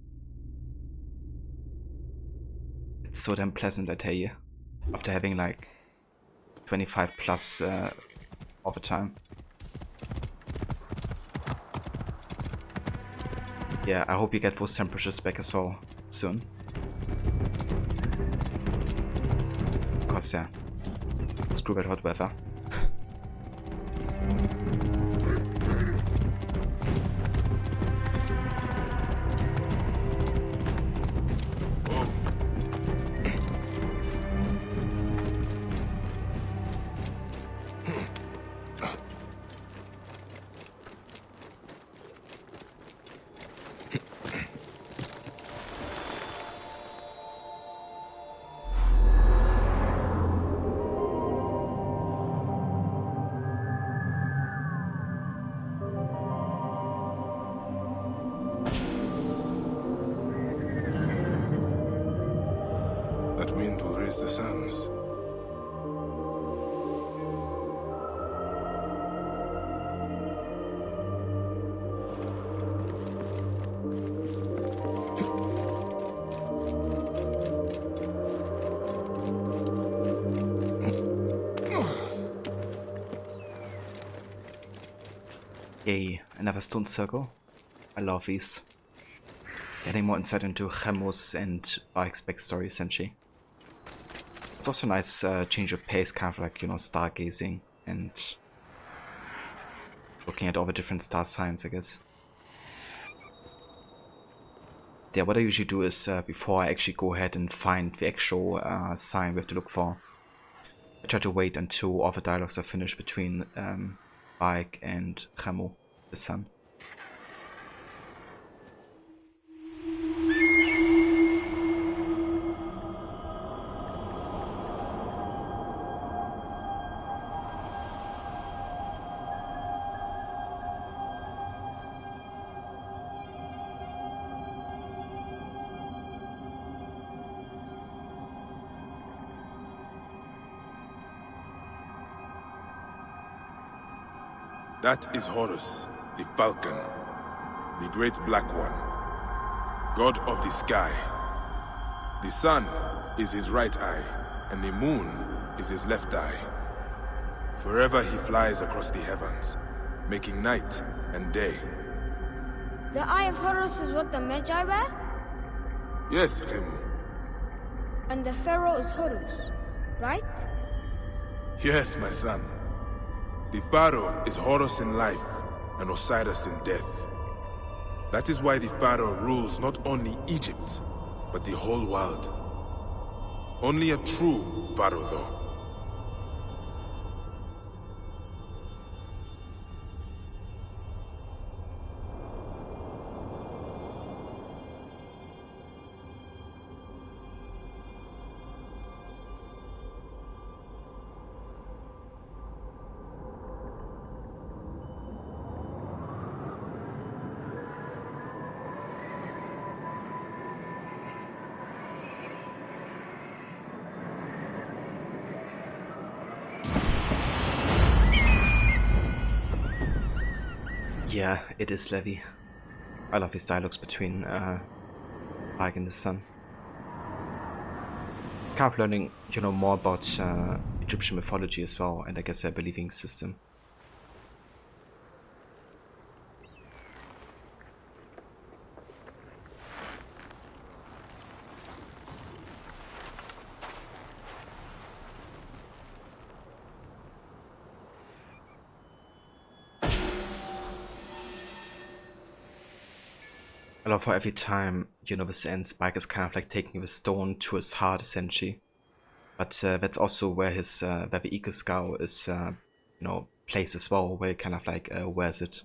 It's so damn pleasant, I tell you. After having like 25 plus all the time. Yeah, I hope you get those temperatures back as well soon. Because yeah, screw that hot weather. That wind will raise the suns. Yay, another stone circle. I love these. Getting more insight into Chemos and Bike's backstory, essentially. It's also a nice change of pace, kind of like, you know, stargazing and looking at all the different star signs, I guess. Yeah, what I usually do is, before I actually go ahead and find the actual sign we have to look for, I try to wait until all the dialogues are finished between Bike and Chemo, the son. That is Horus, the Falcon, the great black one, god of the sky. The sun is his right eye, and the moon is his left eye. Forever he flies across the heavens, making night and day. The Eye of Horus is what the Magi wear? Yes, Khemu. And the Pharaoh is Horus, right? Yes, my son. The Pharaoh is Horus in life, and Osiris in death. That is why the Pharaoh rules not only Egypt, but the whole world. Only a true Pharaoh, though. Yeah, it is Levi. I love his dialogues between Ike and the son. Kind of learning, you know, more about Egyptian mythology as well, and I guess their believing system. I love how every time, you know, this ends, Spike is kind of like taking the stone to his heart, essentially. But that's also where his, where the eagle skull is, you know, placed as well, where he kind of like wears it.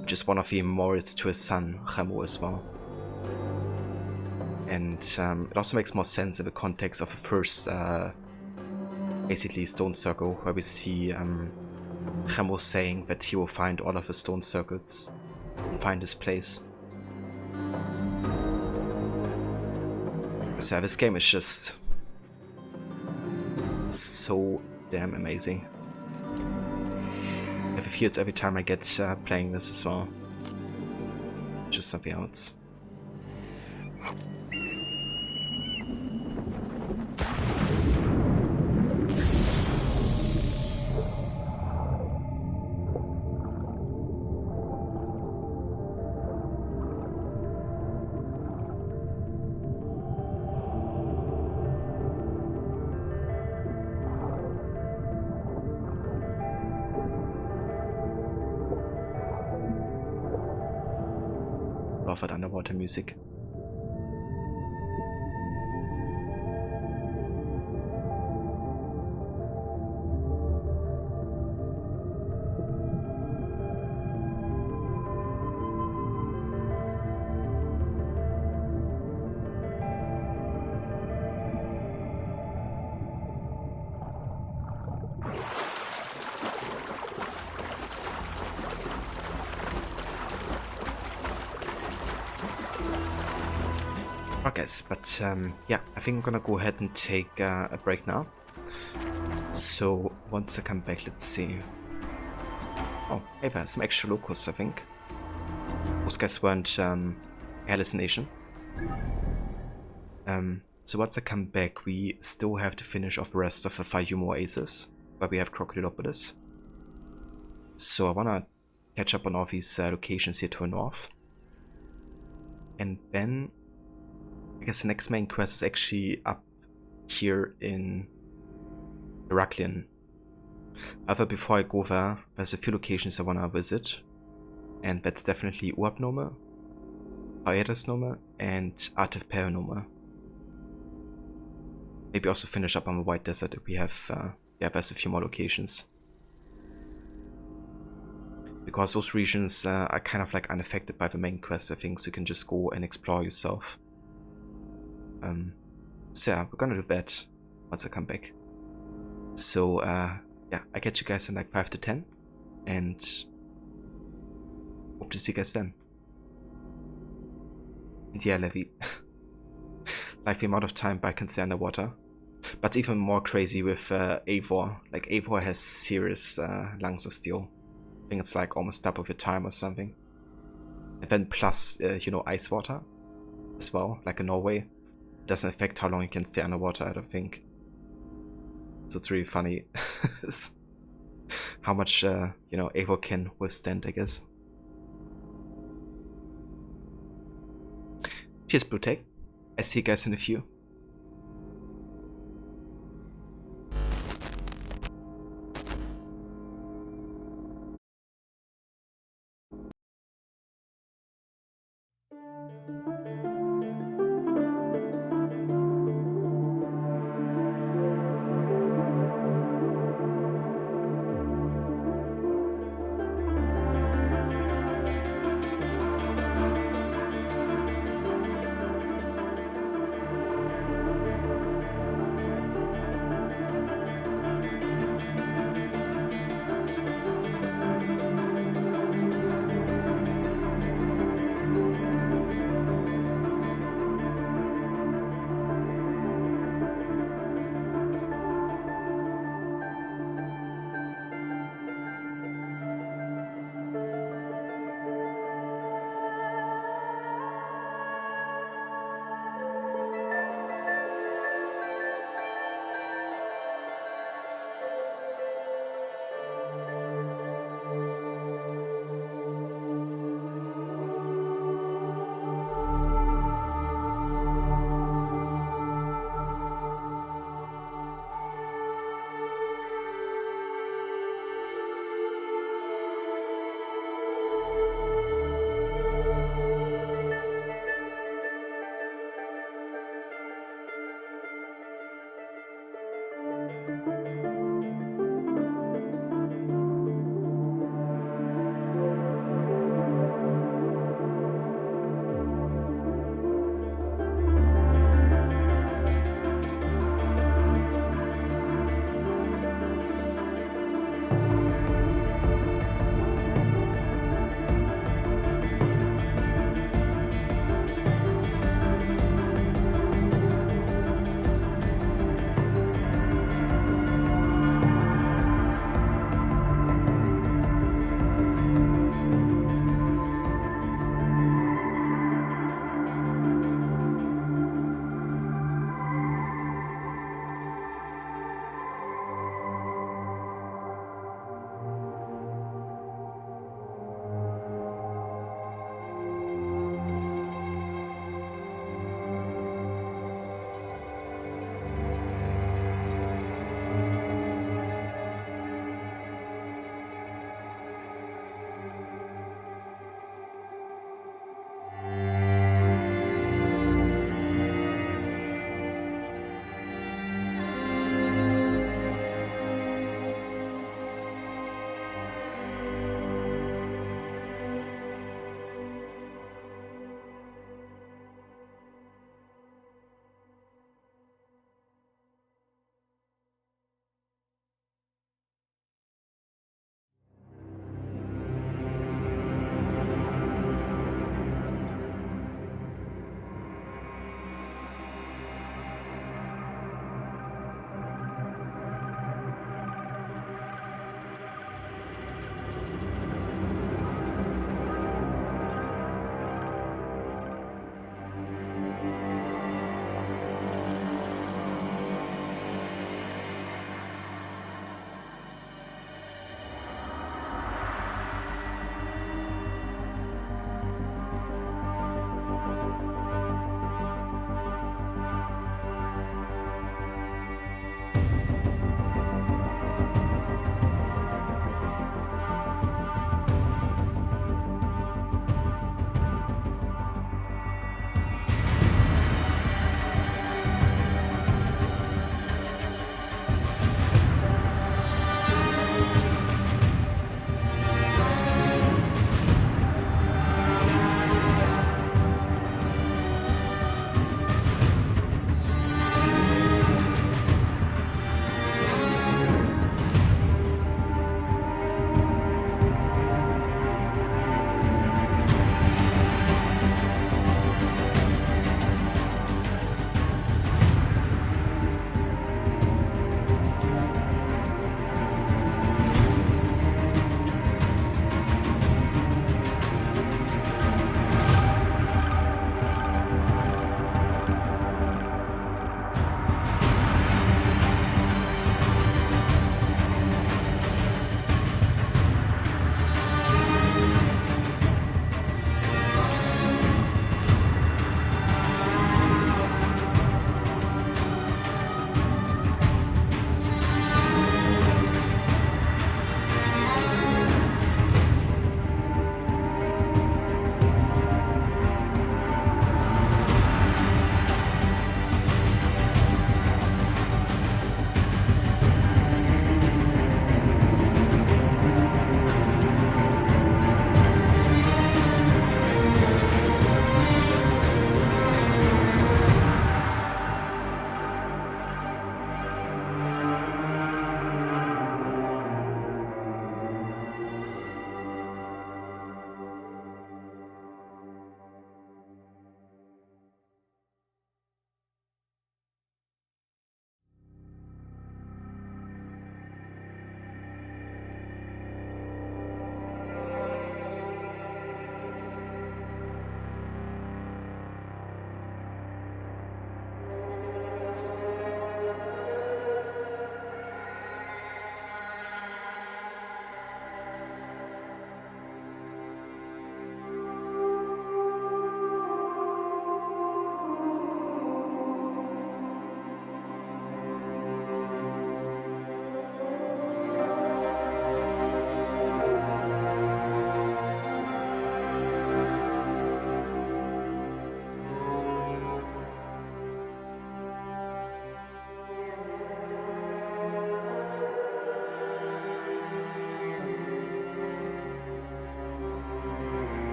Which is one of the memorials to his son, Chemo, as well. And it also makes more sense in the context of the first, basically, stone circle, where we see Chemo saying that he will find all of the stone circles and find his place. So this game is just so damn amazing. I have a feels every time I get playing this as well. Just something else. Love that underwater music. Guys, but yeah, I think I'm gonna go ahead and take a break now. So once I come back, let's see. Oh, hey, there's some extra locals, I think. Those guys weren't hallucination. So once I come back, we still have to finish off the rest of the Fayum Oasis, where we have Crocodilopolis. So I wanna catch up on all these locations here to the north. And then I guess the next main quest is actually up here in Heraklion. However, before I go there, there's a few locations I want to visit. And that's definitely Uabnome, Paedasnome, and Artev Peronome. Maybe also finish up on the White Desert if we have, yeah, there's a few more locations. Because those regions are kind of like unaffected by the main quest, I think, so you can just go and explore yourself. So yeah, we're gonna do that once I come back. So yeah, I catch you guys in like 5 to 10, and hope to see you guys then. And yeah, Levi. Like the amount of time I can stay underwater. But it's even more crazy with Eivor. Like Eivor has serious lungs of steel. I think it's like almost double the time or something. And then plus, you know, ice water as well, like in Norway. It doesn't affect how long you can stay underwater, I don't think. So it's really funny how much, you know, Eivor can withstand, I guess. Cheers, Blue Tech. I see you guys in a few.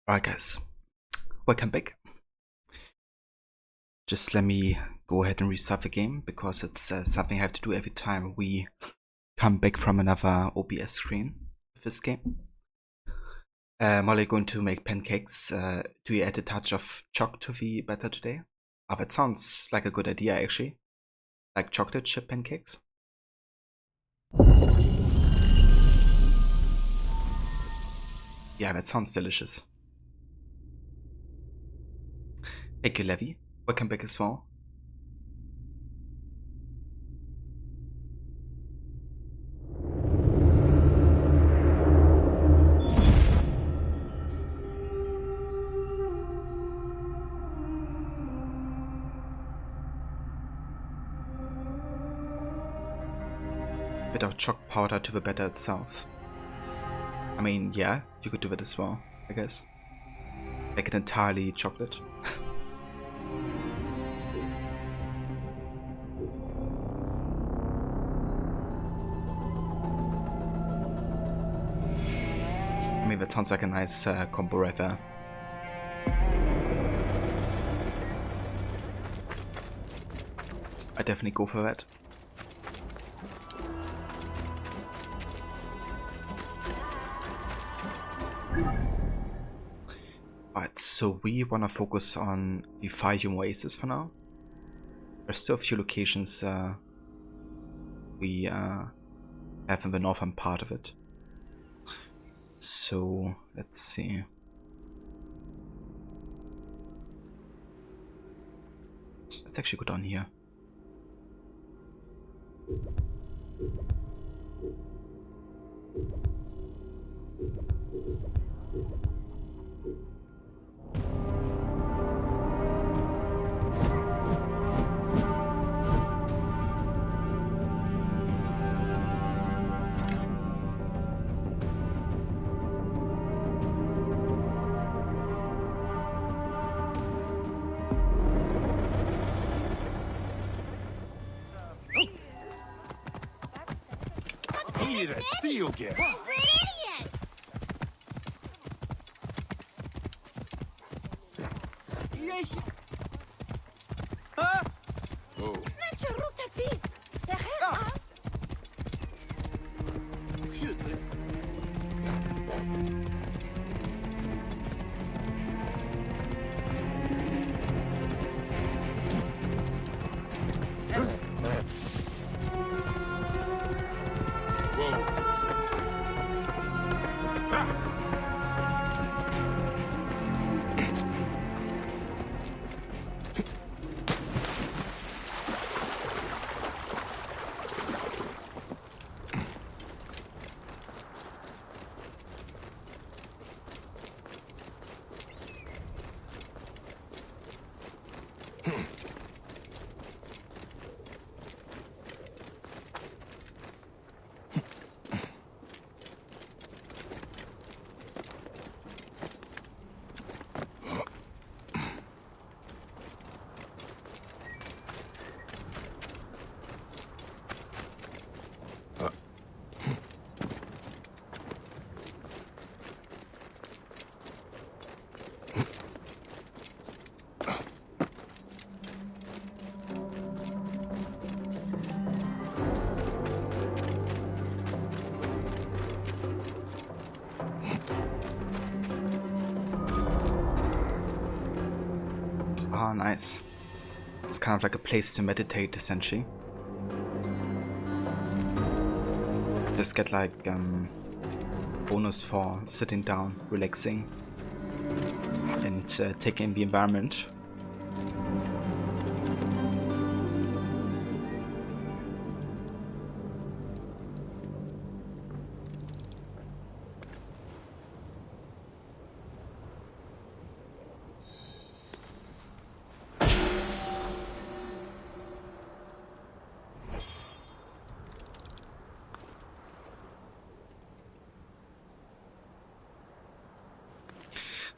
Alright guys, welcome back. Just let me go ahead and restart the game, because it's something I have to do every time we come back from another OBS screen with this game. Molly, going to make pancakes. Do you add a touch of chalk to the batter today? Oh, that sounds like a good idea actually. Like chocolate chip pancakes. Yeah, that sounds delicious. Thank you, Levi. Welcome back as well. Bit of chalk powder to the batter itself. I mean, yeah, you could do that as well, I guess. Make it entirely chocolate. I mean, that sounds like a nice combo right there. I definitely go for that. Alright, so we want to focus on the Fayum Oasis for now. There's still a few locations we have in the northern part of it. So, let's see. Let's actually go down here. Mira, tío, que... Oh, nice. It's kind of like a place to meditate, essentially. Just get like bonus for sitting down, relaxing, and taking in the environment.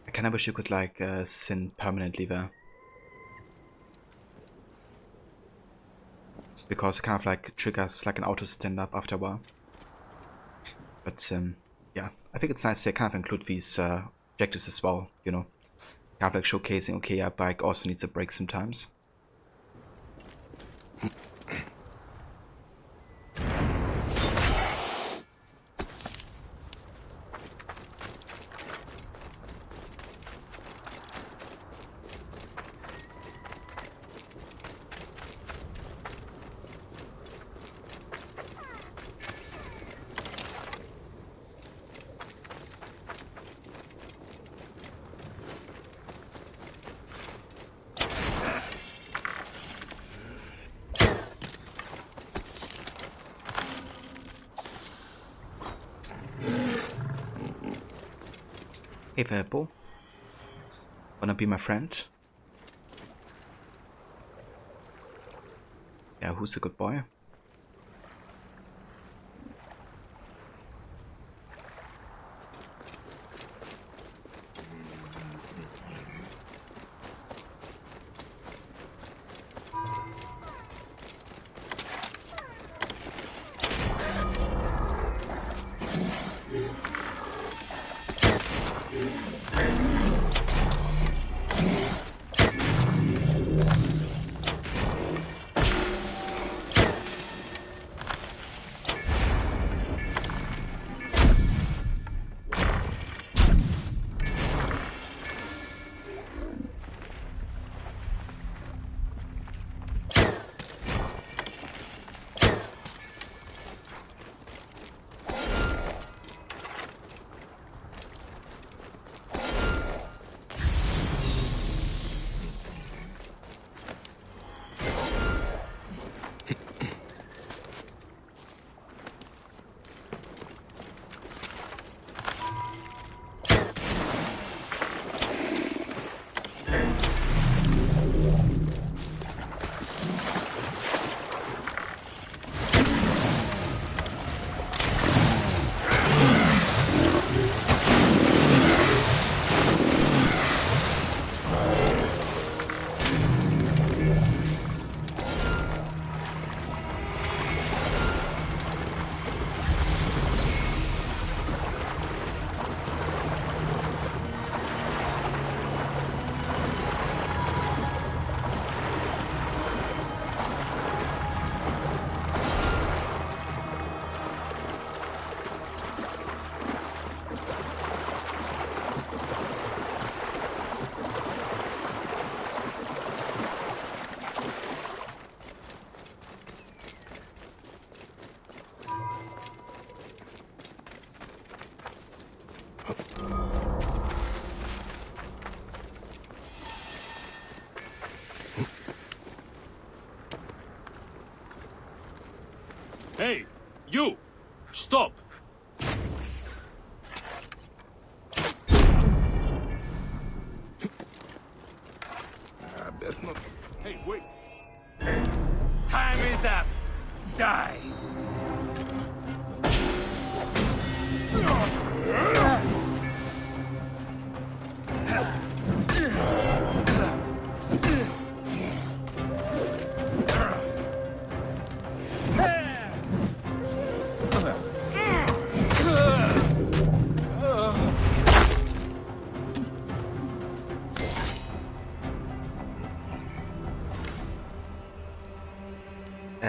I kinda wish you could like sin permanently there. Because it kind of like triggers like an auto stand up after a while. But yeah, I think it's nice to kind of include these objectives as well, you know. Kind of like showcasing, okay, yeah, bike also needs a break sometimes. Hey Verbo, wanna be my friend? Yeah, who's a good boy? Hey, you! Stop! Best not. Hey, wait! Time is up! Die!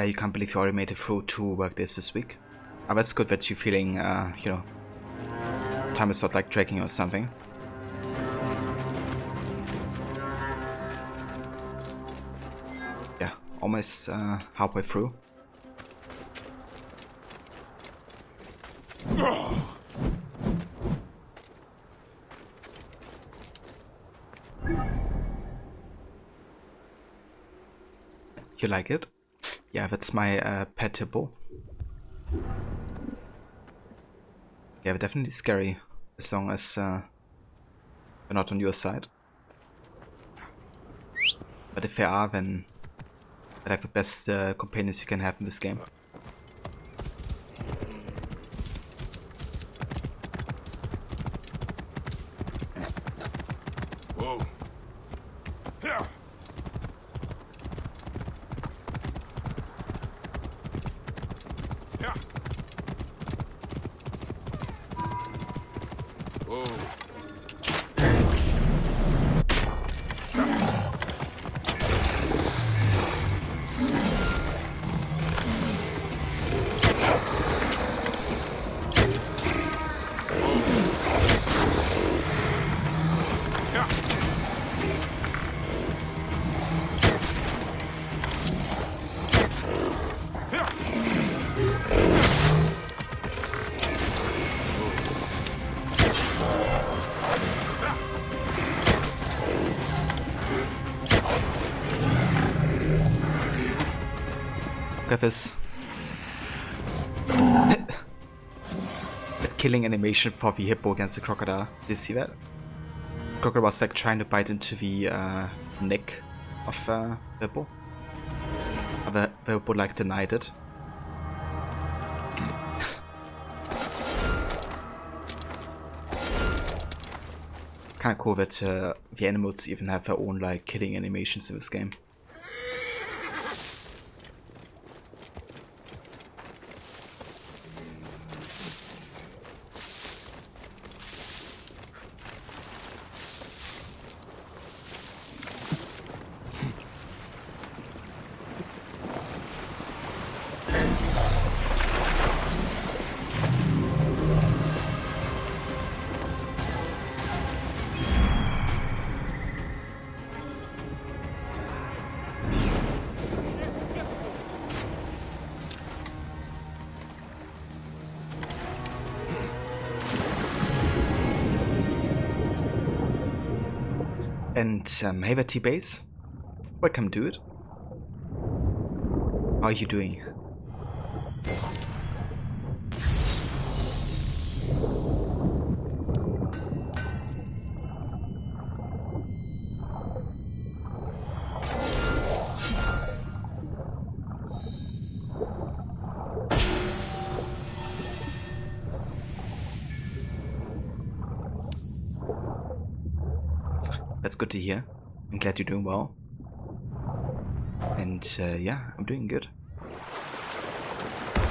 You can't believe you already made it through 2 work days this week. But it's good that you're feeling, you know, time is not like dragging or something. almost halfway through. You like it? Yeah, that's my pet hippo. Yeah, definitely scary as long as we're not on your side. But if they are, then they're like the best companions you can have in this game. Whoa. Yeah. Yeah. Whoa. Look at this. That killing animation for the hippo against the crocodile. Did you see that? The crocodile was like trying to bite into the neck of the hippo. The hippo like denied it. It's kind of cool that the animals even have their own like killing animations in this game. And hey there, T-Base. Welcome, dude. How are you doing? That's good to hear. I'm glad you're doing well. And yeah, I'm doing good.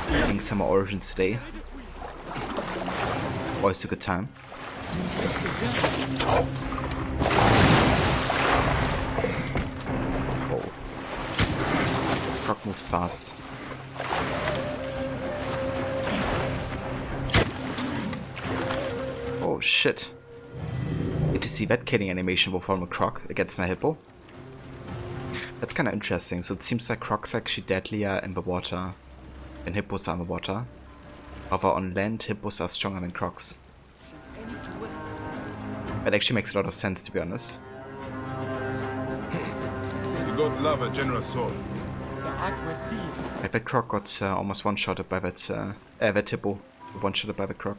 Playing Summer Origins today. Always a good time. Oh. Croc moves fast. Oh shit. Did you see that killing animation from a croc against my hippo? That's kind of interesting. So it seems like crocs are actually deadlier in the water than hippos are in the water. However, on land, hippos are stronger than crocs. That actually makes a lot of sense, to be honest. You got love a generous soul. Like that croc got almost one-shotted by that hippo. One-shotted by the croc.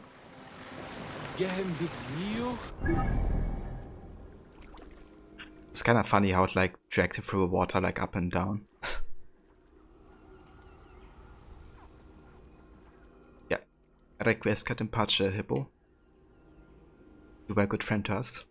It's kind of funny how it like dragged him through the water like up and down. Yeah. Requiescat in pace, hippo. You were a good friend to us.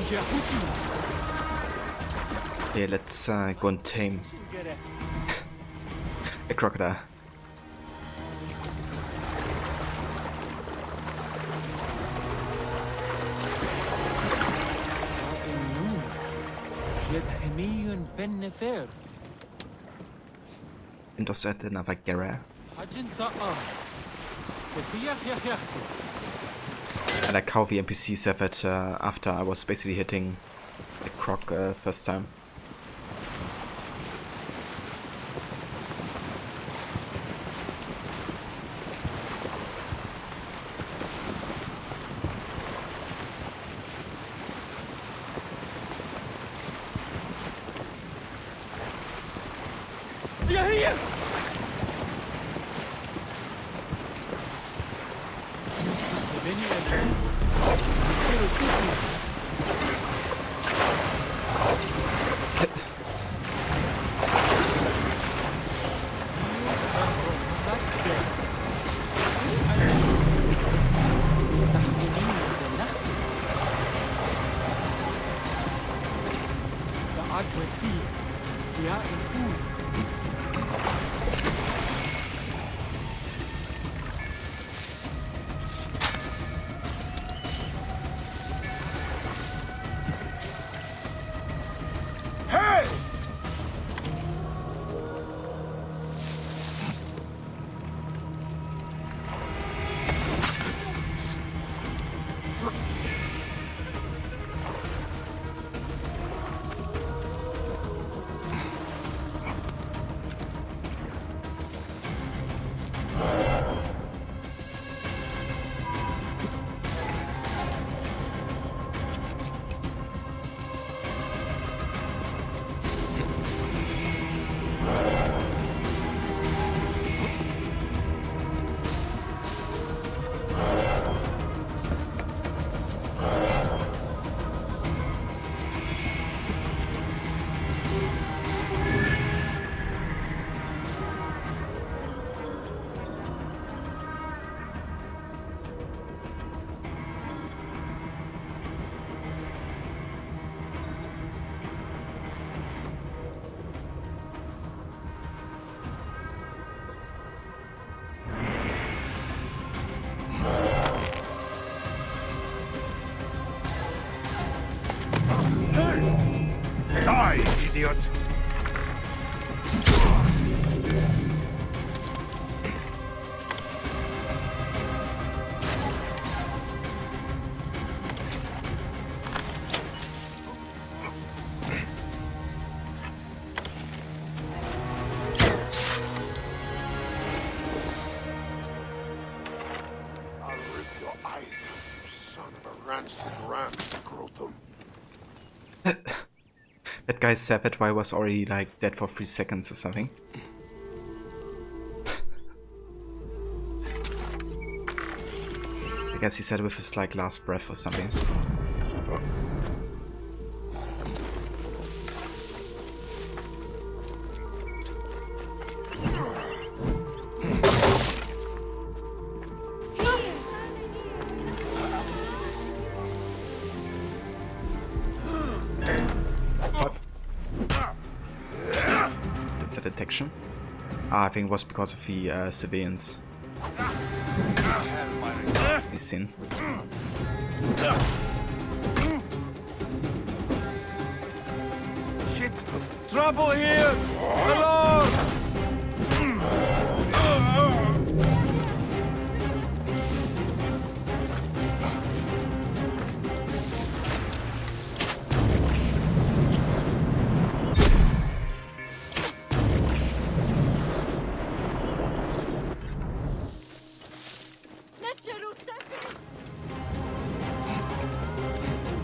Yeah, let's go and tame a crocodile. Into another Gera. I like how the NPCs have it after I was basically hitting the croc first time. Die, idiot! I'll rip your eyes out, you son of a rancid ram scrotum. That guy said that I was already like dead for 3 seconds or something. I guess he said with his like last breath or something. That's a detection. I think it was because of the civilians. He's seen. Shit! Trouble here! Alone!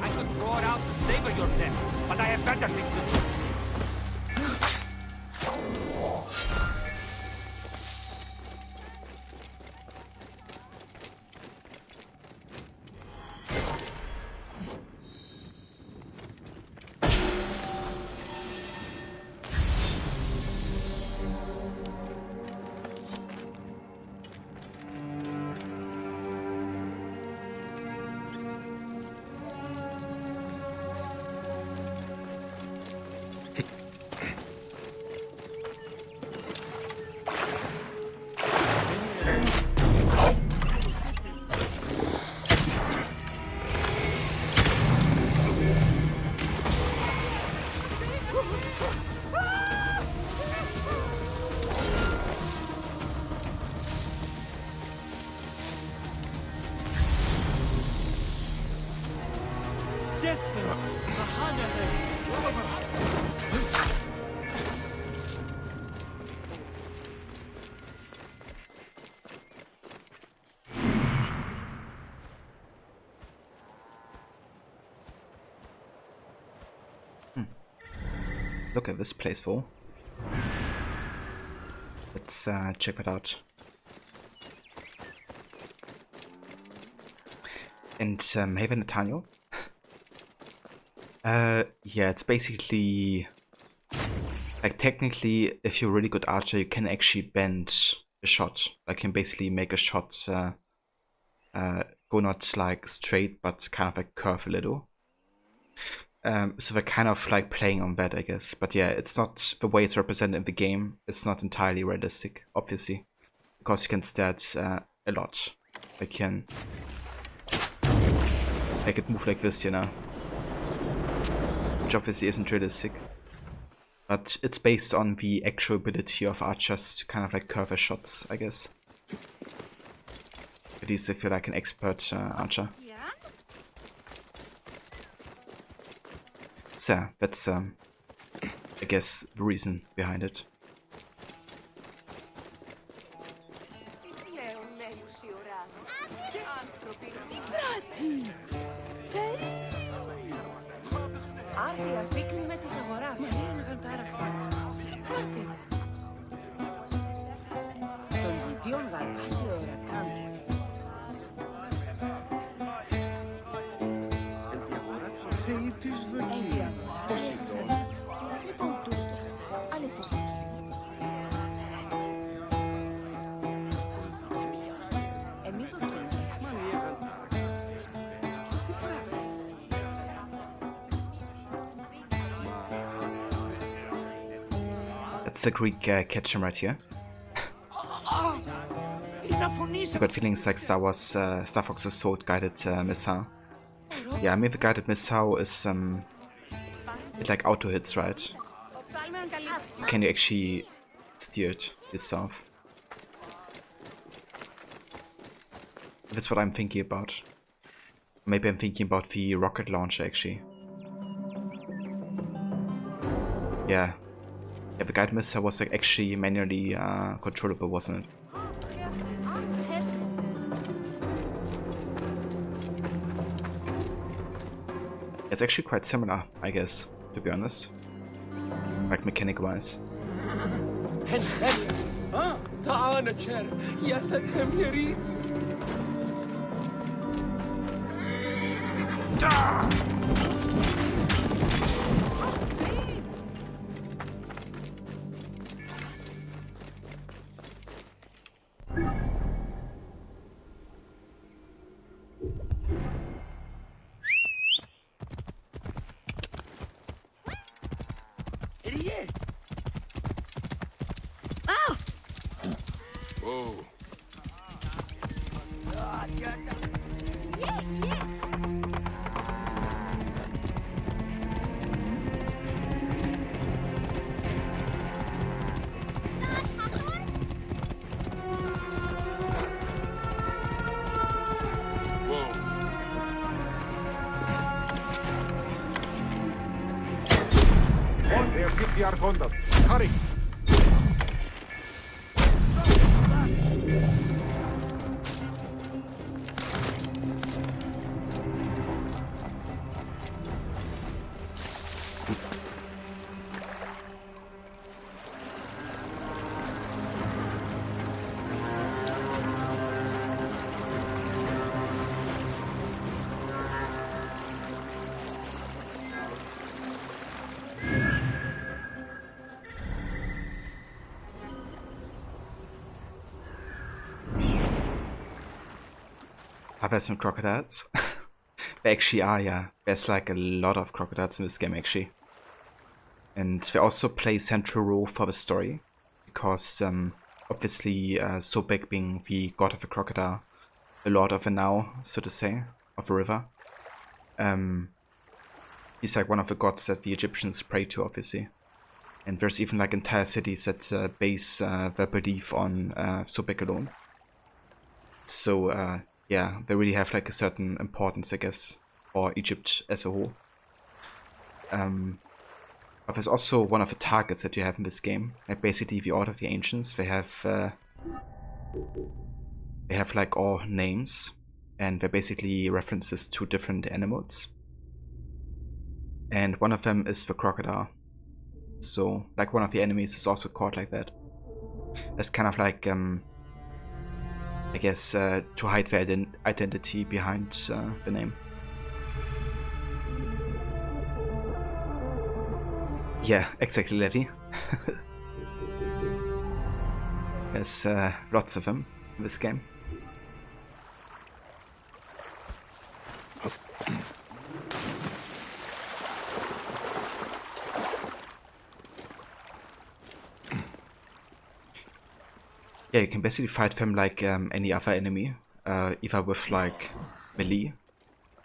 I could throw it out to savor your death, but I have better things to do. Look at this place, though. Let's check it out. And Haven Nathaniel. Yeah, it's basically like technically, if you're a really good archer, you can actually bend a shot. Like, you can basically make a shot go not like straight, but kind of like curve a little. So they're kind of like playing on that, I guess. But yeah, it's not the way it's represented in the game. It's not entirely realistic, obviously, because you can stat a lot. I can make it move like this, you know, which obviously isn't realistic. But it's based on the actual ability of archers to kind of like curve their shots, I guess. At least if you're like an expert archer. So yeah, that's I guess the reason behind it. That's the Greek catch right here. I got feelings like Star Fox's sword guided missile. Yeah, I mean the guided missile is it like auto hits, right? Can you actually steer it yourself? That's what I'm thinking about. Maybe I'm thinking about the rocket launcher actually. Yeah. Yeah, the guided missile was like actually manually controllable, wasn't it? It's actually quite similar, I guess, to be honest. Like mechanic-wise. Whoa. Hurry! Are there some crocodiles? There actually are, yeah. There's like a lot of crocodiles in this game actually. And they also play central role for the story, because obviously Sobek being the god of the crocodile, the lord of the now, so to say, of the river. He's like one of the gods that the Egyptians pray to, obviously. And there's even like entire cities that base their belief on Sobek alone. So yeah, they really have like a certain importance, I guess, for Egypt as a whole. But there's also one of the targets that you have in this game, like basically the Order of the Ancients. They have like all names, and they're basically references to different animals. And one of them is the crocodile. So, like, one of the enemies is also called like that. That's kind of like, I guess, to hide the identity behind the name. Yeah, exactly, Levy. There's lots of them in this game. Yeah, you can basically fight them like any other enemy, either with like melee,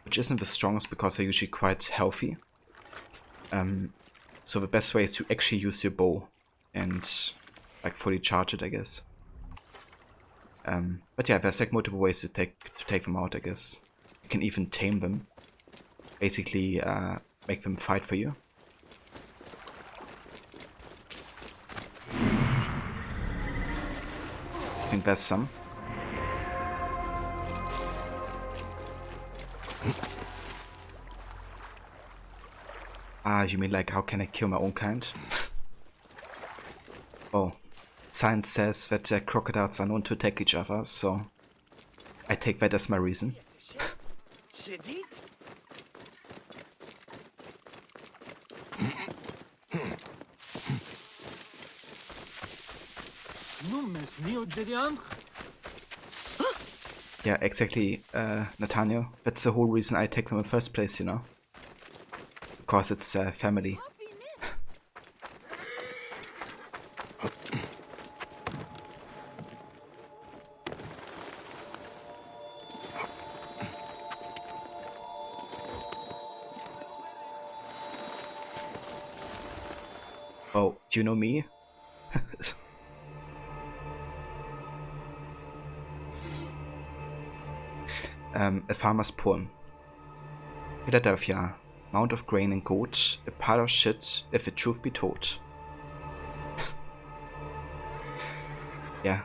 which isn't the strongest because they're usually quite healthy. So the best way is to actually use your bow and like fully charge it, I guess. But yeah, there's like multiple ways to take them out, I guess. You can even tame them, basically make them fight for you. I think that's some. Ah, you mean like how can I kill my own kind? Oh, science says that crocodiles are known to attack each other, so I take that as my reason. Yeah, exactly, Nathaniel. That's the whole reason I take them in the first place, you know? Because it's family. Oh, do you know me? A farmer's poem. Philadelphia, mound of grain and goat, a pile of shit, if the truth be told. Yeah.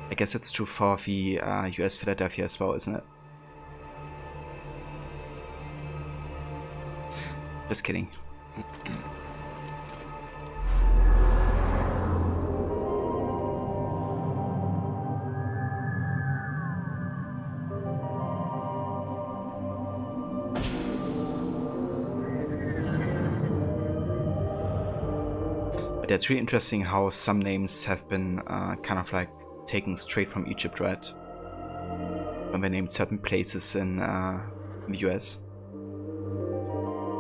I guess it's true for the US Philadelphia as well, isn't it? Just kidding. But it's really interesting how some names have been kind of like taken straight from Egypt, right? When they named certain places in the US,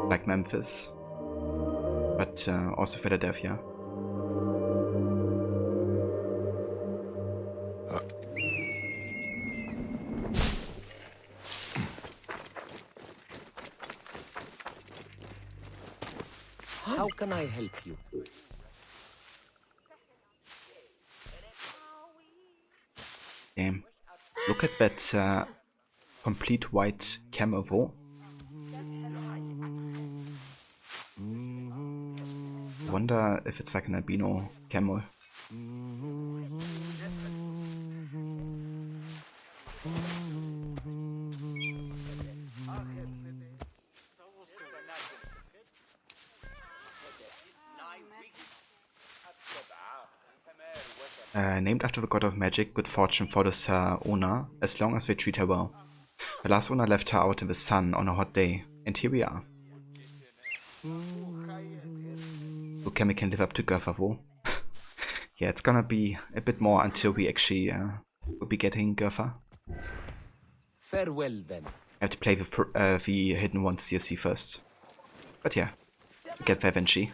like Memphis, but also Philadelphia. How can I help you? Damn. Look at that complete white camel though. I wonder if it's like an albino camel. Named after the god of magic, good fortune follows her owner as long as they treat her well. The last owner left her out in the sun on a hot day, and here we are. Okay, we can live up to Gotha though. Yeah, it's gonna be a bit more until we actually will be getting Gotha. Farewell then. I have to play the Hidden Ones DLC first. But yeah. get Vivenchi.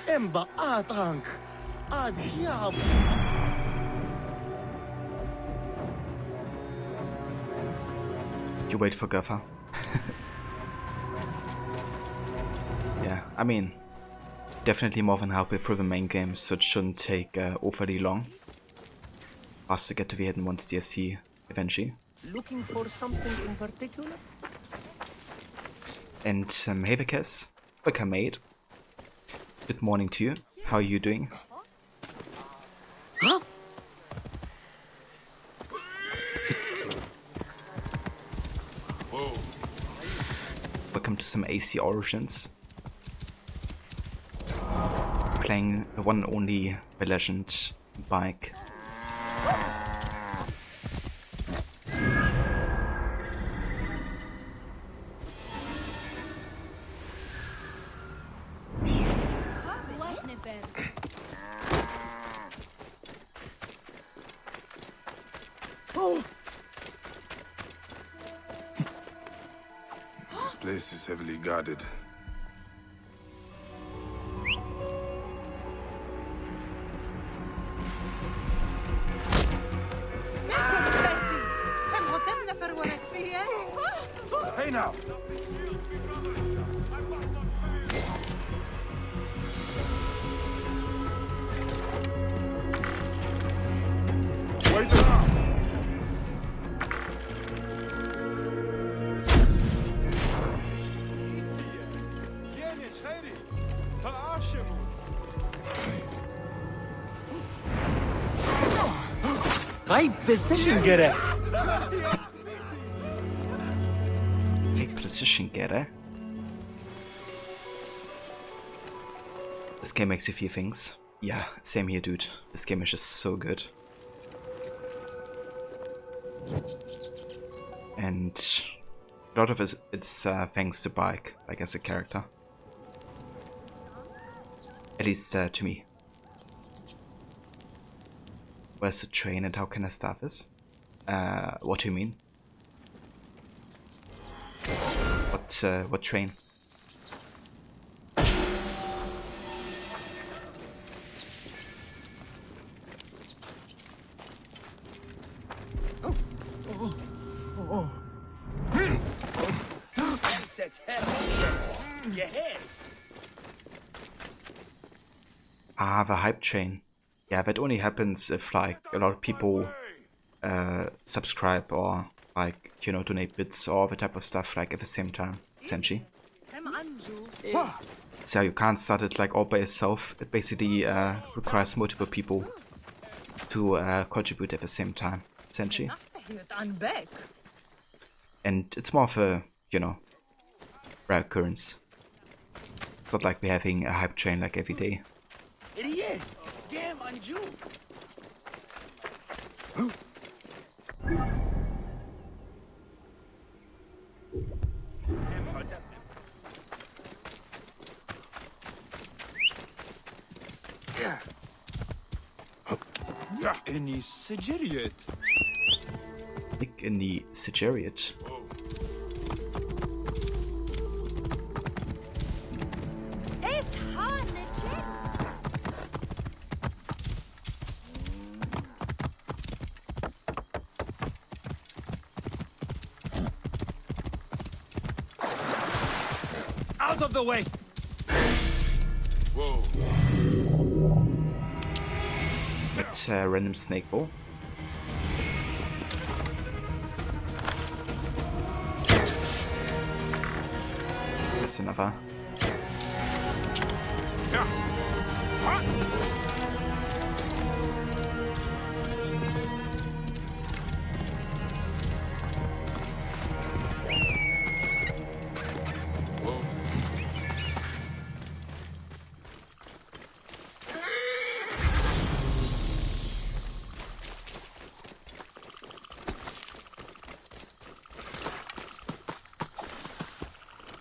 Emba Atank! Adhiab! You wait for Guffer. Yeah, I mean, definitely more than halfway through the main game, so it shouldn't take overly long. Fast to get to the Hidden Ones DLC eventually. Looking for something in particular? And hey Vikes, welcome mate. Good morning to you. How are you doing? Huh? Whoa. Welcome to some AC Origins. Playing the one and only The Legend bike. This place is heavily guarded. Hey now! Wait up! Right position, get it. Big precision getter. This game makes you feel things. Yeah, same here, dude. This game is just so good. And a lot of it's thanks to Bike, like as a character. At least to me. Where's the train and how can I start this? What do you mean? What train? Ah, the hype train. Yeah, that only happens if like a lot of people subscribe or like, you know, donate bits or the type of stuff like at the same time, essentially. So you can't start it like all by yourself. It basically requires multiple people to contribute at the same time, essentially. And it's more of a, you know, rare occurrence. It's not like we're having a hype train like every day. In the Sigiriot. Nick in the Sigiriot. Out of the way! Whoa. It's a random snake ball. That's another.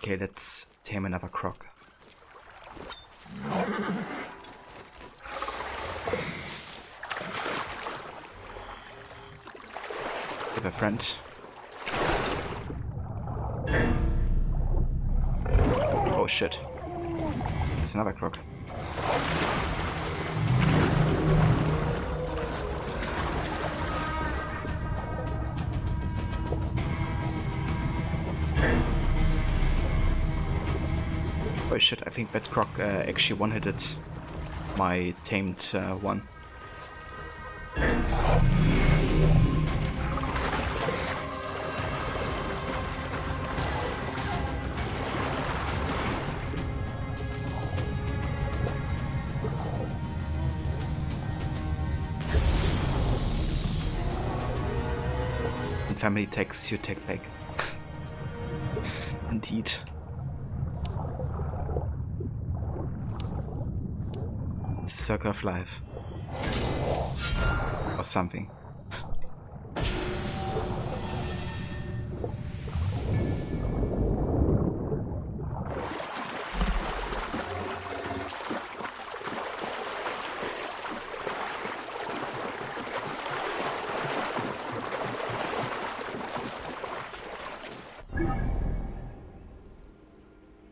Okay, let's tame another croc. Give a friend. Oh shit. It's another croc. Oh shit, I think that croc actually one-hitted my tamed one. When family takes, you take back. Indeed. It's a circle of life. Or something.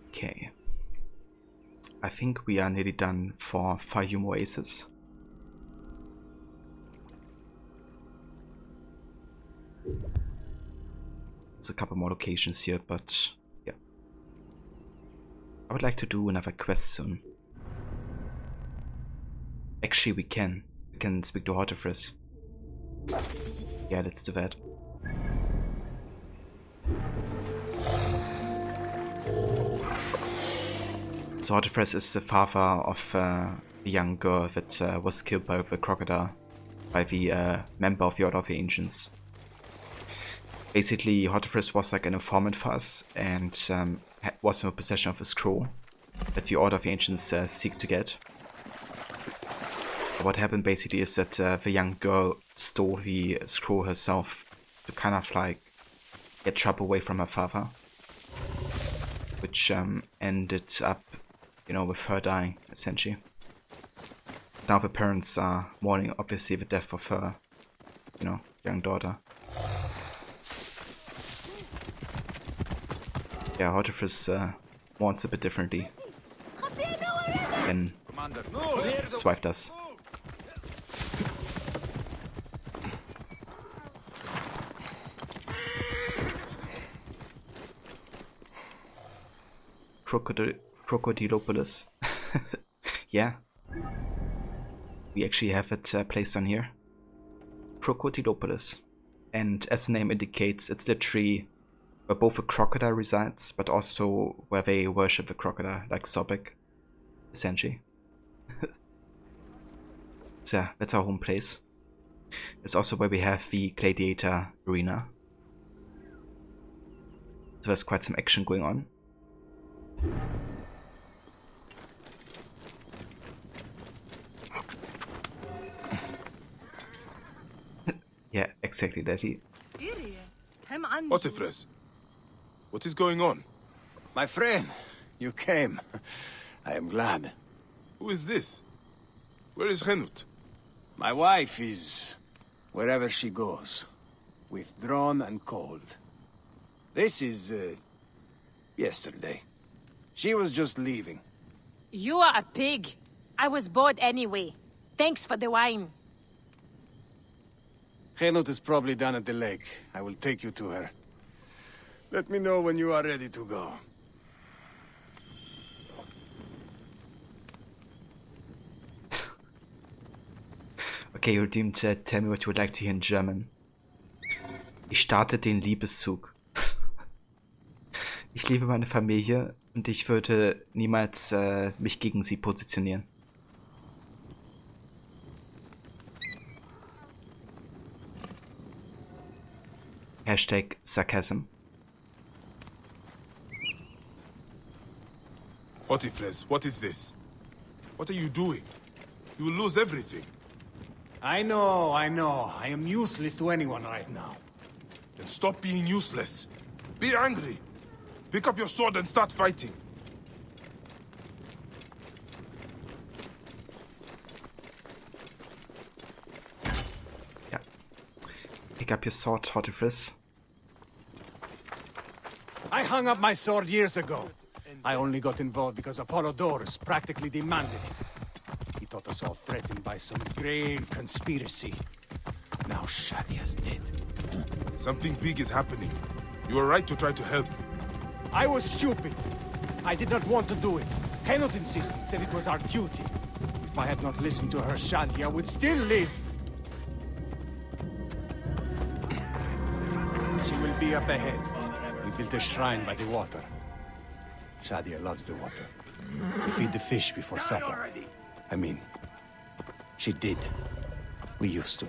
Okay. I think we are nearly done for Fayum Oasis. There's a couple more locations here, but yeah. I would like to do another quest soon. Actually, we can. We can speak to Hortifriz. Yeah, let's do that. So Hortifriz is the father of the young girl that was killed by the crocodile, by the member of the Order of the Ancients. Basically, Hortifriz was like an informant for us and was in possession of a scroll that the Order of the Ancients seek to get. What happened basically is that the young girl stole the scroll herself to kind of like get trouble away from her father, which ended up, you know, with her dying, essentially. Now the parents are mourning, obviously, the death of her, you know, young daughter. Yeah, Hortifriz mourns a bit differently than his wife does. Crocodilopolis. Yeah. We actually have it placed on here. Crocodilopolis. And as the name indicates, it's the tree where both a crocodile resides, but also where they worship the crocodile, like Sobek, essentially. So yeah, that's our home place. It's also where we have the gladiator arena. So there's quite some action going on. Yeah, exactly, Daddy. Hortifriz, what is going on? My friend, you came. I am glad. Who is this? Where is Henut? My wife is wherever she goes, withdrawn and cold. This is yesterday. She was just leaving. You are a pig. I was bored anyway. Thanks for the wine. Henut is probably down at the lake. I will take you to her. Let me know when you are ready to go. Okay, your team said, tell me what you would like to hear in German. Ich starte den Liebeszug. Ich liebe meine Familie, Und ich würde niemals mich gegen sie positionieren. Hashtag Sarcasm. Otifles, what is this? What are you doing? You will lose everything. I know. I am useless to anyone right now. Then stop being useless. Be angry. Pick up your sword and start fighting. Yeah. Pick up your sword, Hotifris. I hung up my sword years ago. I only got involved because Apollodorus practically demanded it. He thought us all threatened by some grave conspiracy. Now Shadia's dead. Something big is happening. You are right to try to help. I was stupid. I did not want to do it. Kenot insisted, said it was our duty. If I had not listened to her, Shadia would still live. She will be up ahead. We built a shrine by the water. Shadia loves the water. We feed the fish before supper. I mean, she did. We used to.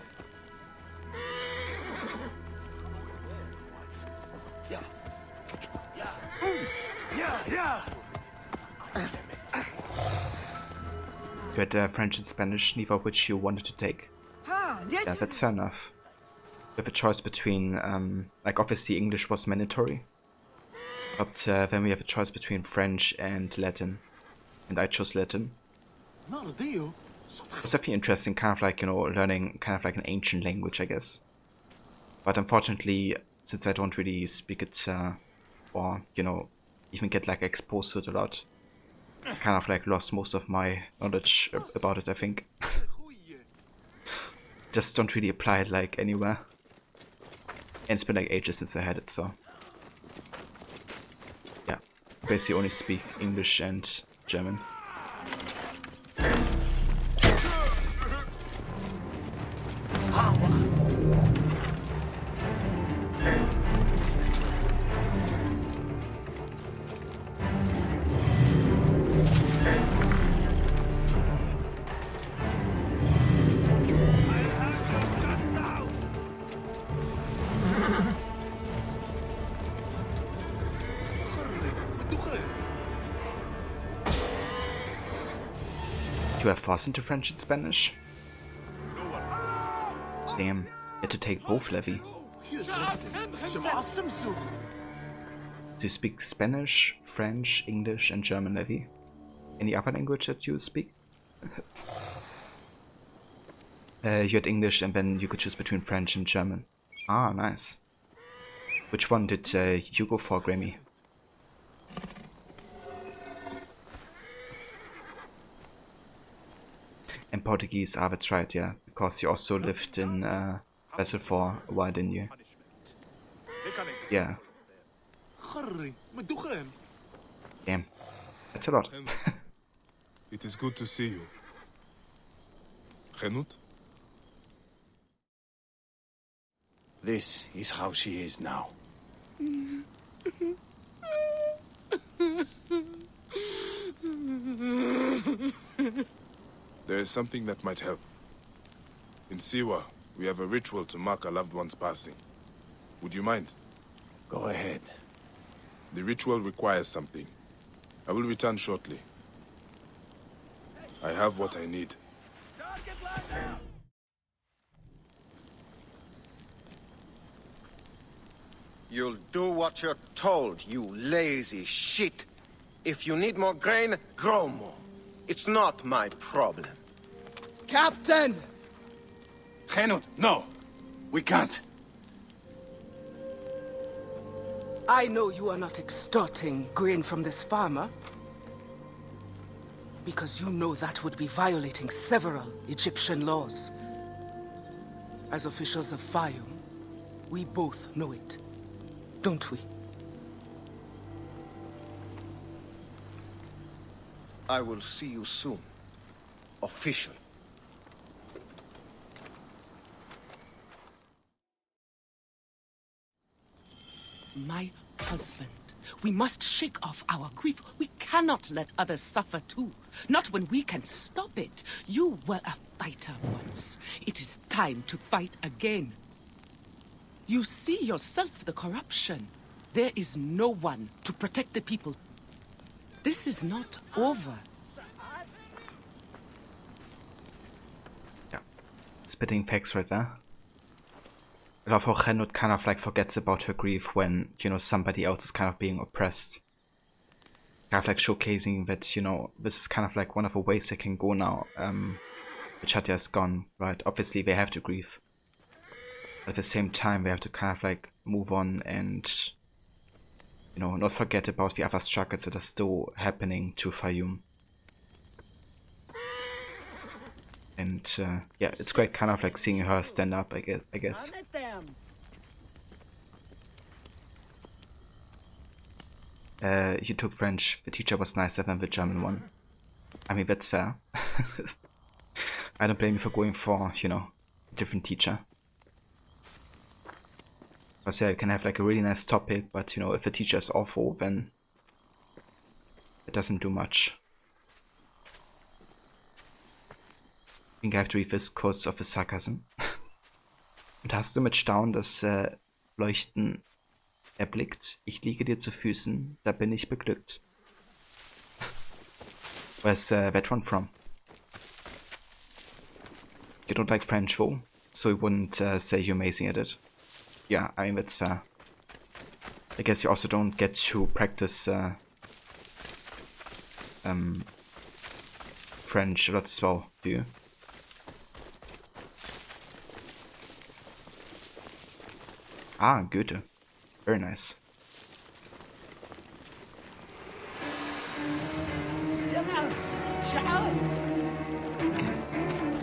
You had French and Spanish, neither of which you wanted to take. Yeah, that's fair enough. You have a choice between, like obviously English was mandatory. But then we have a choice between French and Latin. And I chose Latin. It's definitely interesting, kind of like, you know, learning kind of like an ancient language, I guess. But unfortunately, since I don't really speak it, or, you know, even get like exposed to it a lot, I kind of like lost most of my knowledge about it, I think. Just don't really apply it like anywhere. And it's been like ages since I had it, so. Yeah, basically only speak English and German. You have forced into French and Spanish? Damn, you had to take both levy. Do you speak Spanish, French, English, and German levy? Any other language that you speak? You had English and then you could choose between French and German. Ah, nice. Which one did you go for, Grammy? And Portuguese, ah, that's right, yeah. Because you also lived in Basel for a while, didn't you? Yeah. Damn. That's a lot. It is good to see you. Genut? This is how she is now. There is something that might help. In Siwa, we have a ritual to mark a loved one's passing. Would you mind? Go ahead. The ritual requires something. I will return shortly. I have what I need. You'll do what you're told, you lazy shit. If you need more grain, grow more. It's not my problem. Captain! Genut, no. We can't. I know you are not extorting grain from this farmer. Because you know that would be violating several Egyptian laws. As officials of Fayum, we both know it, don't we? I will see you soon. Official. My husband We must shake off our grief. We cannot let others suffer too. Not when we can stop it. You were a fighter once. It is time to fight again. You see yourself the corruption. There is no one to protect the people. This is not over. Yeah. Spitting facts right there. I love how Henut kind of like forgets about her grief when, you know, somebody else is kind of being oppressed. Kind of like showcasing that, you know, this is kind of like one of the ways they can go now. Chatia is gone, right? Obviously they have to grieve. At the same time, they have to kind of like move on and, you know, not forget about the other struggles that are still happening to Fayum. And yeah, it's great kind of like seeing her stand up, I guess. You took French. The teacher was nicer than the German one. I mean, that's fair. I don't blame you for going for, you know, a different teacher. Because yeah, you can have like a really nice topic, but you know, if the teacher is awful, then it doesn't do much. I think I have to read this Course of the Sarcasm. Und hast du mit Staunen das Leuchten erblickt? Ich liege dir zu Füßen, da bin ich beglückt. Where's that one from? You don't like French though, so you wouldn't say you're amazing at it. Yeah, I mean, that's fair. I guess you also don't get to practice French a lot as well, do you? Ah, Goethe. Very nice.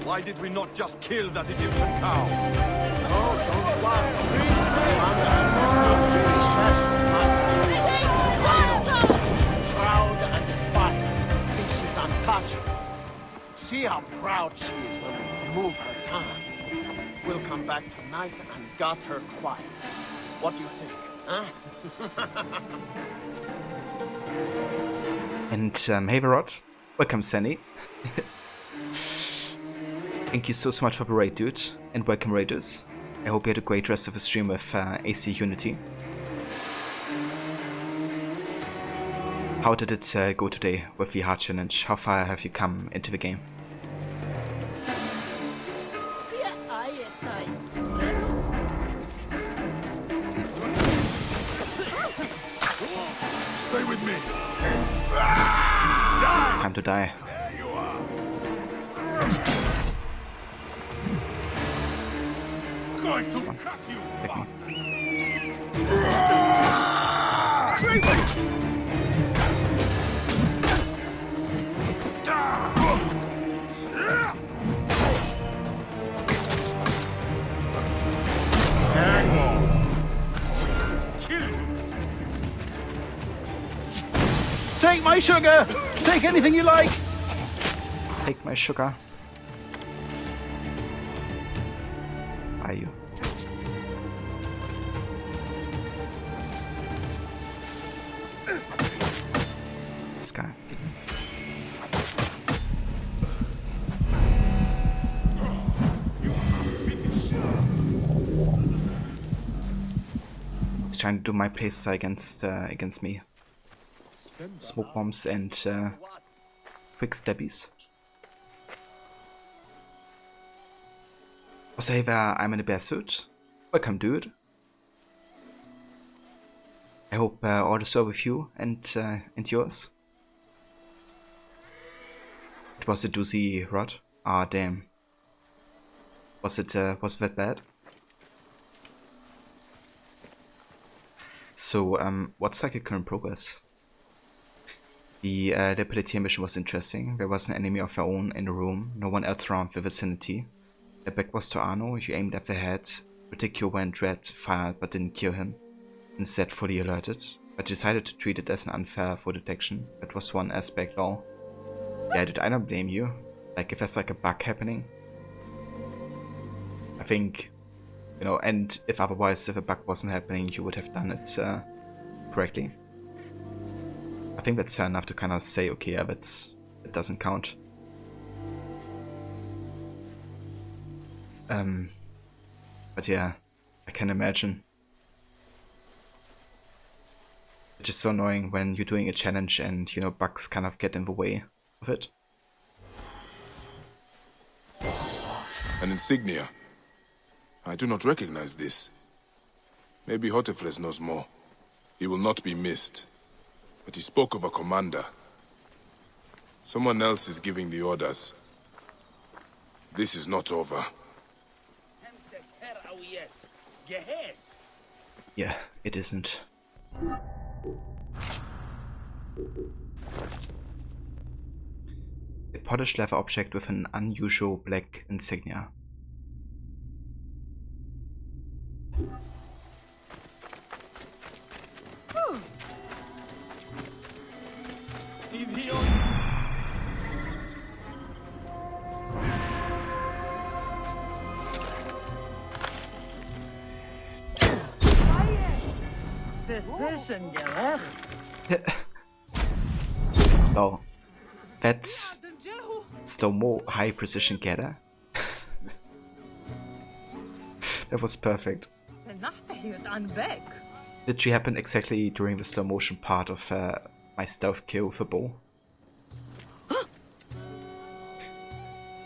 Why did we not just kill that Egyptian cow? Oh, don't worry. Proud and fine. Thinks she's untouchable. See how proud she is when we remove her tongue. We'll come back tonight and got her quiet. What do you think, huh? And hey Verrot, welcome Sandy. Thank you so much for the raid, dude, and welcome raiders. I hope you had a great rest of the stream with AC Unity. How did it go today with the hard challenge? How far have you come into the game? Stay with me. Time to die. Going to cut you, bastard. Take my sugar! Take anything you like! Take my sugar. Are you? This guy. He's trying to do my place against me. Smoke bombs and quick stabbies. Also, hey there, I'm in a bear suit. Welcome, dude. I hope all is well with you and yours. It was a doozy, Rod. Ah, damn. Was it that bad? So, what's like your current progress? The Pelletier mission was interesting. There was an enemy of their own in the room, no one else around the vicinity. The back was to Arno, you aimed at the head, Reticule went red, fired but didn't kill him, instead fully alerted, but decided to treat it as an unfair for detection. That was one aspect though. Yeah, dude, I don't blame you. Like, if there's like a bug happening, I think, you know, and if otherwise, if a bug wasn't happening, you would have done it correctly. I think that's fair enough to kind of say, okay, yeah, it doesn't count. But yeah, I can imagine. It's just so annoying when you're doing a challenge and, you know, bugs kind of get in the way of it. An insignia. I do not recognize this. Maybe Hotefres knows more. He will not be missed. But he spoke of a commander. Someone else is giving the orders. This is not over. Yeah, it isn't. A polished leather object with an unusual black insignia. Oh, that's slow-mo high precision gather. That was perfect. Literally happened exactly during the slow motion part of my stealth kill with a bow.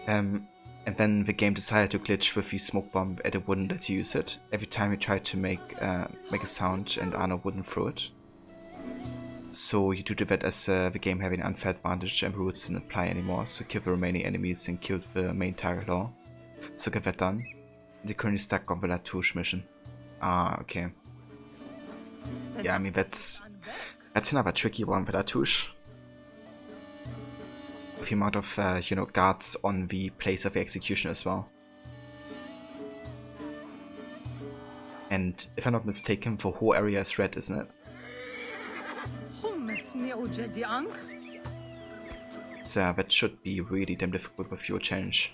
And then the game decided to glitch with the smoke bomb and it wouldn't let you use it. Every time you tried to make a sound and Arno wouldn't throw it. So you do that as the game having an unfair advantage and rules didn't apply anymore, so kill the remaining enemies and killed the main target law. So get that done. They're currently stuck on the Latouche mission. Ah, okay. Yeah, I mean that's another tricky one with Latouche. With the amount of you know, guards on the place of the execution as well. And if I'm not mistaken, the whole area is red, isn't it? So that should be really damn difficult with your challenge.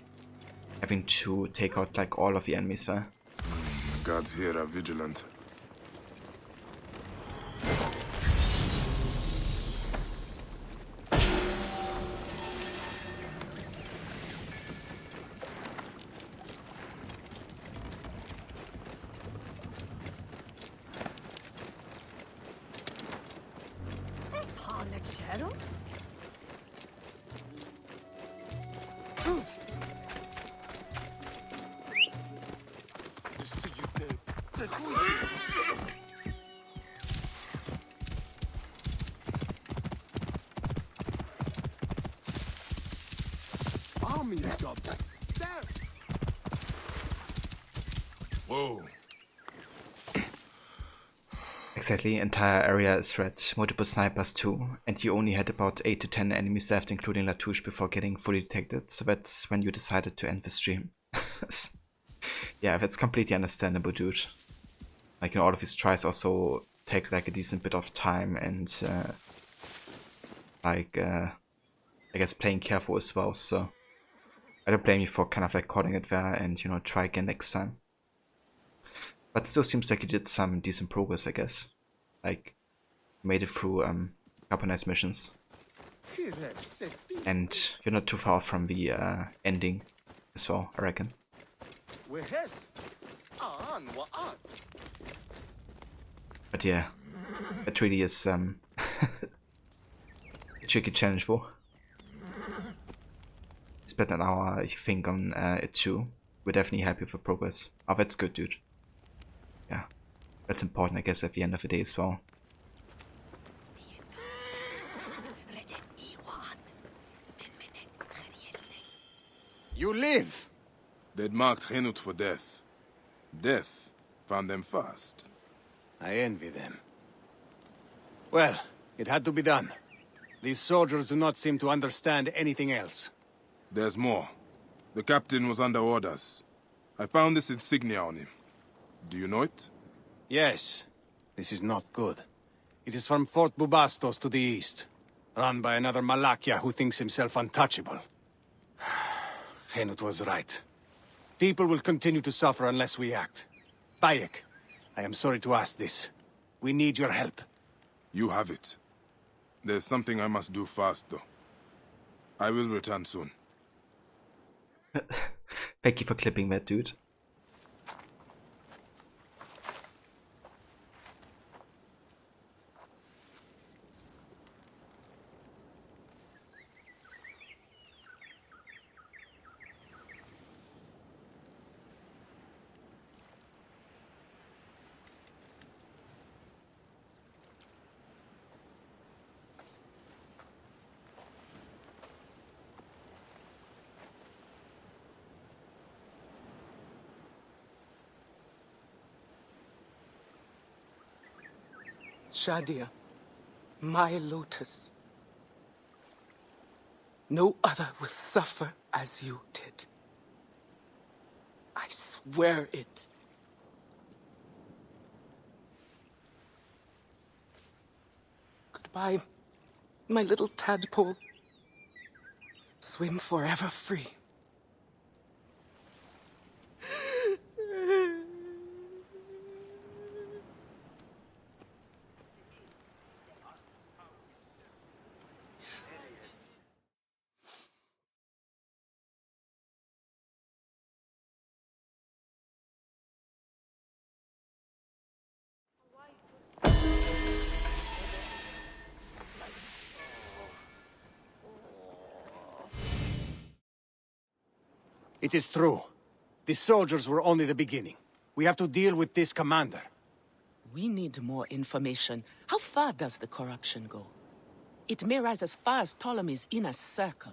Having to take out like all of the enemies there. The guards here are vigilant. Whoa. Exactly, entire area is red, multiple snipers too, and you only had about 8 to 10 enemies left including Latouche before getting fully detected, so that's when you decided to end the stream. Yeah, that's completely understandable, dude. Like, you know, all of these tries also take like a decent bit of time and I guess playing careful as well, so I don't blame you for kind of like calling it there and, you know, try again next time. But still seems like you did some decent progress, I guess. Like, made it through a couple nice missions. And you're not too far from the ending as well, I reckon. But yeah, that really is a tricky challenge though. Spent an hour, I think, on it too. We're definitely happy with the progress. Oh, that's good, dude. Yeah, that's important, I guess, at the end of the day as well. You live! They'd marked Henut for death. Death found them fast. I envy them. Well, it had to be done. These soldiers do not seem to understand anything else. There's more. The captain was under orders. I found this insignia on him. Do you know it? Yes. This is not good. It is from Fort Bubastos to the east, run by another Malakia who thinks himself untouchable. Henut was right. People will continue to suffer unless we act. Bayek, I am sorry to ask this. We need your help. You have it. There's something I must do fast, though. I will return soon. Thank you for clipping that, dude. Shadia, my lotus. No other will suffer as you did. I swear it. Goodbye, my little tadpole. Swim forever free. It is true. The soldiers were only the beginning. We have to deal with this commander. We need more information. How far does the corruption go? It may rise as far as Ptolemy's inner circle.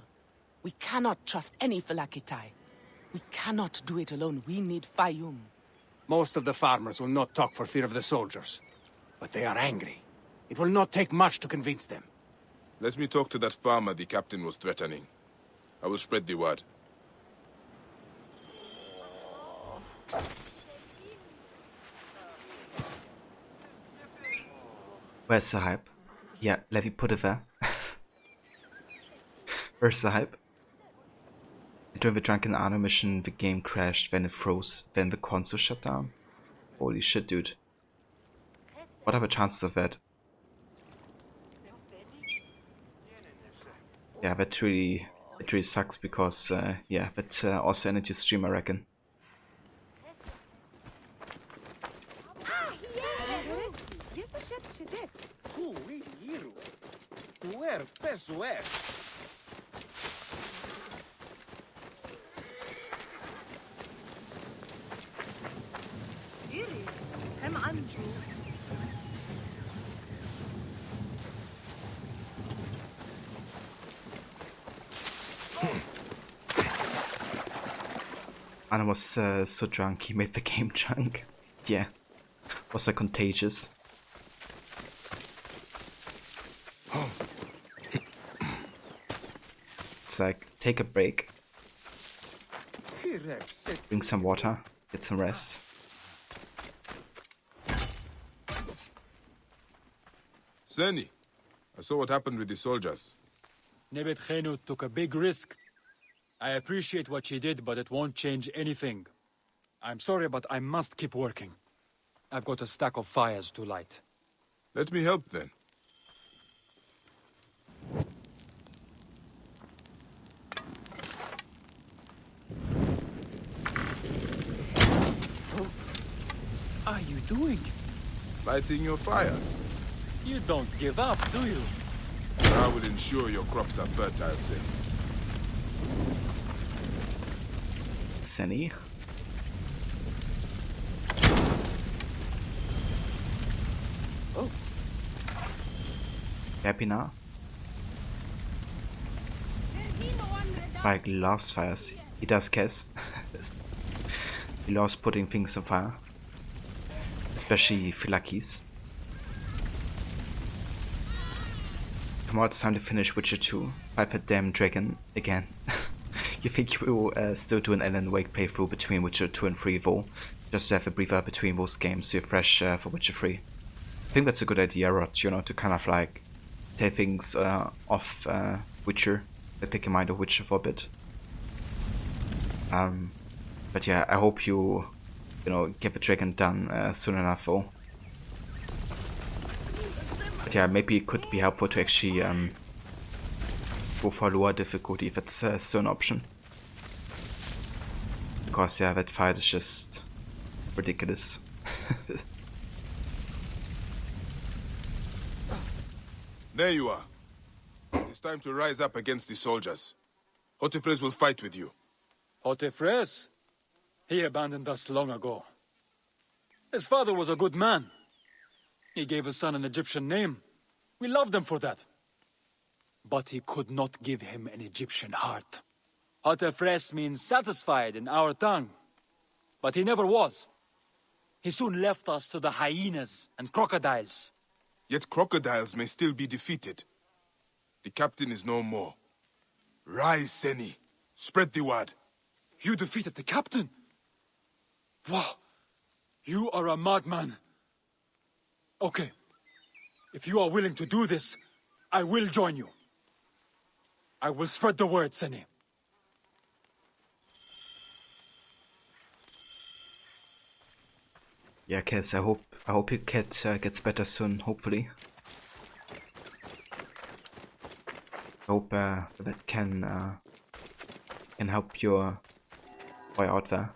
We cannot trust any Phylakitai. We cannot do it alone. We need Fayum. Most of the farmers will not talk for fear of the soldiers. But they are angry. It will not take much to convince them. Let me talk to that farmer the captain was threatening. I will spread the word. Where's the hype? Yeah, Levi put it there. Where's the hype? During the Drunken Arno mission, the game crashed, then it froze, then the console shut down. Holy shit, dude. What are the chances of that? Yeah, that really sucks because, yeah, that's also ended your stream, I reckon. Anna was so drunk he made the game drunk. Yeah, was like contagious. It's like, take a break, drink some water, get some rest. Seni, I saw what happened with the soldiers. Nebet Khenu took a big risk. I appreciate what she did, but it won't change anything. I'm sorry, but I must keep working. I've got a stack of fires to light. Let me help then. Are you doing? Lighting your fires. You don't give up, do you? I will ensure your crops are fertile, Seni. Seni? Oh. Happy now? Like loves fires. He does, Kes. He loves putting things on fire. Especially Phylakis. Come on, it's time to finish Witcher 2. Fight that damn dragon again. You think you will still do an Alan Wake playthrough between Witcher 2 and 3 though? Just to have a breather between those games so you're fresh for Witcher 3. I think that's a good idea, Rod, you know, to kind of like take things off Witcher, take your mind off Witcher for a bit. But yeah, I hope you know, get the dragon done soon enough though. But But yeah, maybe it could be helpful to actually go for lower difficulty if it's still an option. Because yeah, that fight is just ridiculous. There you are. It is time to rise up against the soldiers. Hotephres will fight with you. Hotephres? He abandoned us long ago. His father was a good man. He gave his son an Egyptian name. We loved him for that. But he could not give him an Egyptian heart. Hotephres means satisfied in our tongue. But he never was. He soon left us to the hyenas and crocodiles. Yet crocodiles may still be defeated. The captain is no more. Rise, Seni. Spread the word. You defeated the captain? Wow. You are a madman. Okay. If you are willing to do this, I will join you. I will spread the word, Seni. Yeah, Cass, I hope your cat gets better soon, hopefully. I hope that can help your boy out there.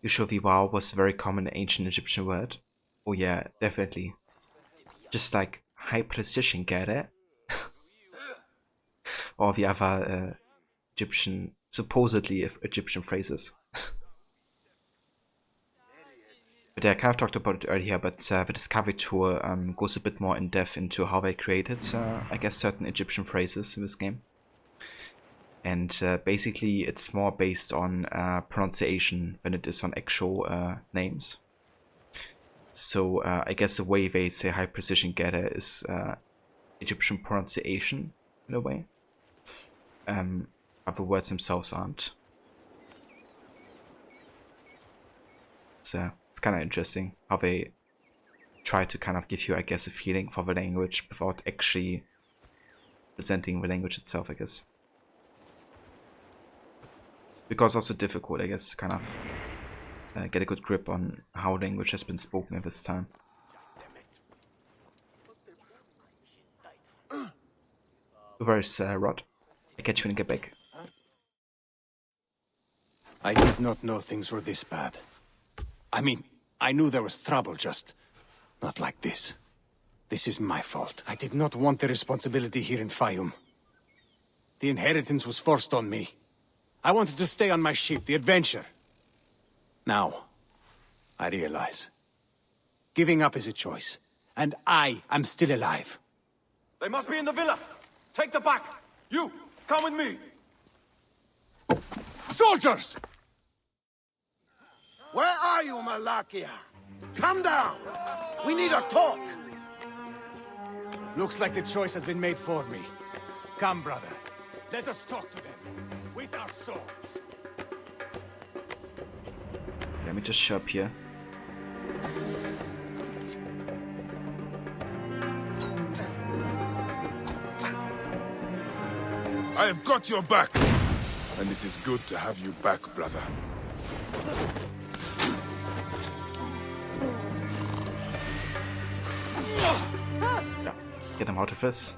You sure the wow was a very common ancient Egyptian word? Oh yeah, definitely. Just like high precision, get it? Or the other Egyptian, supposedly Egyptian phrases. But yeah, I kind of talked about it earlier, but the Discovery Tour goes a bit more in depth into how they created, I guess, certain Egyptian phrases in this game. And basically it's more based on pronunciation than it is on actual names. So I guess the way they say high precision getter is Egyptian pronunciation in a way. But the words themselves aren't. So it's kind of interesting how they try to kind of give you, I guess, a feeling for the language without actually presenting the language itself, I guess. Because also difficult, I guess, to kind of get a good grip on how language has been spoken at this time. Where's Rod? I'll catch you when I get back. I did not know things were this bad. I mean, I knew there was trouble, just not like this. This is my fault. I did not want the responsibility here in Fayum. The inheritance was forced on me. I wanted to stay on my ship, the Adventure. Now, I realize. Giving up is a choice, and I am still alive. They must be in the villa. Take the back. You, come with me. Soldiers! Where are you, Malakia? Come down! We need a talk! Looks like the choice has been made for me. Come, brother. Let us talk to them. With our swords. Let me just show up here. I have got your back! And it is good to have you back, brother. Yeah, get him out of this.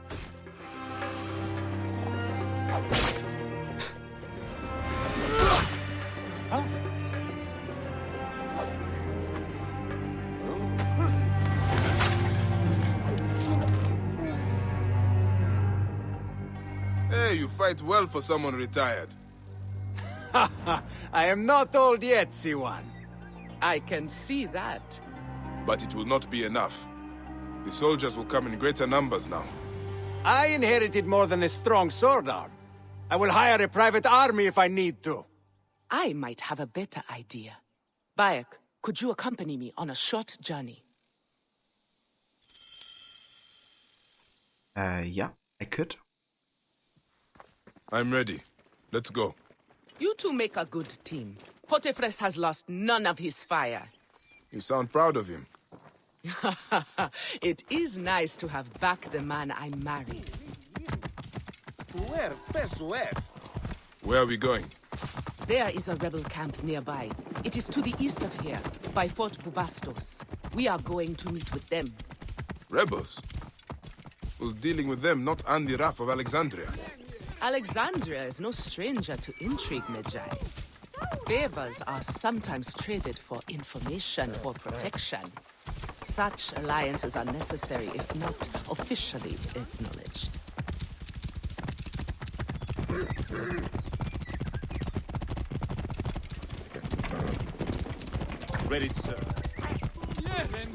Hey, you fight well for someone retired. I am not old yet, Siwan. I can see that. But it will not be enough. The soldiers will come in greater numbers now. I inherited more than a strong sword arm. I will hire a private army if I need to. I might have a better idea. Bayek, could you accompany me on a short journey? Yeah, I could. I'm ready. Let's go. You two make a good team. Hotephres has lost none of his fire. You sound proud of him. It is nice to have back the man I married. Where are we going? There is a rebel camp nearby. It is to the east of here, by Fort Bubastos. We are going to meet with them. Rebels? Well, dealing with them, not Andy Raff of Alexandria. Alexandria is no stranger to intrigue, Medjay. Favors are sometimes traded for information or protection. Such alliances are necessary if not officially acknowledged. Ready, sir. Yeah, man.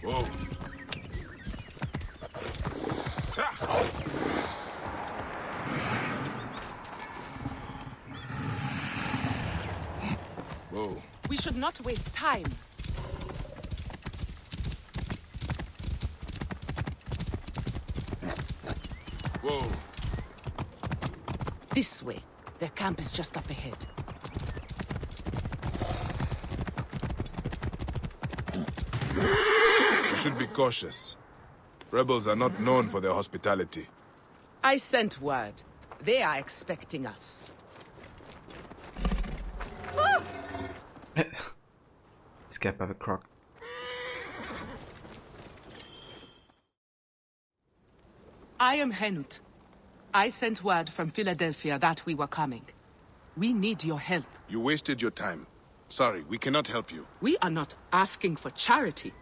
Whoa. Whoa. We should not waste time. Whoa. This way. Their camp is just up ahead. We should be cautious. Rebels are not known for their hospitality. I sent word. They are expecting us. Scared by the croc. I am Henut. I sent word from Philadelphia that we were coming. We need your help. You wasted your time. Sorry, we cannot help you. We are not asking for charity.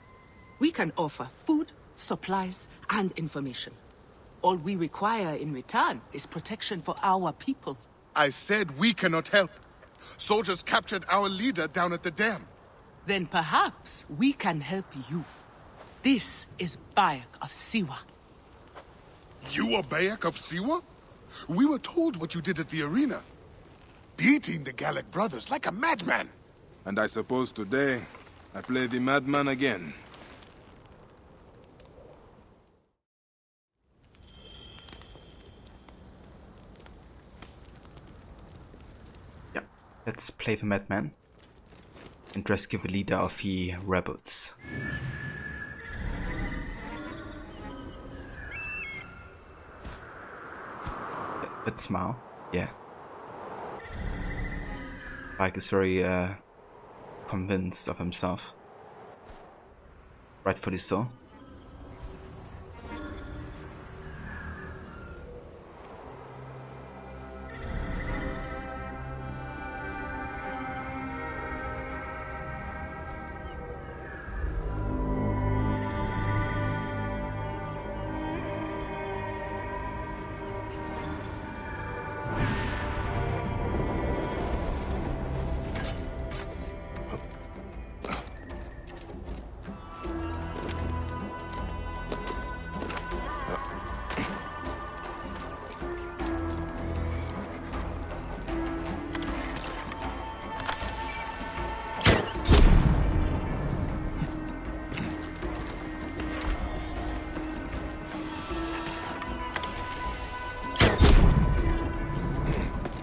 We can offer food, supplies, and information. All we require in return is protection for our people. I said we cannot help. Soldiers captured our leader down at the dam. Then perhaps we can help you. This is Bayek of Siwa. You are Bayek of Siwa? We were told what you did at the arena. Beating the Gallic brothers like a madman. And I suppose today, I play the madman again. Yeah, let's play the madman and rescue the leader of the rebels. Let's smile. Yeah. Bayek is very convinced of himself. Rightfully so.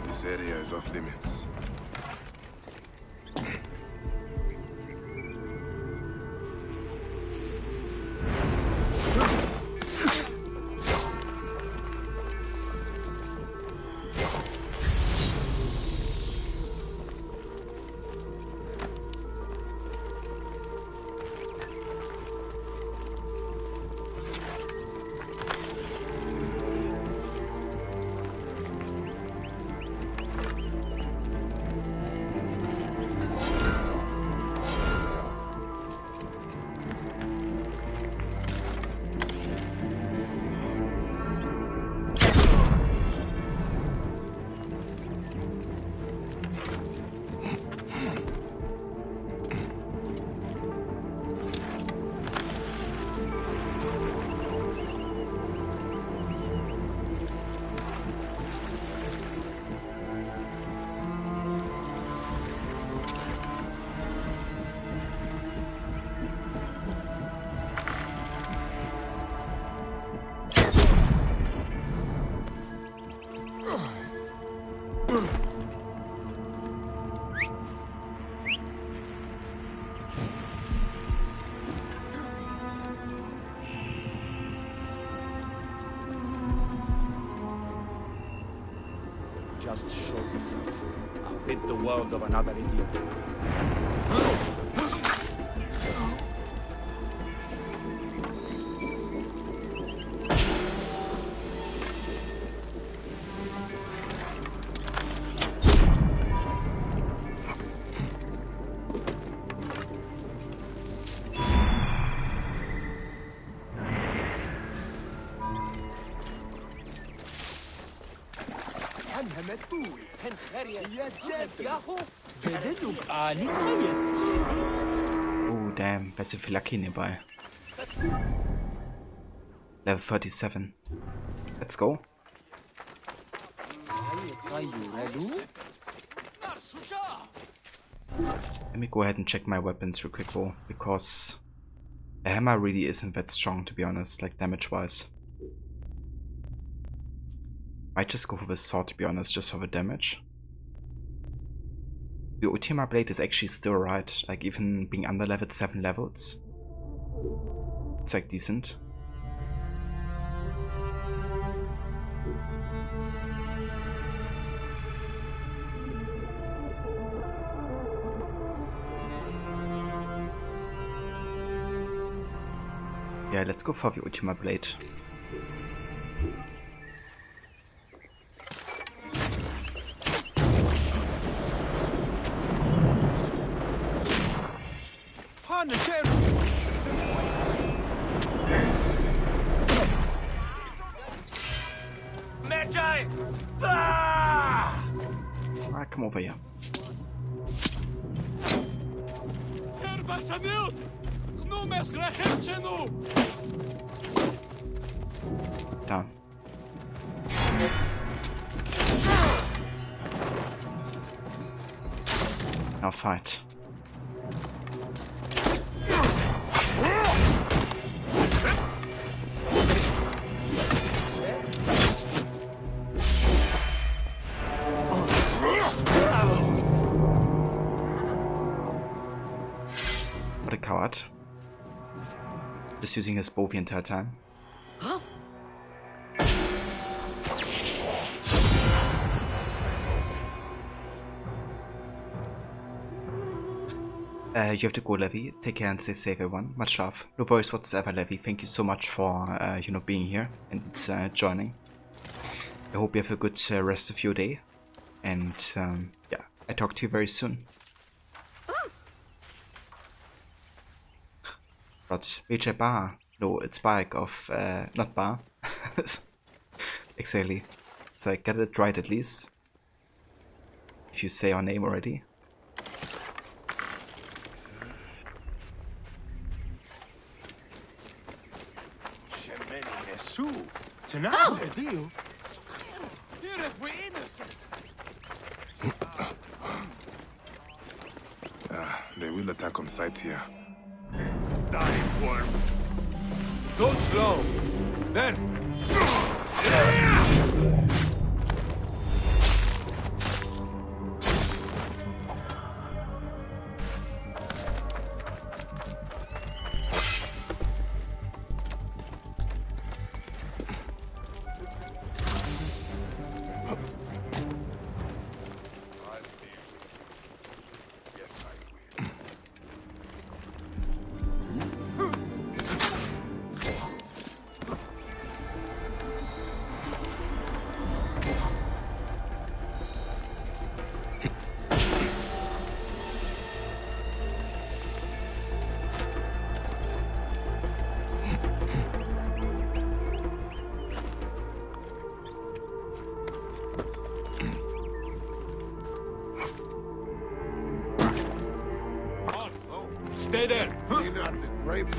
This area is off limits. I'll rid the world of another idiot. Oh damn, there's a Philaki nearby. Level 37. Let's go. Let me go ahead and check my weapons real quick though, because the hammer really isn't that strong, to be honest, like damage wise. Might just go for the sword, to be honest, just for the damage. The Ultima Blade is actually still right, like even being under leveled 7 levels. It's like decent. Yeah, let's go for the Ultima Blade. Magi! Ah, come over here. Down. Now fight. What a coward. Just using his bow the entire time. You have to go, Levi. Take care and stay safe, everyone. Much love. No worries whatsoever, Levi. Thank you so much for being here and joining. I hope you have a good rest of your day. And yeah, I talk to you very soon. But Vijay Bar. No, it's Bike of not Bar. Exactly. So I got it right at least. If you say our name already. Tonight, They will attack on sight here. Dying worm. Go slow. Then. Stay there. Clean out the grapes.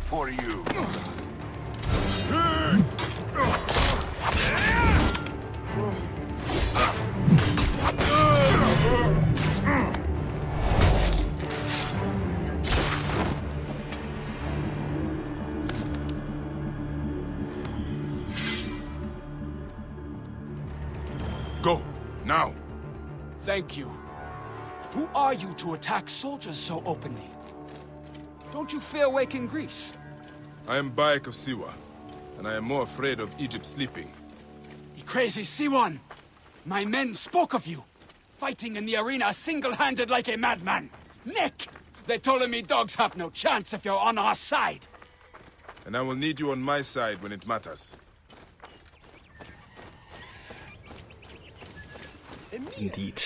for you. Go, now. Thank you. Who are you to attack soldiers so openly? Don't you fear waking Greece? I am Bayek of Siwa, and I am more afraid of Egypt sleeping. You crazy Siwan! My men spoke of you, fighting in the arena single-handed like a madman. Nick! They told me dogs have no chance if you're on our side. And I will need you on my side when it matters. Indeed.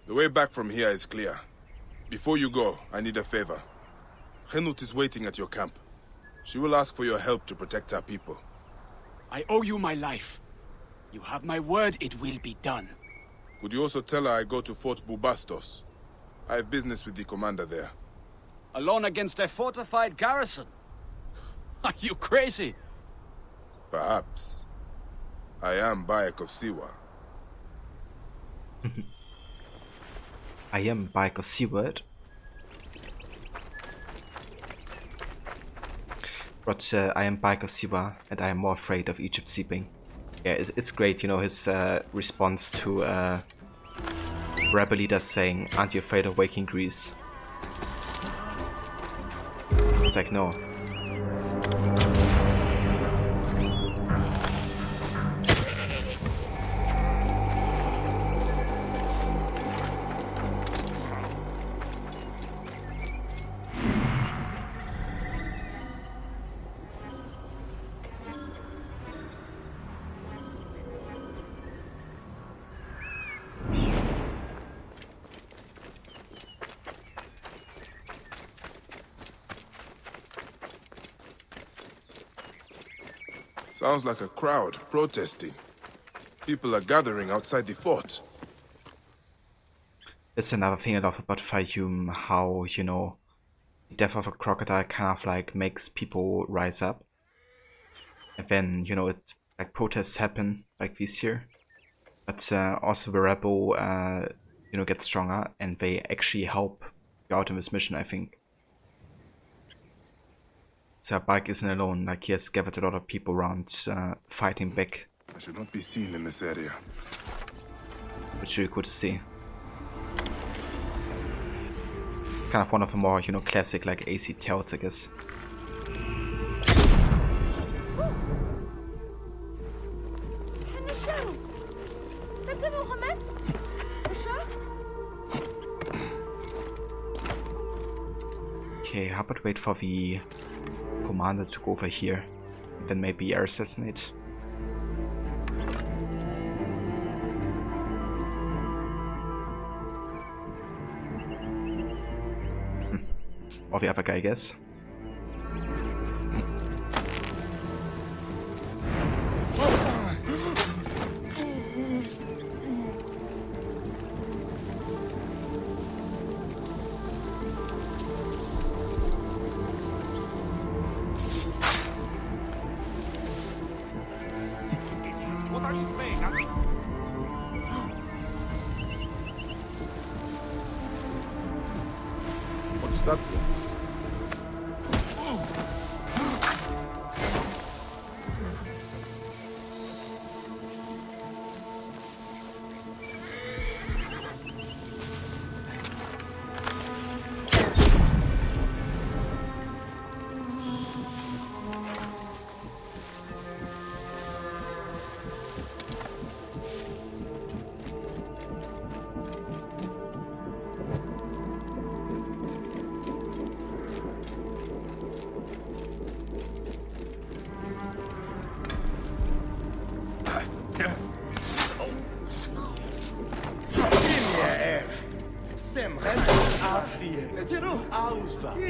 The way back from here is clear. Before you go, I need a favor. Henut is waiting at your camp. She will ask for your help to protect our people. I owe you my life. You have my word, it will be done. Could you also tell her I go to Fort Bubastos? I have business with the commander there. Alone against a fortified garrison? Are you crazy? Perhaps. I am Bayek of Siwa. I am Bayek of Seaward. But I am Bayek of Siwa, and I am more afraid of Egypt sleeping. Yeah, it's great, you know, his response to rebel leaders saying, "Aren't you afraid of waking Greece?" It's like, no. Sounds like a crowd protesting. People are gathering outside the fort. That's another thing I love about Fayoum, how, you know, the death of a crocodile kind of like makes people rise up. And then, you know, it like protests happen like this here. But also the rebel, you know, gets stronger and they actually help you out in this mission, I think. So Bayek isn't alone, like he has gathered a lot of people around fighting back. I should not be seen in this area. Which is really cool to see. Kind of one of the more, you know, classic like AC tells, I guess. Okay, how about wait for the commander to go over here, then maybe air assassinate. Or the other guy, I guess. What are you saying? What's that?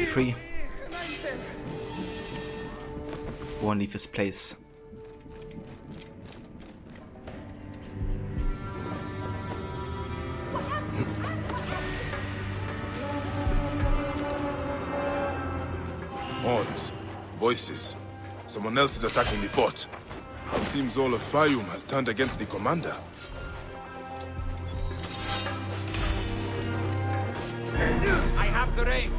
Free. Won't leave his place. voices. Someone else is attacking the fort. It seems all of Fayum has turned against the commander. I have the range.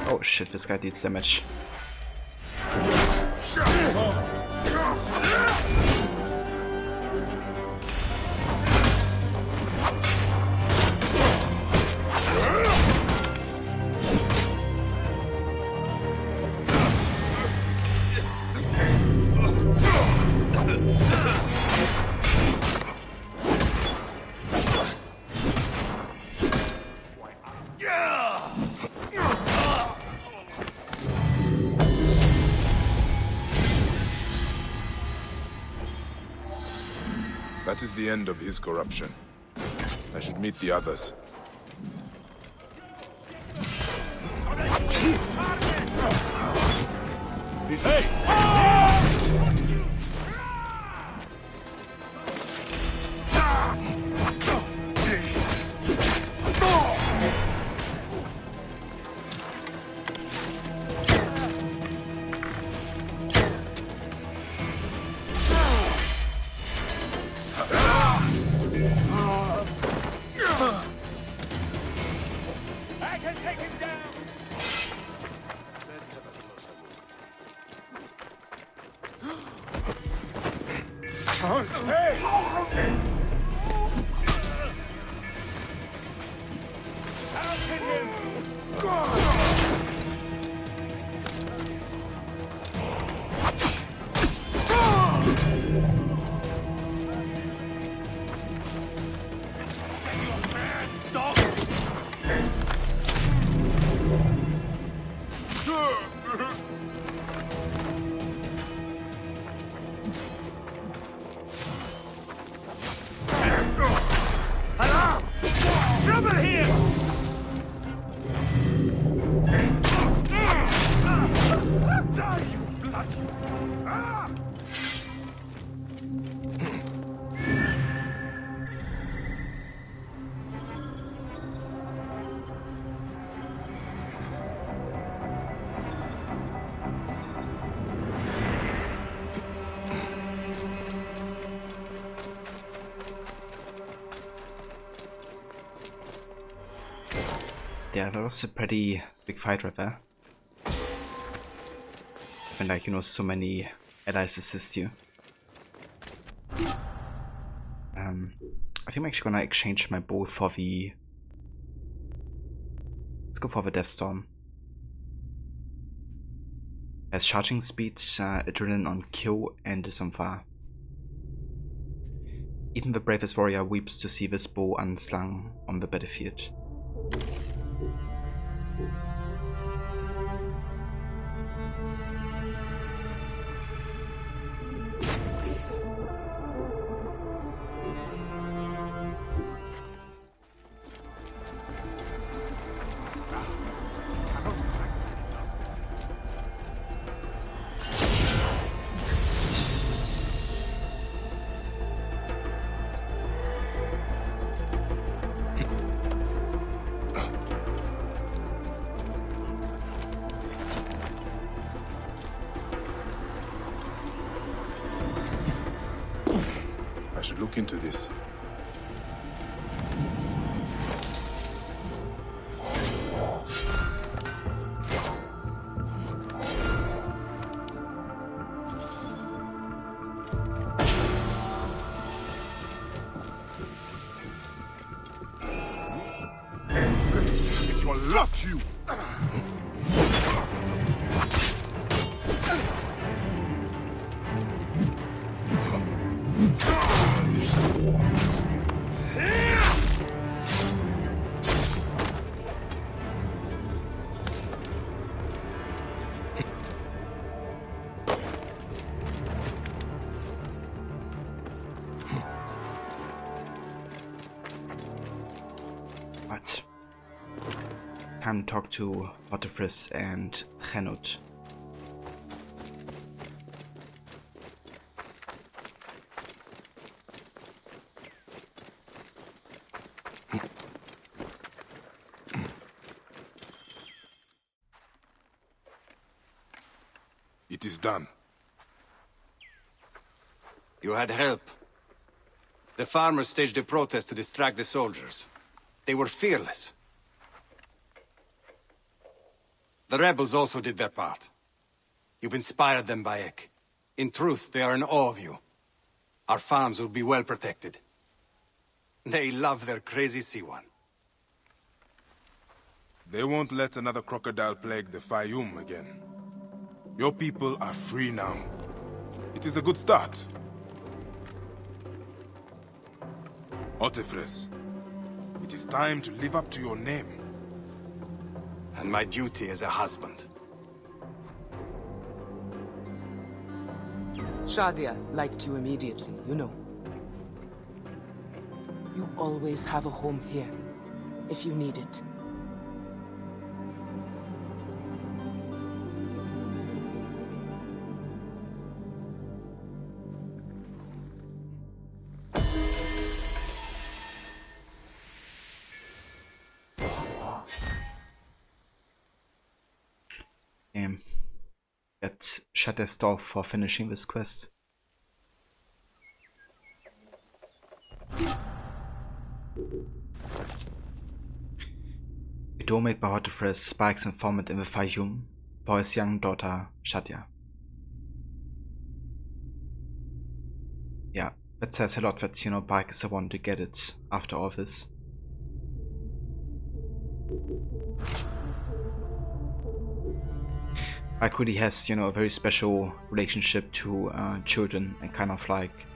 Oh shit, this guy needs damage. That is the end of his corruption. I should meet the others. I can take him down. Trouble here! Die, you bloody! Ah! Yeah, that was a pretty big fight right there. And like, you know, so many allies assist you. I think I'm actually gonna exchange my bow for the... Let's go for the Death Storm. Has charging speed, adrenaline on kill, and is on fire. Even the bravest warrior weeps to see this bow unslung on the battlefield. I should look into this. It's your luck, you! What? time to talk to Otefris and Henut. It is done. You had help. The farmers staged a protest to distract the soldiers. They were fearless. The rebels also did their part. You've inspired them, Bayek. In truth, they are in awe of you. Our farms will be well protected. They love their crazy Siwan. They won't let another crocodile plague the Fayum again. Your people are free now. It is a good start. Otefres, it is time to live up to your name. And my duty as a husband. Shadia liked you immediately, you know. You always have a home here, if you need it. Get Shadow's Store for finishing this quest. Widow made by Otefres, Spike's informant in the Fayum for his young daughter Shadia. Yeah, that says a lot that, you know, Bike is the one to get it after all this. Bike really has, you know, a very special relationship to children, and kind of like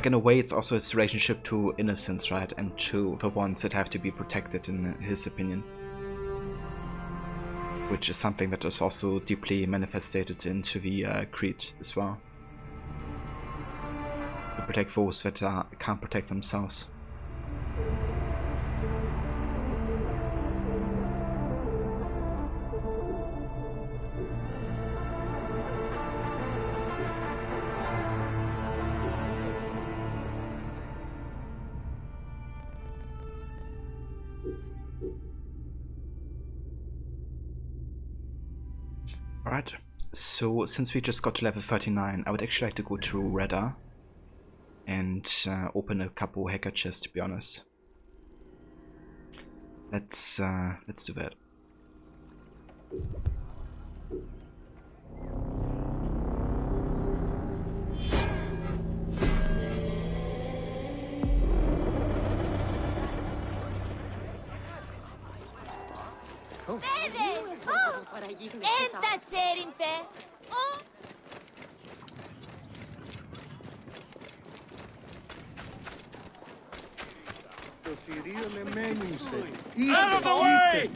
in a way it's also his relationship to innocence, right, and to the ones that have to be protected in his opinion, which is something that is also deeply manifested into the creed as well, to protect those that can't protect themselves. Alright, so since we just got to level 39, I would actually like to go to Redda and open a couple hacker chests, to be honest. Let's do that. Bebe! Oh! Enta Serimpe! Oh! Out of the way!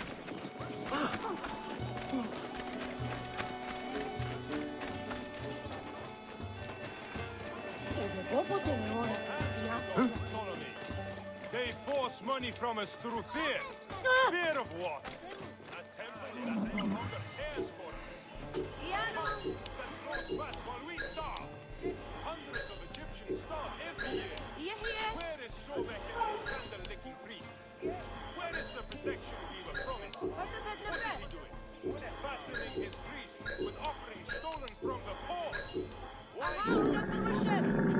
They force money from us through fear. Fear of what? A temple that no longer cares for us. That grows fat while we starve. Hundreds of Egyptians starve every year. Where is Sobek and his sandal-licking priests? Where is the protection we were promised? What is he doing? Fattening his priests with offerings stolen from the poor. Why? Egyptians,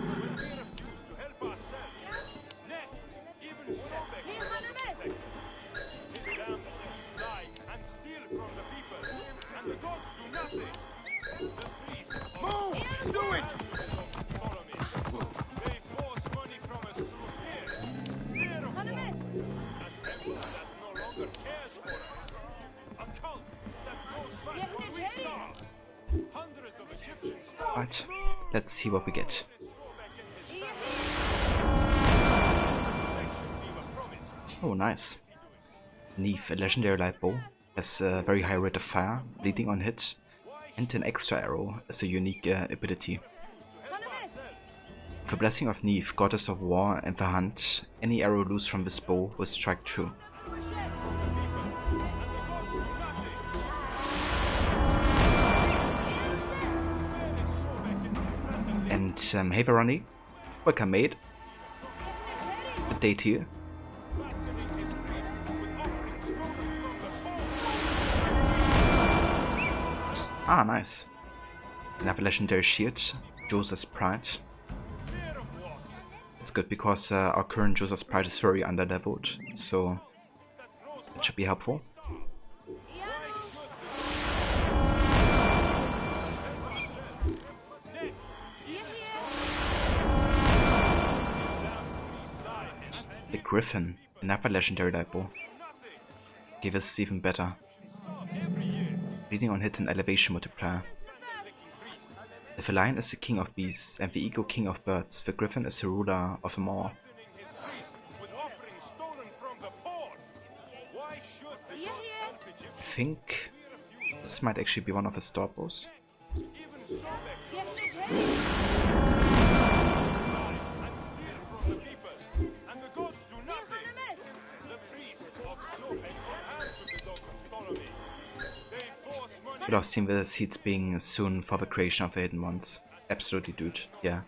when we refuse to help ourselves, Net, even Sobek protects. His damn priests lie and steal from the people, and the gods do nothing. The priests move! Do it! Follow me. They force money from us through fear. Fear of what? A temple that no longer cares for us. A cult that goes back when we starve. Hundreds of Egyptians starve. Right, let's see what we get. Oh, nice. Neve, a legendary light bow, has a very high rate of fire, leading on hit, and an extra arrow as a unique ability. With the blessing of Neve, goddess of war and the hunt, any arrow loose from this bow will strike true. hey Veroni, welcome mate. Good day to you. Ah, nice. Another legendary shield, Joseph's Pride. It's good because our current Joseph's Pride is very underleveled, so it should be helpful. The Griffin, another legendary lipo. Okay, this is even better. Bleeding on hit and elevation multiplier. If the lion is the king of beasts and the eagle king of birds, the griffin is the ruler of them all. I think this might actually be one of his stoppos. We'll have seen the seeds being soon for the creation of the hidden ones. Absolutely, dude. Yeah.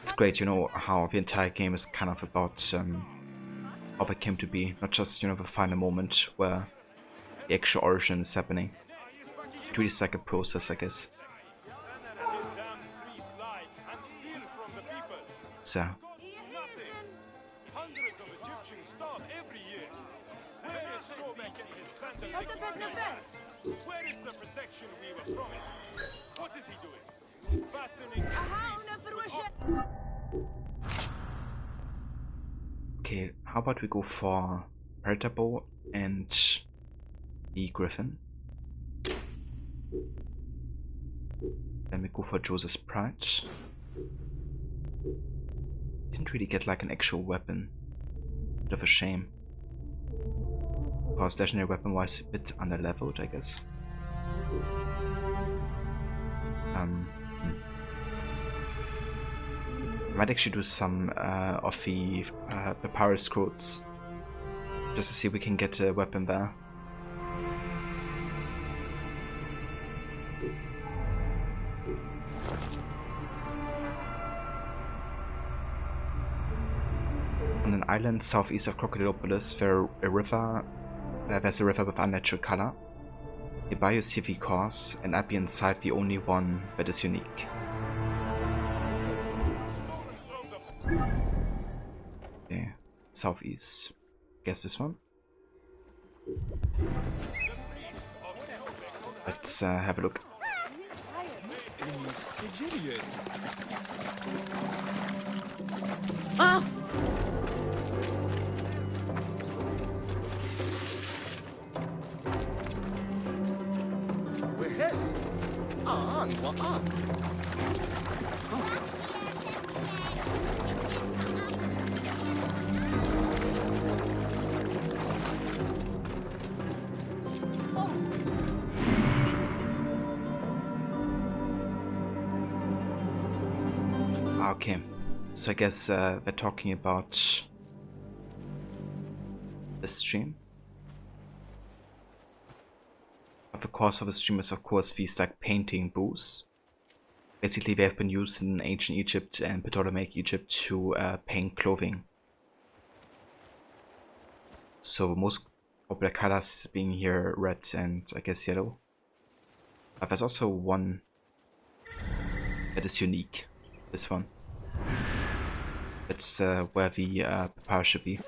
It's great, you know, how the entire game is kind of about how it came to be. Not just, you know, the final moment where the actual origin is happening. It really is like a process, I guess. So. Where is the protection we were promised? What is he doing? Fattening Okay, how about we go for Predator Bow and the Griffin. Then we go for Joseph's Pride. Didn't really get like an actual weapon. Bit of a shame. Because legendary weapon was a bit underleveled, I guess. I might actually do some of the papyrus scrolls just to see if we can get a weapon there. On an island southeast of Crocodilopolis, there's a river with unnatural color. Nearby you see the course, and at the inside the only one that is unique. Okay, southeast. Guess this one? Let's have a look. Ah! Okay, so I guess they're talking about the stream. But the cause of the stream is of course these like painting booths. Basically they have been used in ancient Egypt and Ptolemaic Egypt to paint clothing. So most popular colors being here red and I guess yellow. But there's also one that is unique. This one. That's where the papyrus should be.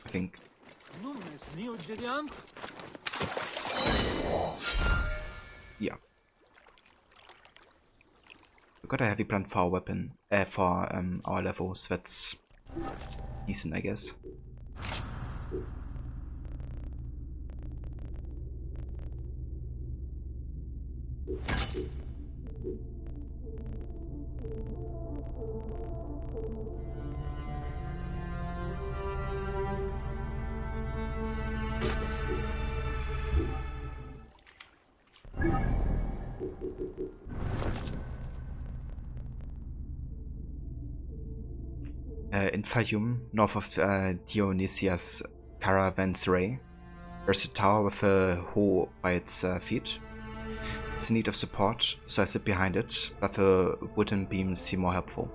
I think. Yeah. We got a heavy plant for our weapon, for our levels. That's decent, I guess. In Fayum, north of Dionysia's caravanserai, there's a tower with a hoe by its feet. It's in need of support, so I sit behind it, but the wooden beams seem more helpful.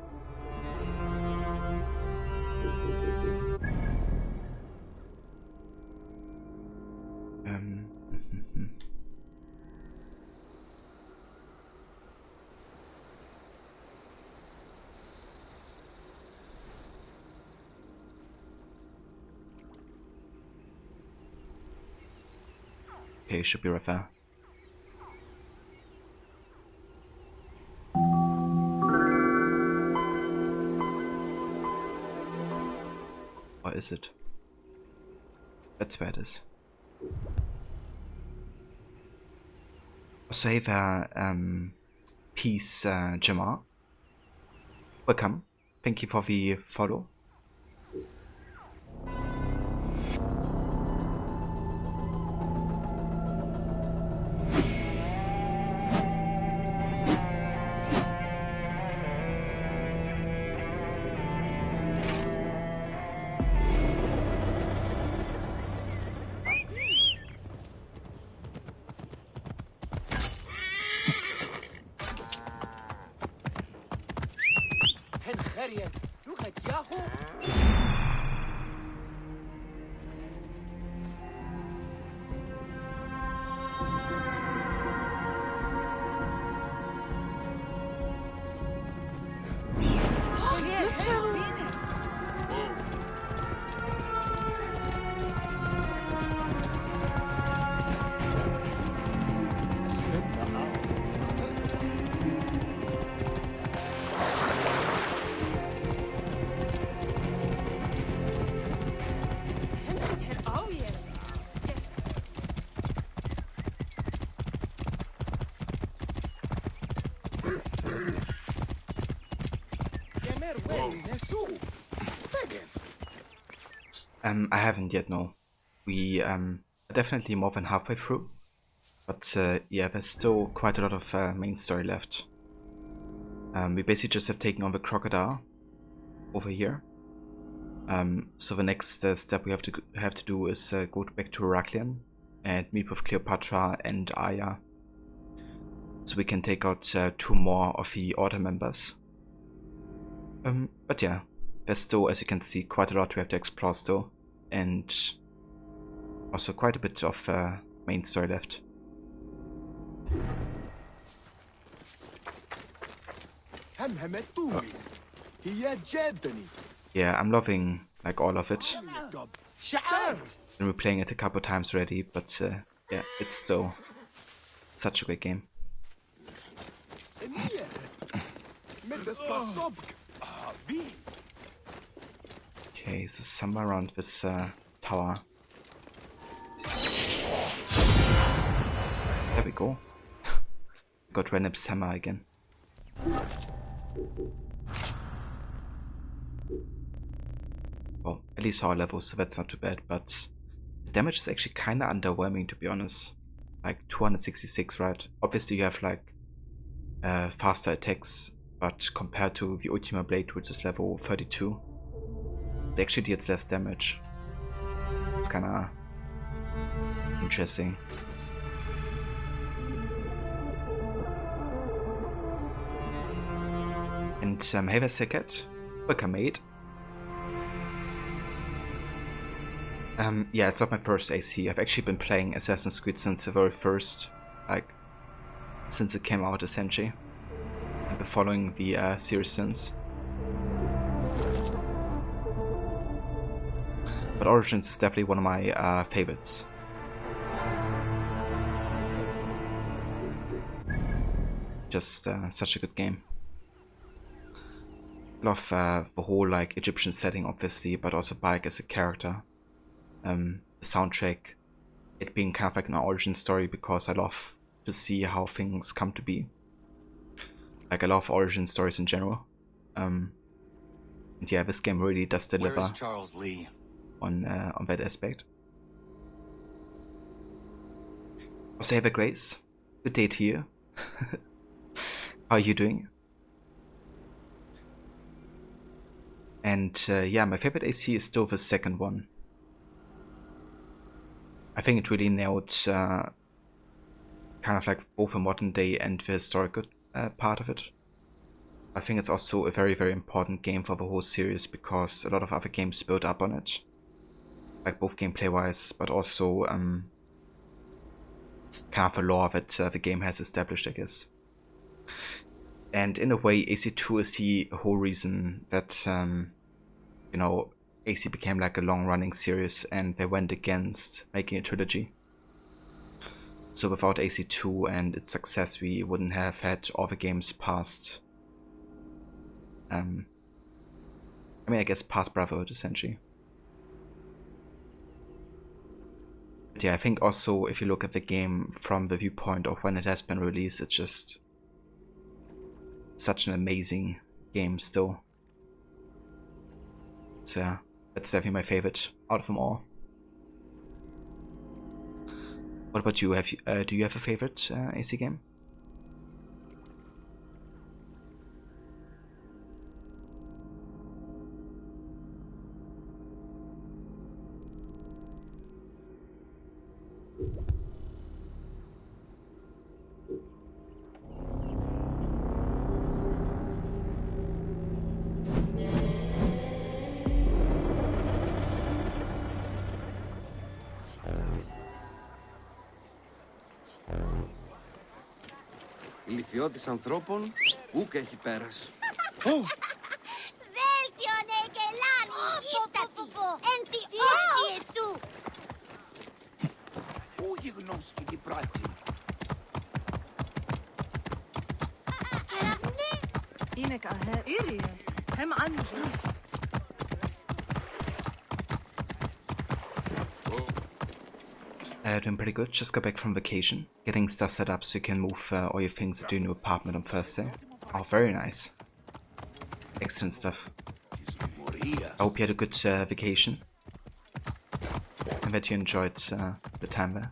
Okay, should be right there. Or is it? That's where it is. Also, hey there, peace, Jamar. Welcome. Thank you for the follow. I haven't yet, no. We are definitely more than halfway through, but yeah, there's still quite a lot of main story left. We basically just have taken on the crocodile over here. So the next step we have to do is go back to Heraklion and meet with Cleopatra and Aya, so we can take out 2 more of the Order members. But yeah, there's still, as you can see, quite a lot we have to explore still, and also quite a bit of main story left. Yeah, I'm loving like all of it. Been replaying it a couple times already, but yeah, it's still such a great game. Okay, so somewhere around this tower. There we go. Got Renip's hammer again. Well, at least our level, so that's not too bad, but the damage is actually kinda underwhelming, to be honest. Like 266, right? Obviously you have like faster attacks, but compared to the Ultima Blade, which is level 32, it actually deals less damage. It's kinda interesting. And hey there, Sekhet. Welcome, mate. Yeah, it's not my first AC. I've actually been playing Assassin's Creed since the very first, like, since it came out, essentially. I've been following the series since. But Origins is definitely one of my favorites. Just such a good game. Love the whole like Egyptian setting, obviously, but also Bayek as a character. The soundtrack, it being kind of like an origin story, because I love to see how things come to be. Like, I love origin stories in general. And yeah, this game really does deliver. Where is Charles Lee? On that aspect. Also, have a Grace. Good day to you. How are you doing? And yeah, my favorite AC is still the second one. I think it really nailed kind of like both a modern day and the historical part of it. I think it's also a very, very important game for the whole series because a lot of other games build up on it. Like both gameplay wise, but also kind of the lore that the game has established, I guess. And in a way, AC2 is the whole reason that, you know, AC became like a long-running series and they went against making a trilogy. So without AC2 and its success, we wouldn't have had all the games past, I mean, I guess past Brotherhood, essentially. But yeah, I think also if you look at the game from the viewpoint of when it has been released, it's just such an amazing game still. So yeah, that's definitely my favorite out of them all. What about you? Do you have a favorite AC game? Ηλικιώτης ανθρώπων, ούκ έχει πέρας. Βέλτιονε και λάνι, ίστατη, εν τη όση εσού. Πού γιγνώσκει την πράτη. Είναι καχέ, ήρυε, hem άντζου. Doing pretty good. Just got back from vacation. Getting stuff set up so you can move all your things to your new apartment on Thursday. Oh, very nice. Excellent stuff. I hope you had a good vacation. And that you enjoyed the time there.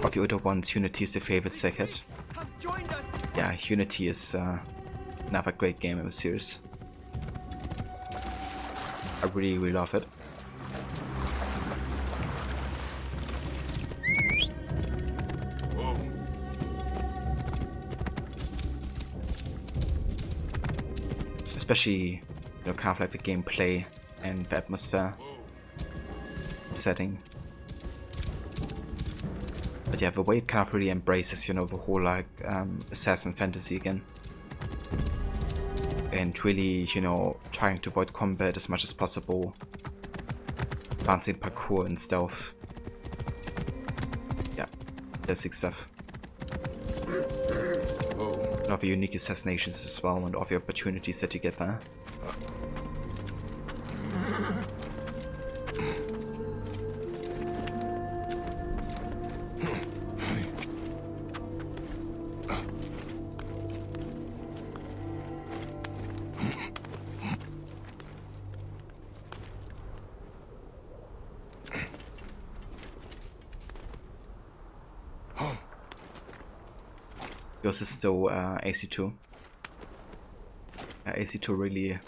Of the other ones, Unity is your favorite Sekhet. Yeah, Unity is another great game in the series. I really, really love it. Especially, you know, kind of like the gameplay and the atmosphere, setting. But yeah, the way it kind of really embraces, you know, the whole like assassin fantasy again. And really, you know, trying to avoid combat as much as possible. Advancing parkour and stealth. Yeah, basic stuff. A lot of unique assassinations as well, and all the opportunities that you get there. Yours is still AC2. AC2 really,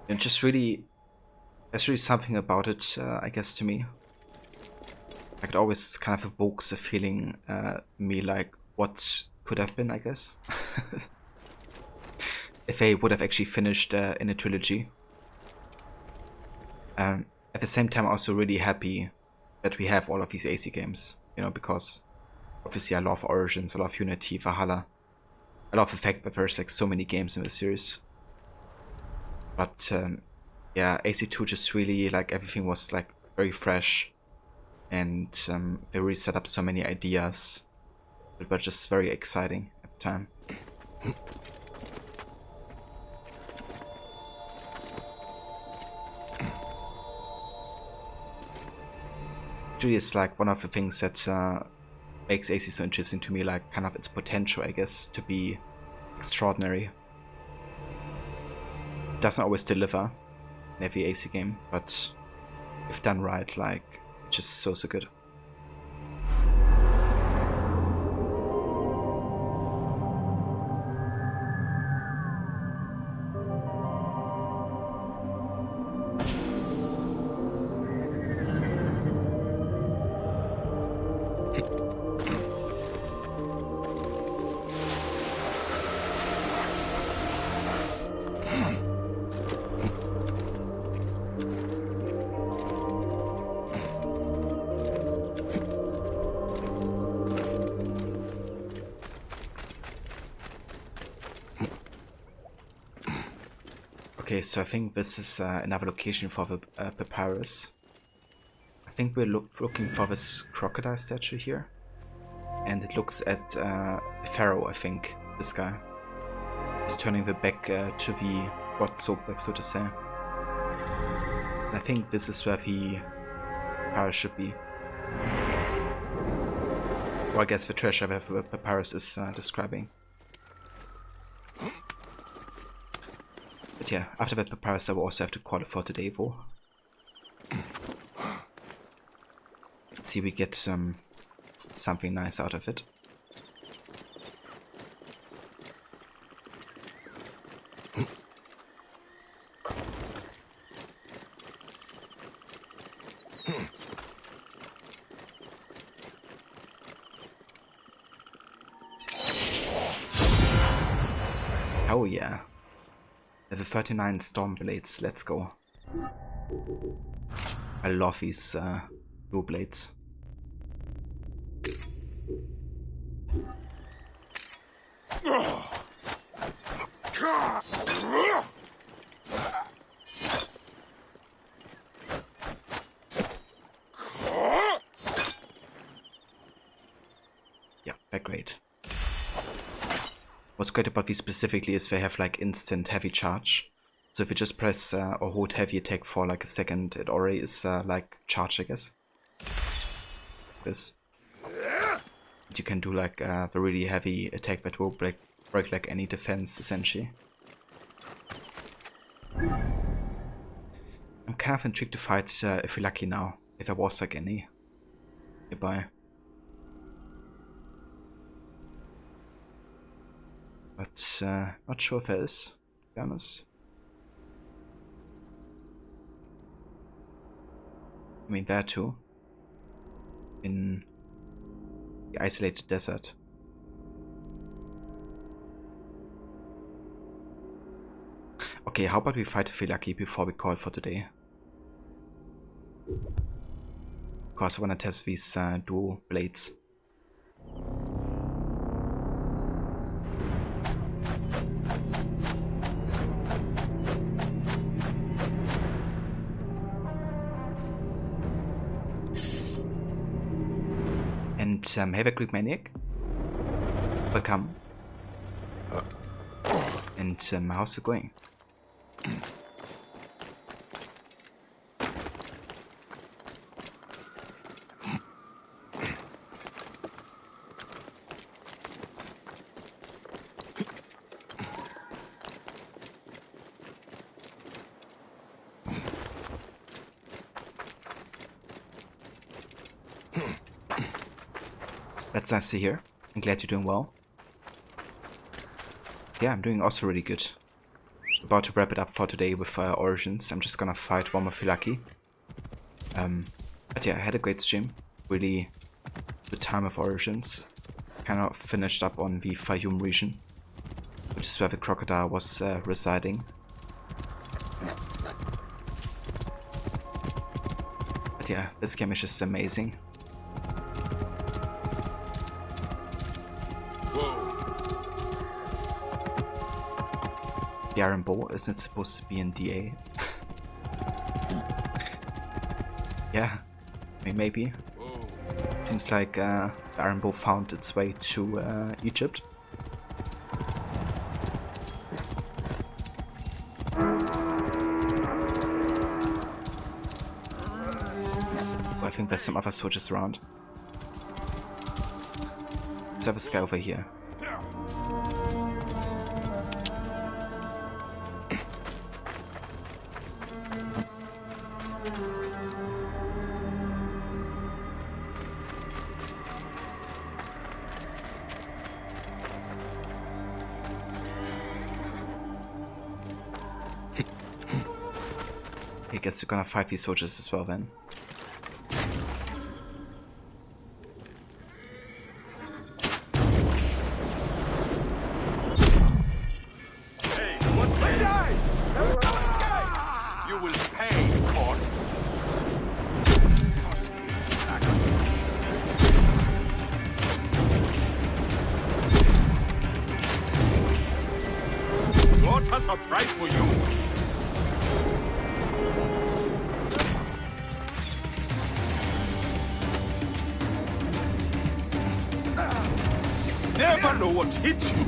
and just really, there's really something about it, I guess, to me. Like it always kind of evokes a feeling, me like what could have been, I guess, if they would have actually finished in a trilogy. At the same time, I'm also really happy that we have all of these AC games, you know, because obviously I love Origins, I love Unity, Valhalla. I love the fact that there's like so many games in the series. But yeah, AC2 just really, like, everything was like very fresh. And they really set up so many ideas that were just very exciting at the time. Actually, it's like one of the things that makes AC so interesting to me, like kind of its potential, I guess, to be extraordinary. It doesn't always deliver in every AC game, but if done right, like, it's just so good. Okay, so I think this is another location for the papyrus. I think we're looking for this crocodile statue here. And it looks at Pharaoh, I think, this guy. He's turning the back to the god Sobek, so to say. And I think this is where the papyrus should be. Or I guess the treasure where the papyrus is describing. But yeah, after that papyrus I will also have to call it for today, though. Let's see if we get something nice out of it. Oh yeah. Level 39 storm blades, let's go. I love these blue blades. Yeah, they're great. What's great about these specifically is they have like instant heavy charge. So if you just press or hold heavy attack for like a second, it already is like charged, I guess. This. You can do like the really heavy attack that will break like any defense, essentially. I'm kind of intrigued to fight if we're lucky now, if there was like any nearby. But not sure if there is, to be honest. I mean, there too. In the isolated desert. Okay, how about we fight Filaki before we call for today? Because I wanna test these dual blades. And have a Greek maniac. Welcome. And how's it going? That's nice to hear. I'm glad you're doing well. Yeah, I'm doing also really good. About to wrap it up for today with Origins. I'm just gonna fight one more Filaki. But yeah, I had a great stream. Really good time of Origins. Kind of finished up on the Fayum region, which is where the crocodile was residing. But yeah, this game is just amazing. The iron bow, isn't it supposed to be in DA? Yeah, I mean, maybe. Seems like the iron bow found its way to Egypt. Oh, I think there's some other soldiers around. Let's have this guy over here. I guess we're gonna fight these soldiers as well then. You will pay, Court. God has a price for you. know what hit you.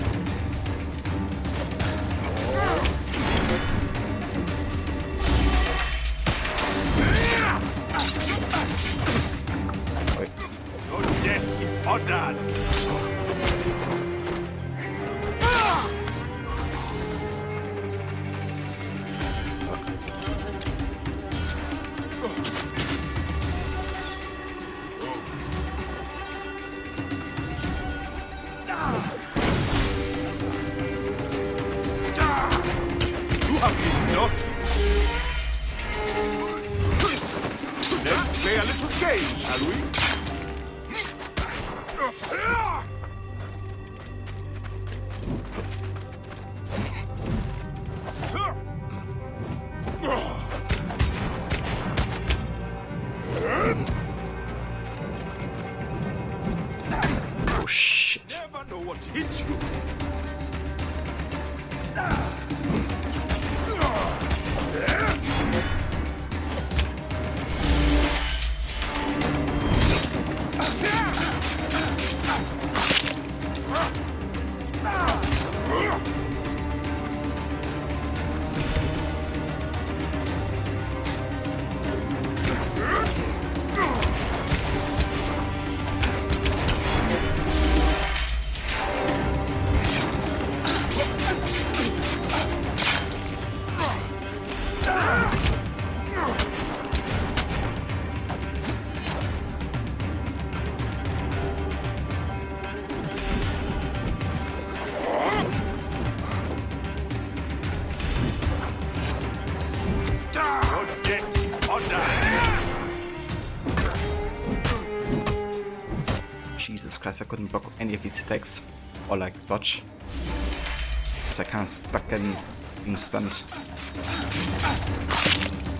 Your death is ordered. You have been naughty. Let's play a little game, shall we? Oh shit. Never know what hit you. Your death is ordered. Jesus Christ, I couldn't block any of these attacks. Or like dodge. So I kind of stuck getting instant.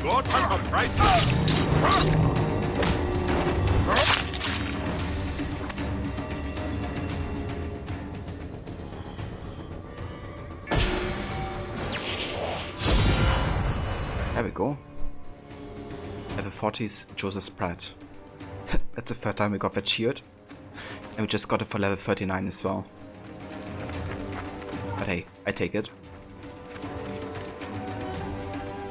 God has a price. There we go. Level 40's Joseph Pratt. That's the third time we got that shield. And we just got it for level 39 as well. But hey, I take it.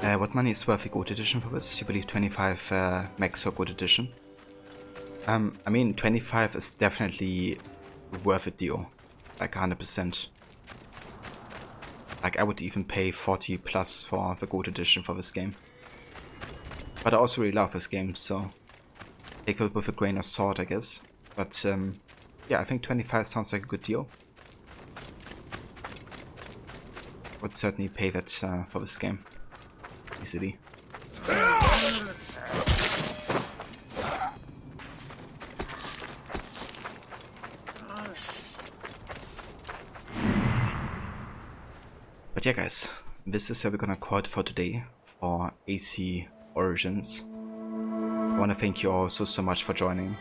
What money is worth a gold edition for this? You believe 25 max for gold edition? I mean 25 is definitely worth a deal. Like 100%. Like I would even pay 40 plus for the gold edition for this game. But I also really love this game, so take it with a grain of salt, I guess. But yeah, I think 25 sounds like a good deal. Would certainly pay that for this game. Easily. But yeah guys, this is where we're gonna call it for today for AC Origins. I wanna thank you all so much for joining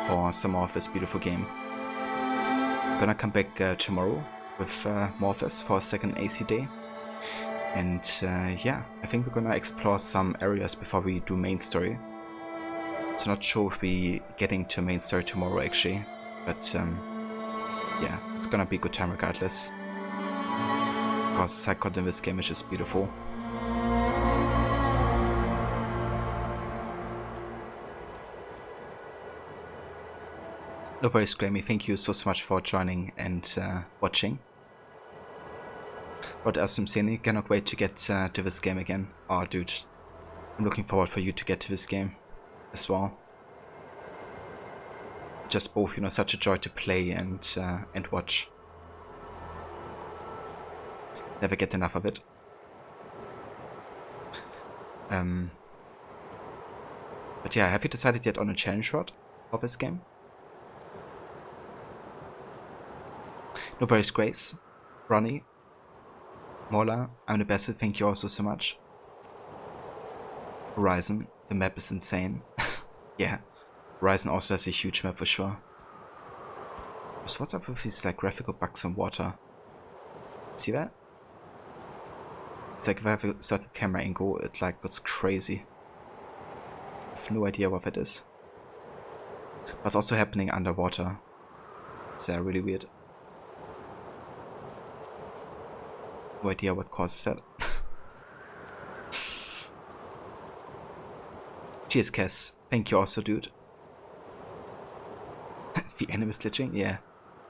for some more of this beautiful game. I'm gonna come back tomorrow with more of this for a second AC day. And yeah, I think we're gonna explore some areas before we do main story. So not sure if we getting to main story tomorrow actually, but yeah, it's gonna be a good time regardless. Because the side content in this game is just beautiful. No worries, Grammy, thank you so much for joining and watching. But as I'm saying, I cannot wait to get to this game again. Oh dude, I'm looking forward for you to get to this game as well. Just both, you know, such a joy to play and watch. Never get enough of it. But yeah, have you decided yet on a challenge route of this game? No worries, Grace, Ronnie, Mola, I'm the best, thank you also so much. Horizon, the map is insane. Yeah, Horizon also has a huge map for sure. So what's up with these like graphical bugs in water? See that? It's like if I have a certain camera angle, it like goes crazy. I have no idea what that is. But it's also happening underwater. It's really weird. No idea what causes that. Cheers, Cass. Thank you also, dude. The enemy is glitching? Yeah,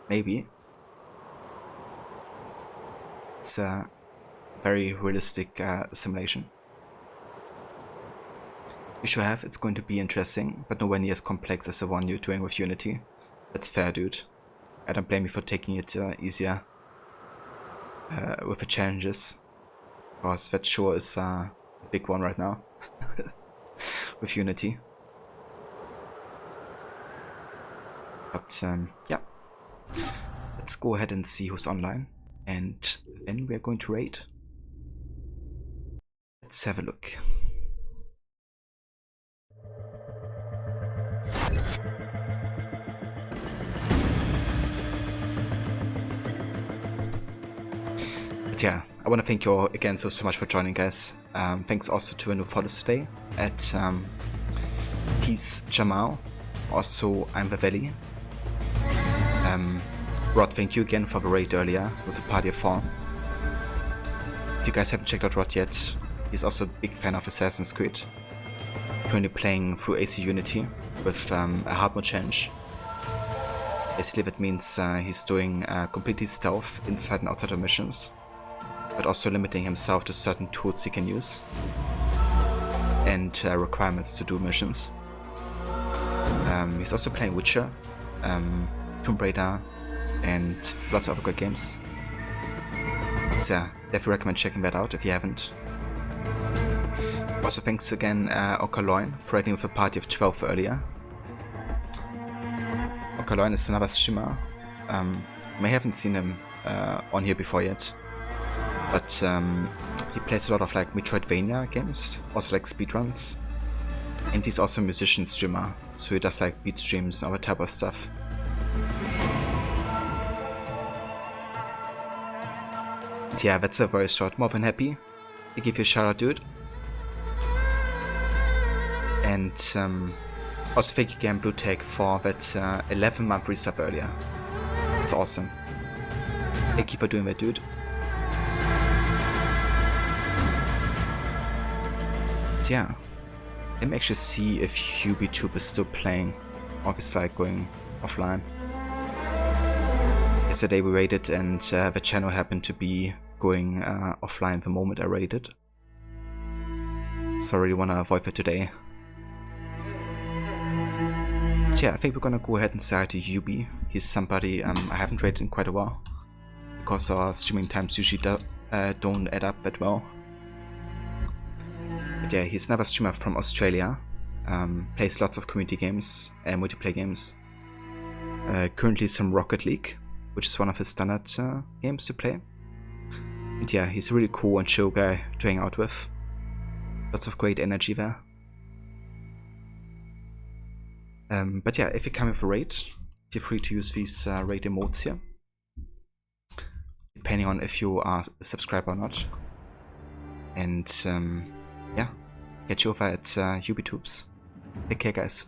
maybe. It's a very realistic simulation. Issue I have, it's going to be interesting, but nowhere near as complex as the one you're doing with Unity. That's fair, dude. I don't blame you for taking it easier with the challenges, because that sure is a big one right now with Unity. But yeah, let's go ahead and see who's online, and then we're going to raid. Let's have a look. But yeah, I want to thank you all again so much for joining, guys. Thanks also to a new followers today at Peace Jamal, also I'm the Valley. Rod, thank you again for the raid earlier with the Party of 4. If you guys haven't checked out Rod yet, he's also a big fan of Assassin's Creed. Currently playing through AC Unity with a hard mode challenge. Basically that means he's doing completely stealth inside and outside of missions, but also limiting himself to certain tools he can use and requirements to do missions. He's also playing Witcher, Tomb Raider, and lots of other good games. So yeah, definitely recommend checking that out if you haven't. Also thanks again Okaloin for raiding with a party of 12 earlier. Okaloin is another streamer. May haven't seen him on here before yet, but he plays a lot of like Metroidvania games, also like speedruns, and he's also a musician streamer, so he does like beat streams and all that type of stuff. And yeah, that's a very short. More than happy to give you a shout out, dude. And also thank you again, Blue Tech, for that 11-month resub earlier. It's awesome. Thank you for doing that, dude. But yeah, let me actually see if UbiTube is still playing, or if it's like going offline. Yesterday we raided and the channel happened to be going offline the moment I raided. So I really want to avoid it today. But yeah, I think we're gonna go ahead and say hi to Yubi. He's somebody I haven't raided in quite a while, because our streaming times usually don't add up that well. But yeah, he's another streamer from Australia. Plays lots of community games and multiplayer games. Currently some Rocket League, which is one of his standard games to play. And yeah, he's a really cool and chill guy to hang out with. Lots of great energy there. But yeah, if you come with a raid, feel free to use these raid emotes here, depending on if you are a subscriber or not. And yeah, catch you over at UbiTubes. Take care, guys.